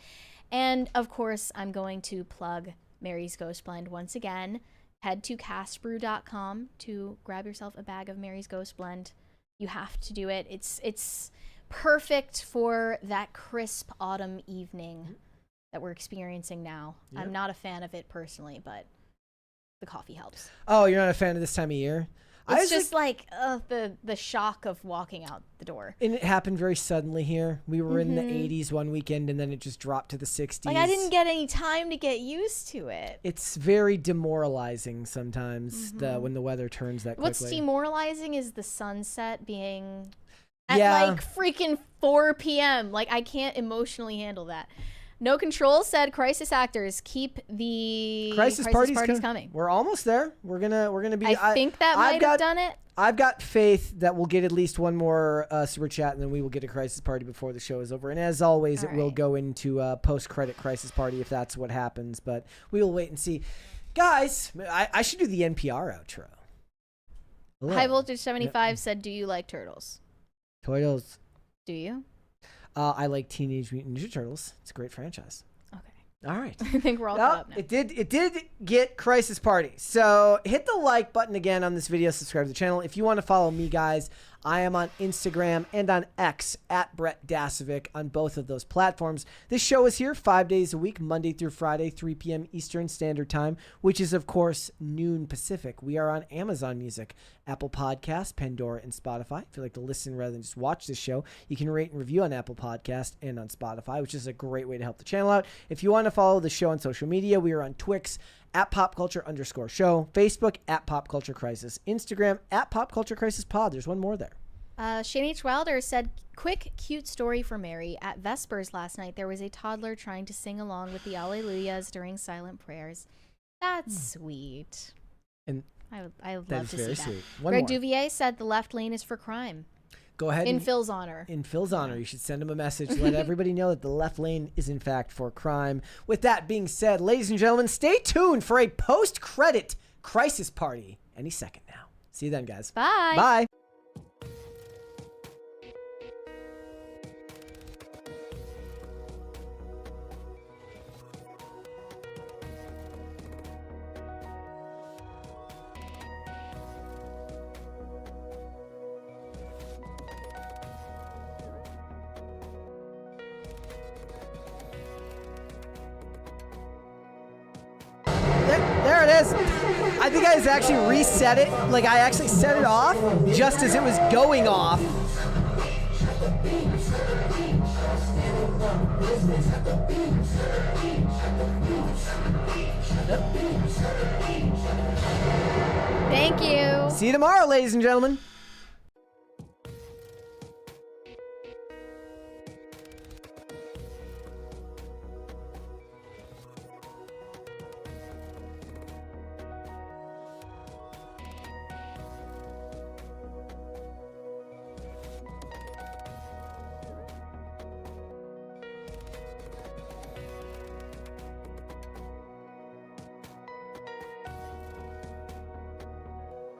And of course, I'm going to plug Mary's Ghost Blend once again. head to castbrew.com to grab yourself a bag of Mary's Ghost Blend. You have to do it. It's perfect for that crisp autumn evening that we're experiencing now. Yep. I'm not a fan of it personally, but the coffee helps.
Oh, you're not a fan of this time of year?
It's just like the shock of walking out the door.
And it happened very suddenly here. We were in the 80s one weekend, and then it just dropped to the 60s.
Like, I didn't get any time to get used to it.
It's very demoralizing sometimes when the weather turns that quickly.
What's demoralizing is the sunset being at like freaking 4 p.m. Like, I can't emotionally handle that. No Control said, crisis actors, keep the crisis parties coming.
We're almost there. We're gonna be.
I think that might have done it.
I've got faith that we'll get at least one more super chat, and then we will get a crisis party before the show is over. And as always, it will go into post-credit crisis party if that's what happens. But we will wait and see. Guys, I should do the NPR outro. Hello.
High Voltage 75 said, do you like turtles?
Turtles.
Do you?
I like Teenage Mutant Ninja Turtles. It's a great franchise.
Okay.
All right.
I think we're all caught up now.
It did get Crisis Party. So hit the like button again on this video. Subscribe to the channel. If you want to follow me, guys, I am on Instagram and on X at Brett Dasovic on both of those platforms. This show is here 5 days a week, Monday through Friday, 3 p.m. Eastern Standard Time, which is, of course, noon Pacific. We are on Amazon Music, Apple Podcasts, Pandora, and Spotify. If you like to listen rather than just watch this show, you can rate and review on Apple Podcasts and on Spotify, which is a great way to help the channel out. If you want to follow the show on social media, we are on Twix at popculture_show, Facebook at popculturecrisis, Instagram at popculturecrisisPod. There's one more there.
Shane H. Wilder said, quick, cute story for Mary. At Vespers last night, there was a toddler trying to sing along with the Alleluias during silent prayers. That's sweet.
And
I would love to see that.
Sweet.
Greg Duvier said the left lane is for crime.
Go ahead.
In Phil's honor.
In Phil's honor. You should send him a message. Let everybody know that the left lane is, in fact, for crime. With that being said, ladies and gentlemen, stay tuned for a post-credit crisis party any second now. See you then, guys.
Bye.
Bye. There it is. I think I actually reset it. Like, I actually set it off just as it was going off.
Thank you.
See you tomorrow, ladies and gentlemen.